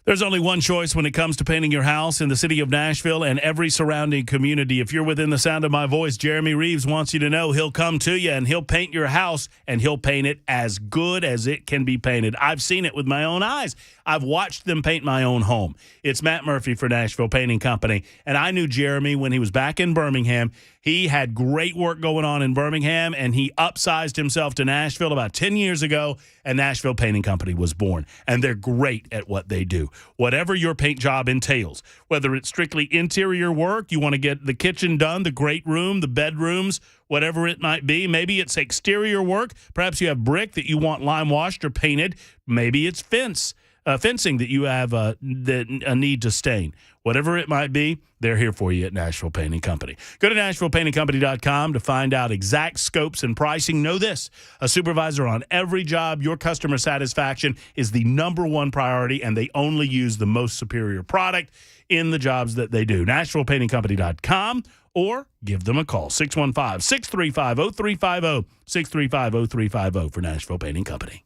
There's only one choice when it comes to painting your house in the city of Nashville and every surrounding community. If you're within the sound of my voice, Jeremy Reeves wants you to know he'll come to you and he'll paint your house, and he'll paint it as good as it can be painted. I've seen it with my own eyes. I've watched them paint my own home. It's Matt Murphy for Nashville Painting Company, and I knew Jeremy when he was back in Birmingham. He had great work going on in Birmingham, and he upsized himself to Nashville about 10 years ago, and Nashville Painting Company was born. And they're great at what they do. Whatever your paint job entails, whether it's strictly interior work, you want to get the kitchen done, the great room, the bedrooms, whatever it might be. Maybe it's exterior work. Perhaps you have brick that you want lime washed or painted. Maybe it's fencing that you have a need to stain. Whatever it might be, they're here for you at Nashville Painting Company. Go to NashvillePaintingCompany.com to find out exact scopes and pricing. Know this: a supervisor on every job, your customer satisfaction is the number one priority, and they only use the most superior product in the jobs that they do. NashvillePaintingCompany.com, or give them a call, 615-635-0350, 635-0350 for Nashville Painting Company.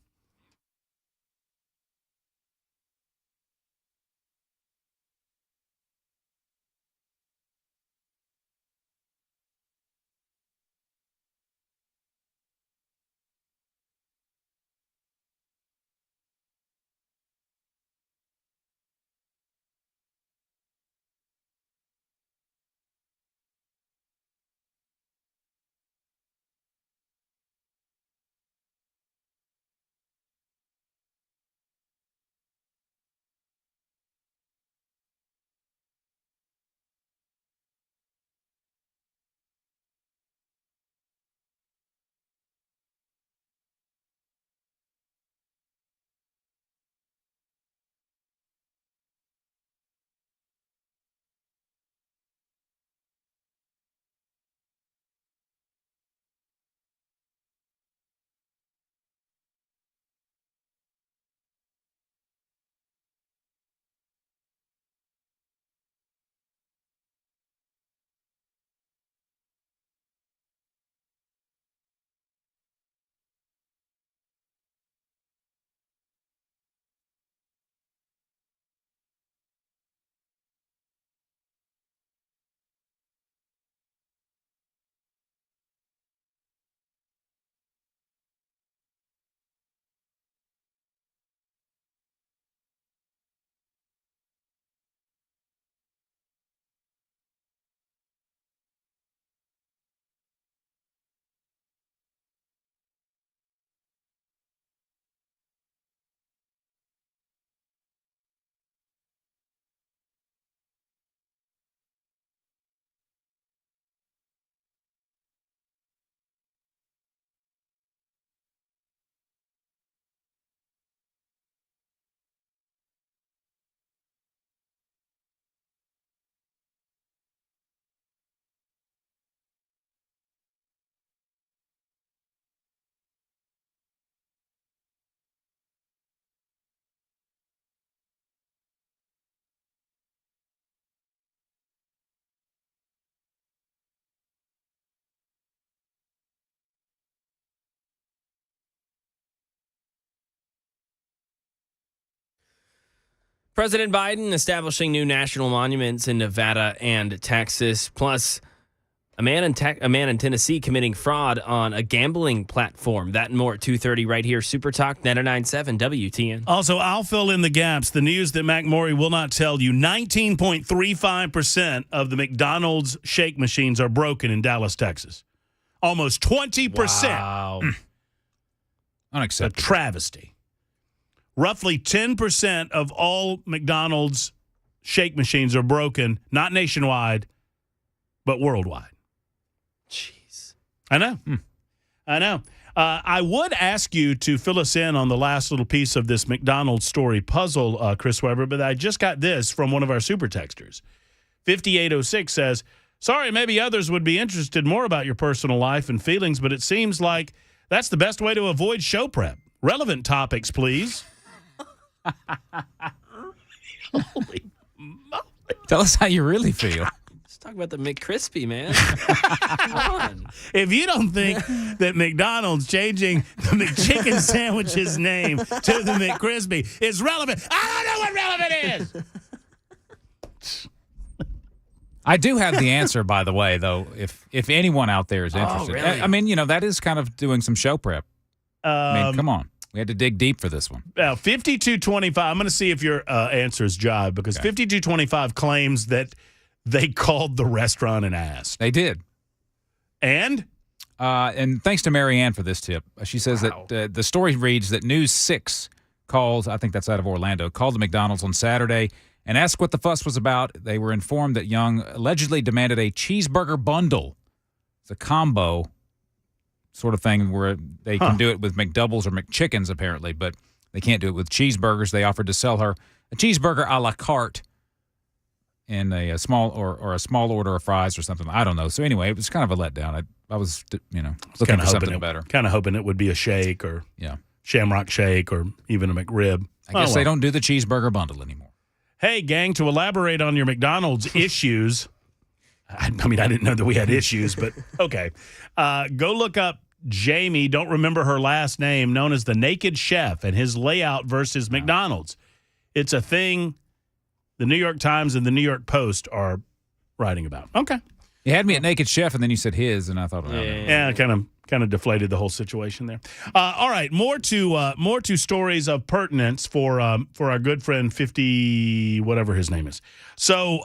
President Biden establishing new national monuments in Nevada and Texas, plus a man in Tennessee committing fraud on a gambling platform. That and more at 2:30 right here. Super Talk 99.7 WTN. Also, I'll fill in the gaps. The news that McMurray will not tell you: 19.35% of the McDonald's shake machines are broken in Dallas, Texas. Almost 20%. Wow. Unacceptable. A travesty. Roughly 10% of all McDonald's shake machines are broken, not nationwide, but worldwide. Jeez. I know. I know. I would ask you to fill us in on the last little piece of this McDonald's story puzzle, Chris Weber, but I just got this from one of our super texters. 5806 says, sorry, maybe others would be interested more about your personal life and feelings, but it seems like that's the best way to avoid show prep. Relevant topics, please. Holy moly. Tell us how you really feel. Talk about the McCrispy, man. Come on. If you don't think that McDonald's changing the McChicken sandwich's name to the McCrispy is relevant, I don't know what relevant is. I do have the answer, by the way, though, if anyone out there is interested. Really? I mean, that is kind of doing some show prep. I mean, come on. We had to dig deep for this one. 5225, I'm going to see if your answer is jive, because 5225 claims that they called the restaurant and asked. They did. And thanks to Marianne for this tip. She says that the story reads that News 6 called, I think that's out of Orlando, called the McDonald's on Saturday and asked what the fuss was about. They were informed that Young allegedly demanded a cheeseburger bundle. It's a combo sort of thing where they can do it with McDoubles or McChickens, apparently, but they can't do it with cheeseburgers. They offered to sell her a cheeseburger a la carte in a small or a small order of fries or something. I don't know. So anyway, it was kind of a letdown. I was, looking for something better. Kind of hoping it would be a shake or Shamrock Shake or even a McRib. I guess they don't do the cheeseburger bundle anymore. Hey, gang, to elaborate on your McDonald's issues, I mean, I didn't know that we had issues, but okay. Go look up Jamie, don't remember her last name, known as the Naked Chef, and his layout versus McDonald's. It's a thing the New York Times and the New York Post are writing about. Okay. You had me at Naked Chef, and then you said his, and I thought, kind of deflated the whole situation there. All right, more to stories of pertinence for our good friend 50 whatever his name is. So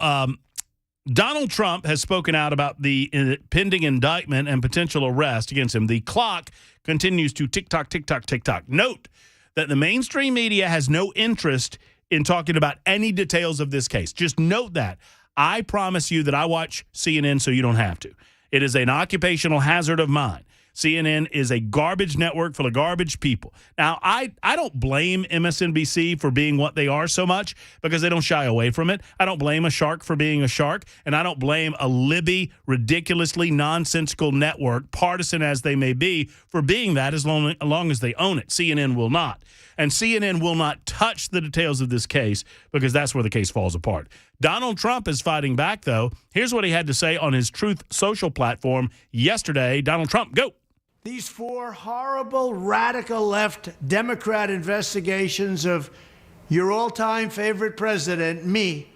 Donald Trump has spoken out about the pending indictment and potential arrest against him. The clock continues to tick-tock, tick-tock, tick-tock. Note that the mainstream media has no interest in talking about any details of this case. Just note that. I promise you that I watch CNN so you don't have to. It is an occupational hazard of mine. CNN is a garbage network full of garbage people. Now, I don't blame MSNBC for being what they are so much because they don't shy away from it. I don't blame a shark for being a shark, and I don't blame a libby, ridiculously nonsensical network, partisan as they may be, for being that as long as they own it. CNN will not. And CNN will not touch the details of this case because that's where the case falls apart. Donald Trump is fighting back, though. Here's what he had to say on his Truth Social platform yesterday. Donald Trump, go. These 4 horrible, radical left Democrat investigations of your all-time favorite president, me,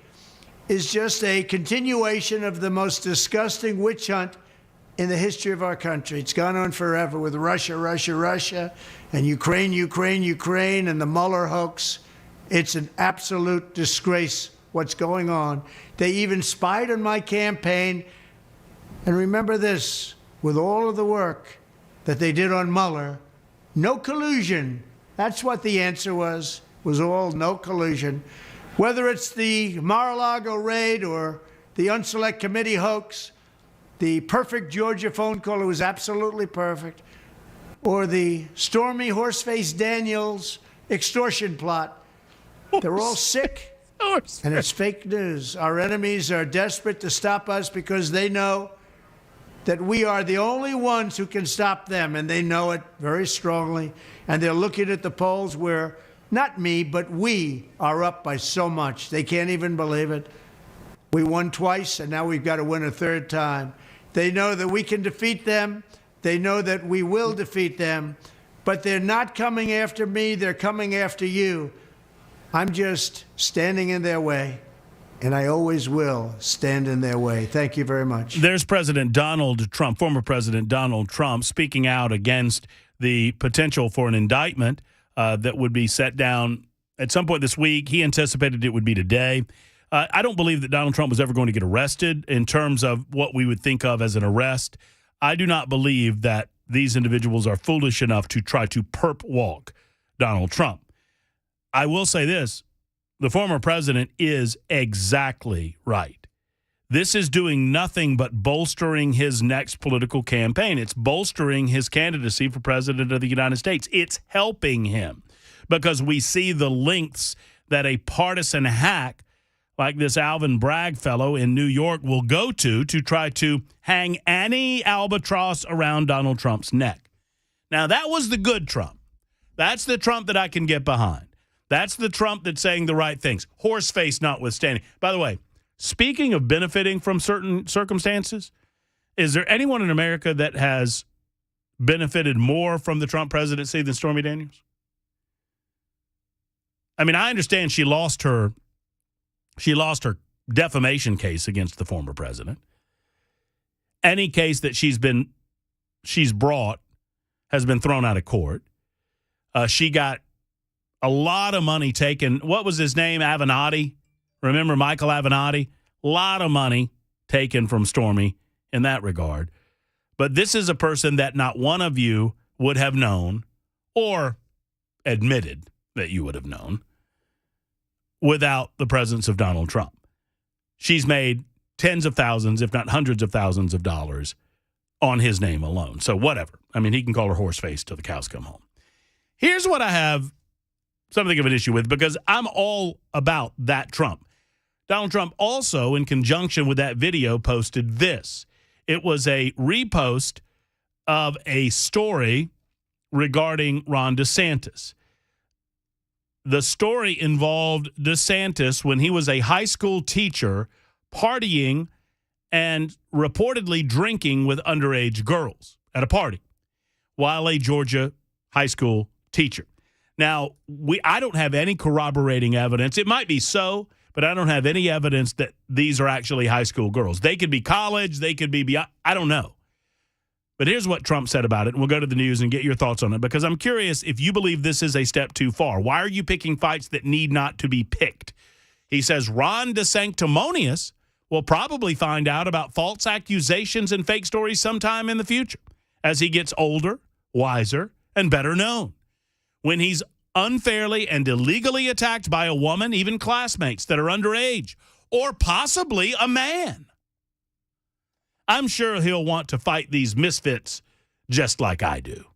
is just a continuation of the most disgusting witch hunt in the history of our country. It's gone on forever with Russia, Russia, Russia, and Ukraine, Ukraine, Ukraine, and the Mueller hoax. It's an absolute disgrace what's going on. They even spied on my campaign. And remember this, with all of the work that they did on Mueller, no collusion. That's what the answer was all no collusion. Whether it's the Mar-a-Lago raid or the Unselect Committee hoax, the perfect Georgia phone call, it was absolutely perfect, or the Stormy Horseface Daniels extortion plot, they're all sick, and it's fake news. Our enemies are desperate to stop us because they know that we are the only ones who can stop them, and they know it very strongly. And they're looking at the polls where, not me, but we are up by so much. They can't even believe it. We won twice, and now we've got to win a third time. They know that we can defeat them. They know that we will defeat them. But they're not coming after me. They're coming after you. I'm just standing in their way. And I always will stand in their way. Thank you very much. There's President Donald Trump, former President Donald Trump, speaking out against the potential for an indictment that would be set down at some point this week. He anticipated it would be today. I don't believe that Donald Trump was ever going to get arrested in terms of what we would think of as an arrest. I do not believe that these individuals are foolish enough to try to perp walk Donald Trump. I will say this. The former president is exactly right. This is doing nothing but bolstering his next political campaign. It's bolstering his candidacy for president of the United States. It's helping him because we see the lengths that a partisan hack like this Alvin Bragg fellow in New York will go to try to hang any albatross around Donald Trump's neck. Now, that was the good Trump. That's the Trump that I can get behind. That's the Trump that's saying the right things. Horseface notwithstanding. By the way, Speaking of benefiting from certain circumstances, is there anyone in America that has benefited more from the Trump presidency than Stormy Daniels? I mean, I understand she lost her defamation case against the former president. Any case that she's brought has been thrown out of court. She got a lot of money taken. What was his name? Avenatti. Remember Michael Avenatti? A lot of money taken from Stormy in that regard. But this is a person that not one of you would have known or admitted that you would have known without the presence of Donald Trump. She's made tens of thousands, if not hundreds of thousands of dollars on his name alone. So whatever. I mean, he can call her horse face till the cows come home. Here's what I have something of an issue with, because I'm all about that Trump. Donald Trump also, in conjunction with that video, posted this. It was a repost of a story regarding Ron DeSantis. The story involved DeSantis when he was a high school teacher partying and reportedly drinking with underage girls at a party while a Georgia high school teacher. Now, I don't have any corroborating evidence. It might be so, but I don't have any evidence that these are actually high school girls. They could be college. They could be beyond. I don't know. But here's what Trump said about it, and we'll go to the news and get your thoughts on it, because I'm curious if you believe this is a step too far. Why are you picking fights that need not to be picked? He says Ron DeSanctimonious will probably find out about false accusations and fake stories sometime in the future as he gets older, wiser, and better known. When he's unfairly and illegally attacked by a woman, even classmates that are underage, or possibly a man. I'm sure he'll want to fight these misfits just like I do.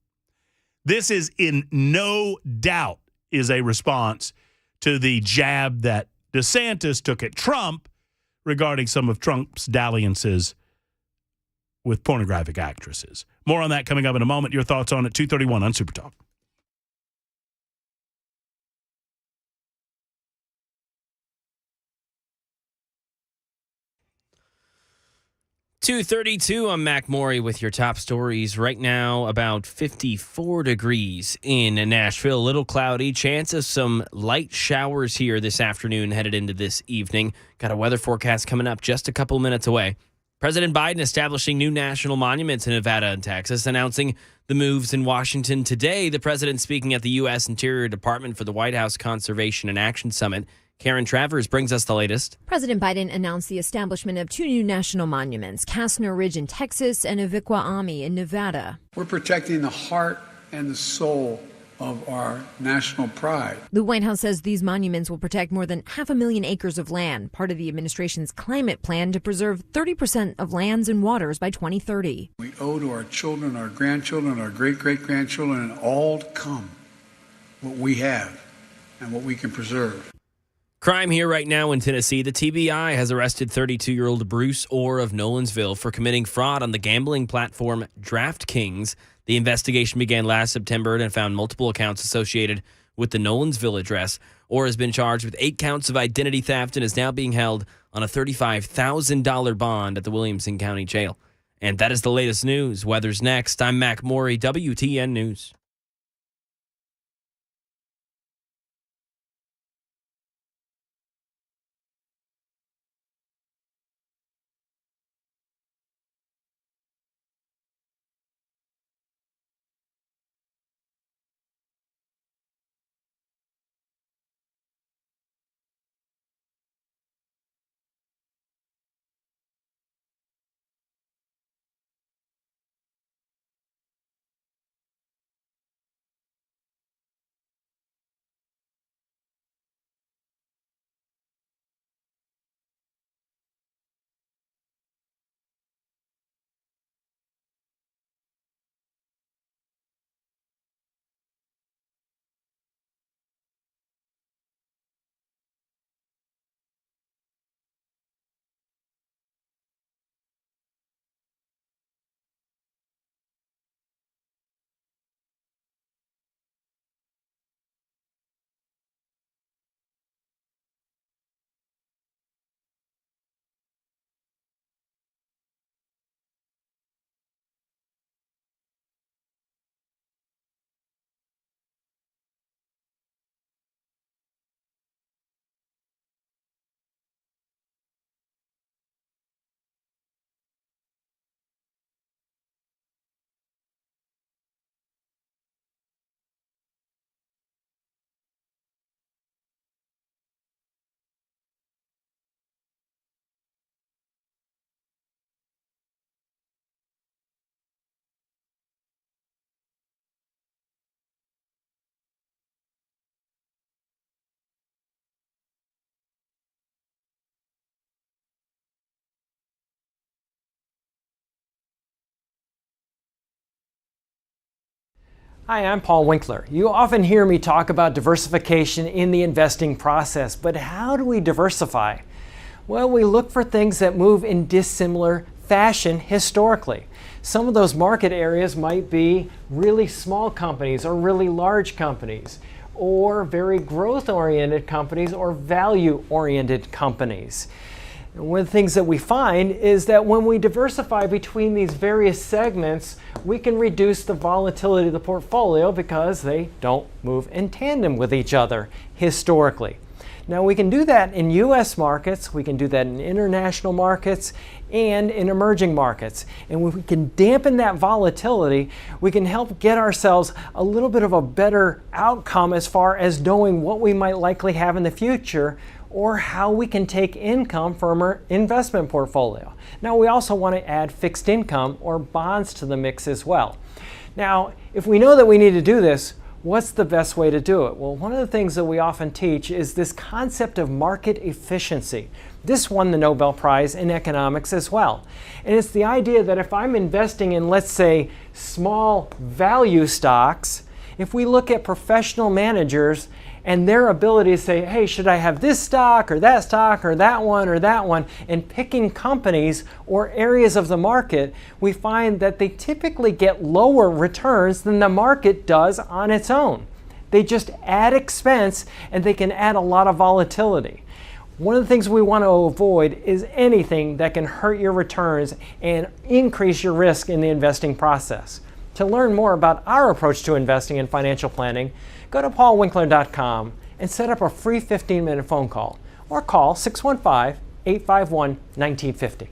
This is in no doubt is a response to the jab that DeSantis took at Trump regarding some of Trump's dalliances with pornographic actresses. More on that coming up in a moment. Your thoughts on it, 2:31 on Super Talk. 2:32, I'm Mac Maury with your top stories. Right now, about 54 degrees in Nashville. A little cloudy. Chance of some light showers here this afternoon headed into this evening. Got a weather forecast coming up just a couple minutes away. President Biden establishing new national monuments in Nevada and Texas, announcing the moves in Washington today. The president speaking at the U.S. Interior Department for the White House Conservation and Action Summit. Karen Travers brings us the latest. President Biden announced the establishment of two new national monuments, Castner Ridge in Texas and Aviquaami in Nevada. We're protecting the heart and the soul of our national pride. The White House says these monuments will protect more than 500,000 acres of land, part of the administration's climate plan to preserve 30% of lands and waters by 2030. We owe to our children, our grandchildren, our great-great-grandchildren, and all to come what we have and what we can preserve. Crime here right now in Tennessee. The TBI has arrested 32-year-old Bruce Orr of Nolensville for committing fraud on the gambling platform DraftKings. The investigation began last September and found multiple accounts associated with the Nolensville address. Orr has been charged with 8 counts of identity theft and is now being held on a $35,000 bond at the Williamson County Jail. And that is the latest news. Weather's next. I'm Mac Maury, WTN News. Hi, I'm Paul Winkler. You often hear me talk about diversification in the investing process, but how do we diversify? Well, we look for things that move in dissimilar fashion historically. Some of those market areas might be really small companies or really large companies, or very growth-oriented companies or value-oriented companies. And one of the things that we find is that when we diversify between these various segments, we can reduce the volatility of the portfolio because they don't move in tandem with each other historically. Now, we can do that in U.S. markets, we can do that in international markets, and in emerging markets. And when we can dampen that volatility, we can help get ourselves a little bit of a better outcome as far as knowing what we might likely have in the future or how we can take income from our investment portfolio. Now, we also want to add fixed income or bonds to the mix as well. Now, if we know that we need to do this, what's the best way to do it? Well, one of the things that we often teach is this concept of market efficiency. This won the Nobel Prize in economics as well. And it's the idea that if I'm investing in, let's say, small value stocks, if we look at professional managers and their ability to say, hey, should I have this stock or that one, and picking companies or areas of the market, we find that they typically get lower returns than the market does on its own. They just add expense and they can add a lot of volatility. One of the things we want to avoid is anything that can hurt your returns and increase your risk in the investing process. To learn more about our approach to investing and financial planning, go to paulwinkler.com and set up a free 15-minute phone call or call 615-851-1950.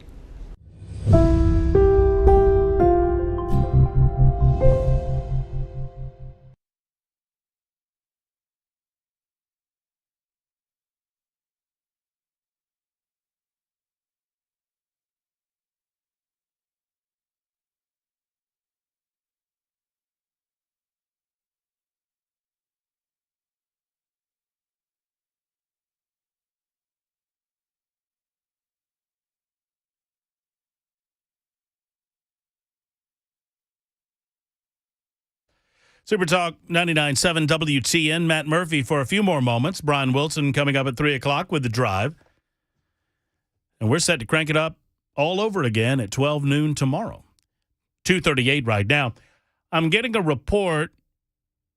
Super Talk 99.7 WTN. Matt Murphy for a few more moments. Brian Wilson coming up at 3 o'clock with The Drive. And we're set to crank it up all over again at 12 noon tomorrow. 2:38 right now. I'm getting a report.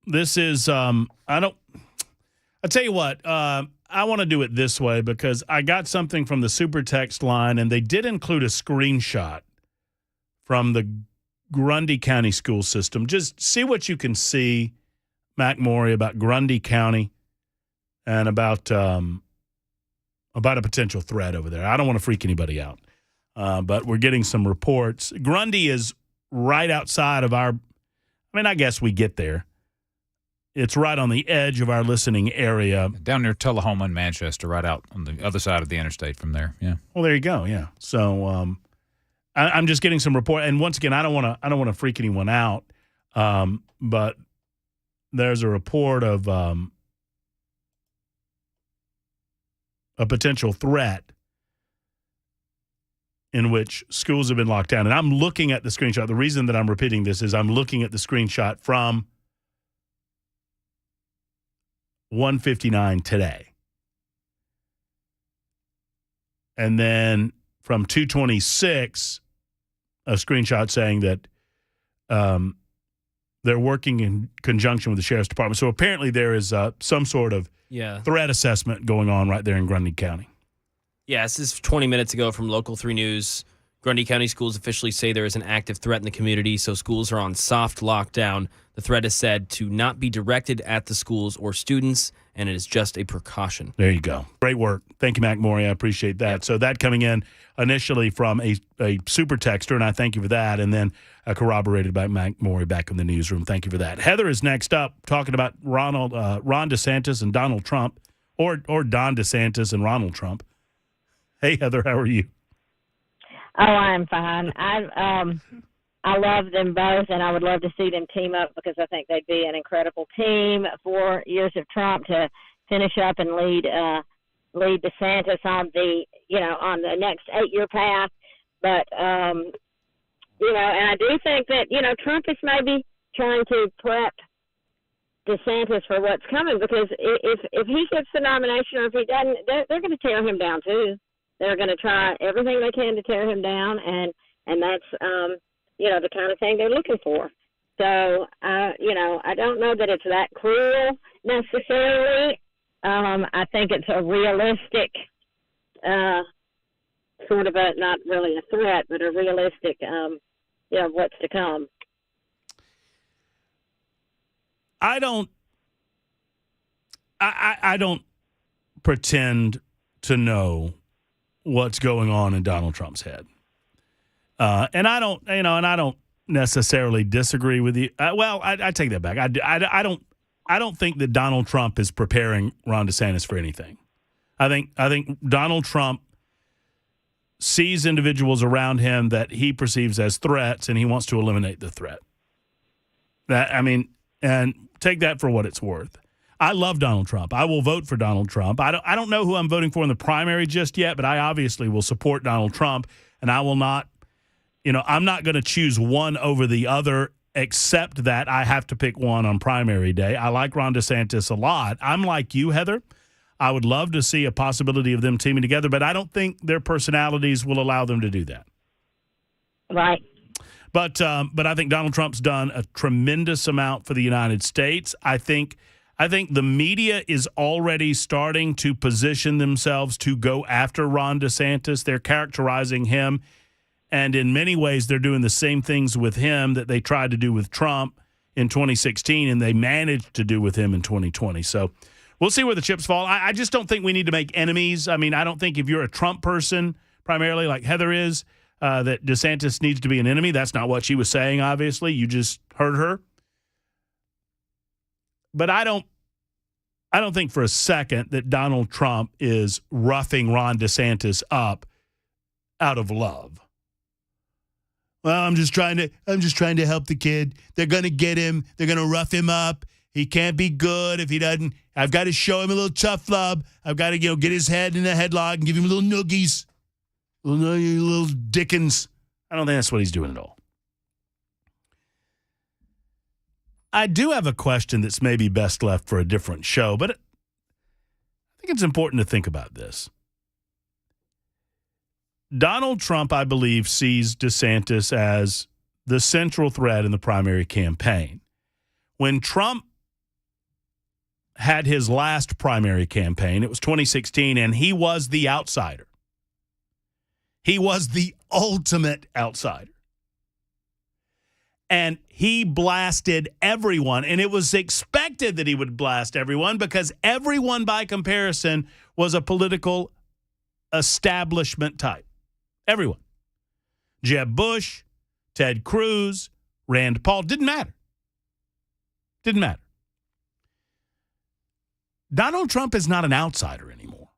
This is, I'll tell you what, I want to do it this way because I got something from the super text line, and they did include a screenshot from the Grundy County school system. Just see what you can see, McMaury, about Grundy County and about a potential threat over there. I don't want to freak anybody out, but we're getting some reports. Grundy is right outside of our, I guess we get there. It's right on the edge of our listening area. Down near Tullahoma and Manchester, right out on the other side of the interstate from there, yeah. Well, there you go, yeah. So, I'm just getting some report, and once again, I don't want to freak anyone out, but there's a report of a potential threat in which schools have been locked down. And I'm looking at the screenshot. The reason that I'm repeating this is I'm looking at the screenshot from 1:59 today, and then from 2:26, a screenshot saying that they're working in conjunction with the sheriff's department. So apparently there is some sort of threat assessment going on right there in Grundy County. Yeah, this is 20 minutes ago from Local 3 News. Grundy County schools officially say there is an active threat in the community, so schools are on soft lockdown. The threat is said to not be directed at the schools or students, and it is just a precaution. There you go. Great work. Thank you, McMaury. I appreciate that. Yep. So that coming in initially from a super texter, and I thank you for that, and then corroborated by McMaury back in the newsroom. Thank you for that. Heather is next up talking about Ron DeSantis and Donald Trump, or Don DeSantis and Ronald Trump. Hey, Heather, how are you? Oh, I'm fine. I love them both, and I would love to see them team up because I think they'd be an incredible team. 4 years of Trump to finish up and lead DeSantis on the next 8-year path. But and I do think that Trump is maybe trying to prep DeSantis for what's coming, because if he gets the nomination or if he doesn't, they're going to tear him down too. They're going to try everything they can to tear him down, and that's the kind of thing they're looking for. So I don't know that it's that cruel necessarily. I think it's a realistic sort of a, not really a threat, but a realistic what's to come. I don't pretend to know what's going on in Donald Trump's head. And I don't necessarily disagree with you. I take that back. I don't think that Donald Trump is preparing Ron DeSantis for anything. I think Donald Trump sees individuals around him that he perceives as threats, and he wants to eliminate the threat. And take that for what it's worth. I love Donald Trump. I will vote for Donald Trump. I don't know who I'm voting for in the primary just yet, but I obviously will support Donald Trump, and I will not, I'm not going to choose one over the other, except that I have to pick one on primary day. I like Ron DeSantis a lot. I'm like you, Heather. I would love to see a possibility of them teaming together, but I don't think their personalities will allow them to do that. Right. But I think Donald Trump's done a tremendous amount for the United States. I think the media is already starting to position themselves to go after Ron DeSantis. They're characterizing him, and in many ways they're doing the same things with him that they tried to do with Trump in 2016, and they managed to do with him in 2020. So we'll see where the chips fall. I just don't think we need to make enemies. I mean, I don't think if you're a Trump person, primarily like Heather is, that DeSantis needs to be an enemy. That's not what she was saying, obviously. You just heard her. But I don't think for a second that Donald Trump is roughing Ron DeSantis up out of love. Well, I'm just trying to help the kid. They're going to get him. They're going to rough him up. He can't be good if he doesn't. I've got to show him a little tough love. I've got to get his head in a headlock and give him little noogies. Little Dickens. I don't think that's what he's doing at all. I do have a question that's maybe best left for a different show, but I think it's important to think about this. Donald Trump, I believe, sees DeSantis as the central threat in the primary campaign. When Trump had his last primary campaign, it was 2016, and he was the outsider. He was the ultimate outsider. And he blasted everyone, and it was expected that he would blast everyone because everyone, by comparison, was a political establishment type. Everyone. Jeb Bush, Ted Cruz, Rand Paul, didn't matter. Didn't matter. Donald Trump is not an outsider anymore.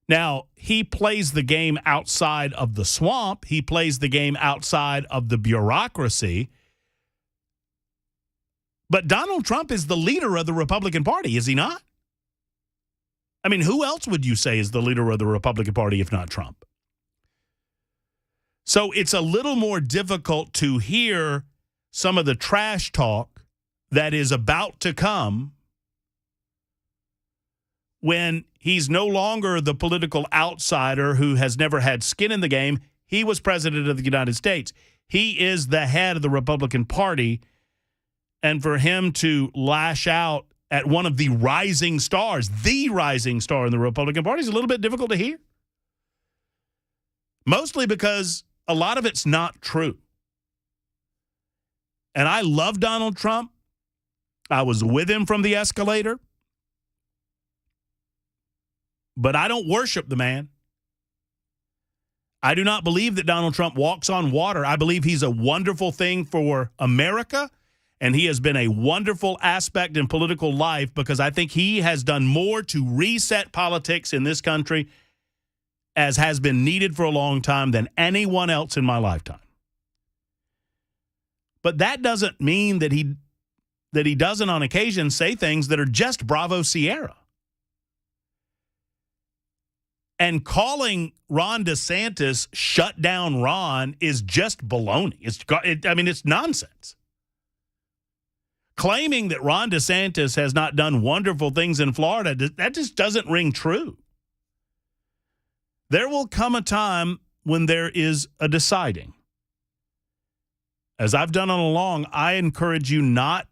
Now, he plays the game outside of the swamp. He plays the game outside of the bureaucracy. But Donald Trump is the leader of the Republican Party, is he not? I mean, who else would you say is the leader of the Republican Party if not Trump? So it's a little more difficult to hear some of the trash talk that is about to come when he's no longer the political outsider who has never had skin in the game. He was president of the United States. He is the head of the Republican Party. And for him to lash out at one of the rising stars in the Republican Party is a little bit difficult to hear. Mostly because a lot of it's not true. And I love Donald Trump. I was with him from the escalator. But I don't worship the man. I do not believe that Donald Trump walks on water. I believe he's a wonderful thing for America, and he has been a wonderful aspect in political life because I think he has done more to reset politics in this country as has been needed for a long time than anyone else in my lifetime. But that doesn't mean that he doesn't on occasion say things that are just Bravo Sierra. And calling Ron DeSantis shut down Ron is just baloney. It's nonsense. Claiming that Ron DeSantis has not done wonderful things in Florida, that just doesn't ring true. There will come a time when there is a deciding. As I've done all along, I encourage you not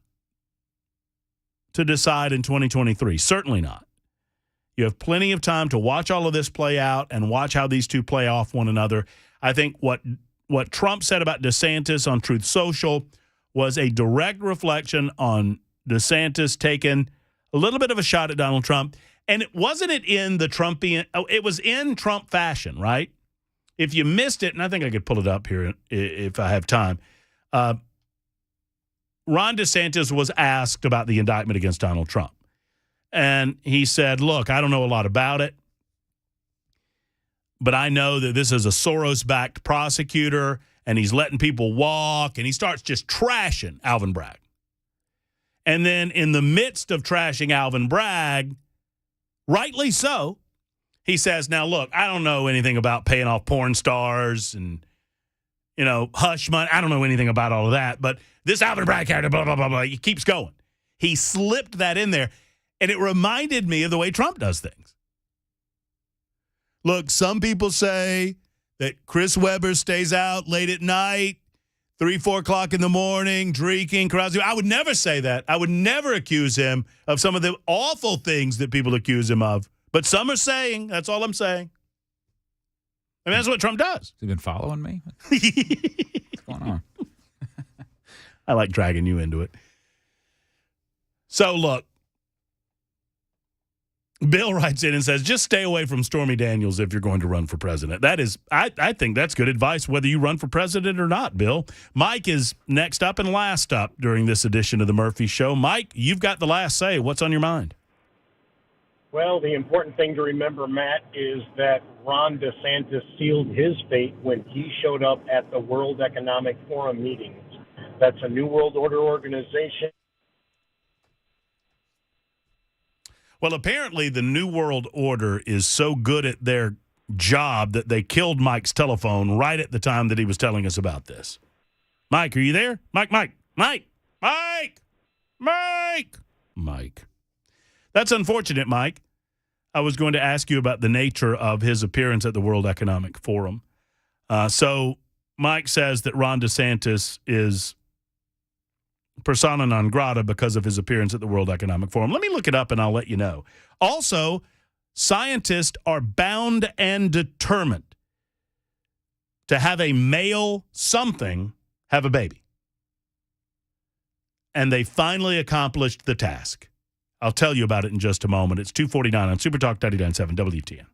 to decide in 2023. Certainly not. You have plenty of time to watch all of this play out and watch how these two play off one another. I think what Trump said about DeSantis on Truth Social was a direct reflection on DeSantis taking a little bit of a shot at Donald Trump. And wasn't it in the Trumpian – it was in Trump fashion, right? If you missed it, and I think I could pull it up here if I have time, Ron DeSantis was asked about the indictment against Donald Trump. And he said, look, I don't know a lot about it, but I know that this is a Soros-backed prosecutor, and he's letting people walk, and he starts just trashing Alvin Bragg. And then in the midst of trashing Alvin Bragg, rightly so, he says, now, look, I don't know anything about paying off porn stars and, hush money. I don't know anything about all of that, but this Alvin Bragg character, blah, blah, blah, blah, he keeps going. He slipped that in there. And it reminded me of the way Trump does things. Look, some people say that Chris Webber stays out late at night, 3, 4 o'clock in the morning, drinking, carousing. I would never say that. I would never accuse him of some of the awful things that people accuse him of. But some are saying, that's all I'm saying. I mean, that's what Trump does. Has he been following me? What's going on? I like dragging you into it. So, look. Bill writes in and says, just stay away from Stormy Daniels if you're going to run for president. That is, I think that's good advice whether you run for president or not, Bill. Mike is next up and last up during this edition of the Murphy Show. Mike, you've got the last say. What's on your mind? Well, the important thing to remember, Matt, is that Ron DeSantis sealed his fate when he showed up at the World Economic Forum meetings. That's a New World Order organization. Well, apparently the New World Order is so good at their job that they killed Mike's telephone right at the time that he was telling us about this. Mike, are you there? Mike. That's unfortunate, Mike. I was going to ask you about the nature of his appearance at the World Economic Forum. So Mike says that Ron DeSantis is persona non grata because of his appearance at the World Economic Forum. Let me look it up and I'll let you know. Also, scientists are bound and determined to have a male something have a baby. And they finally accomplished the task. I'll tell you about it in just a moment. It's 2:49 on Super Talk 99.7 WTN.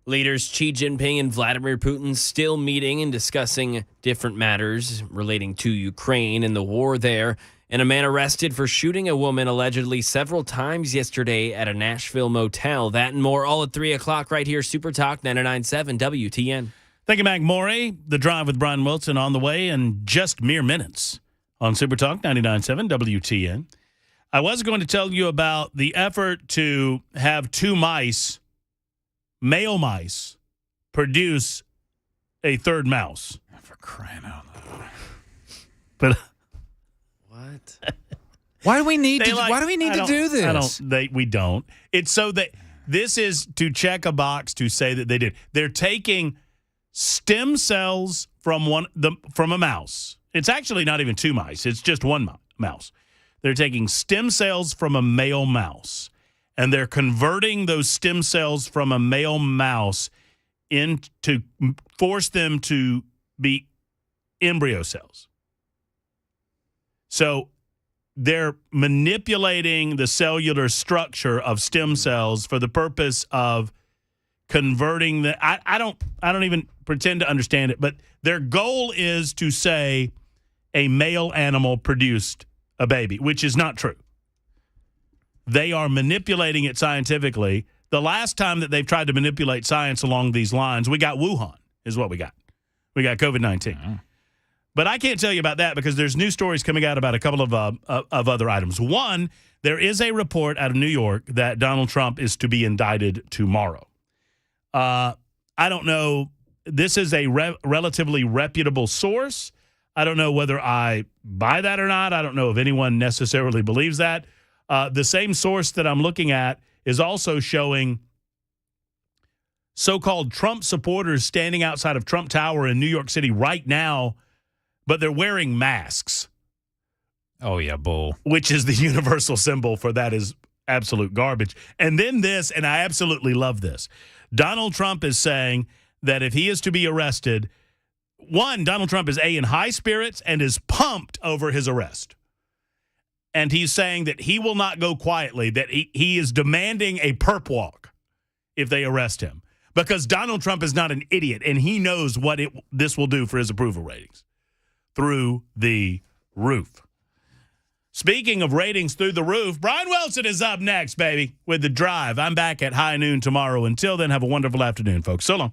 Leaders Xi Jinping and Vladimir Putin still meeting and discussing different matters relating to Ukraine and the war there. And a man arrested for shooting a woman allegedly several times yesterday at a Nashville motel. That and more all at 3 o'clock right here. Super Talk 99.7 WTN. Thank you, Mac Morey. The Drive with Brian Wilson on the way in just mere minutes on Super Talk 99.7 WTN. I was going to tell you about the effort to have two mice, male mice, produce a third mouse. For crying out loud. But what? Why do we need to? Why do we need to do this? We don't. It's so that this is to check a box to say that they did. They're taking stem cells from a mouse. It's actually not even two mice. It's just one mouse. They're taking stem cells from a male mouse, and they're converting those stem cells from a male mouse to force them to be embryo cells. So they're manipulating the cellular structure of stem cells for the purpose of converting the. I don't even pretend to understand it, but their goal is to say a male animal produced a baby, which is not true. They are manipulating it scientifically. The last time that they've tried to manipulate science along these lines, we got Wuhan, is what we got. We got COVID-19. Oh. But I can't tell you about that because there's new stories coming out about a couple of other items. One, there is a report out of New York that Donald Trump is to be indicted tomorrow. I don't know. This is a relatively reputable source. I don't know whether I buy that or not. I don't know if anyone necessarily believes that. The same source that I'm looking at is also showing so-called Trump supporters standing outside of Trump Tower in New York City right now, but they're wearing masks. Oh, yeah, bull. Which is the universal symbol for that is absolute garbage. And then this, and I absolutely love this. Donald Trump is saying that if he is to be arrested, one, Donald Trump is in high spirits and is pumped over his arrest. And he's saying that he will not go quietly, that he is demanding a perp walk if they arrest him. Because Donald Trump is not an idiot, and he knows what this will do for his approval ratings. Through the roof. Speaking of ratings through the roof, Brian Wilson is up next, baby, with The Drive. I'm back at high noon tomorrow. Until then, have a wonderful afternoon, folks. So long.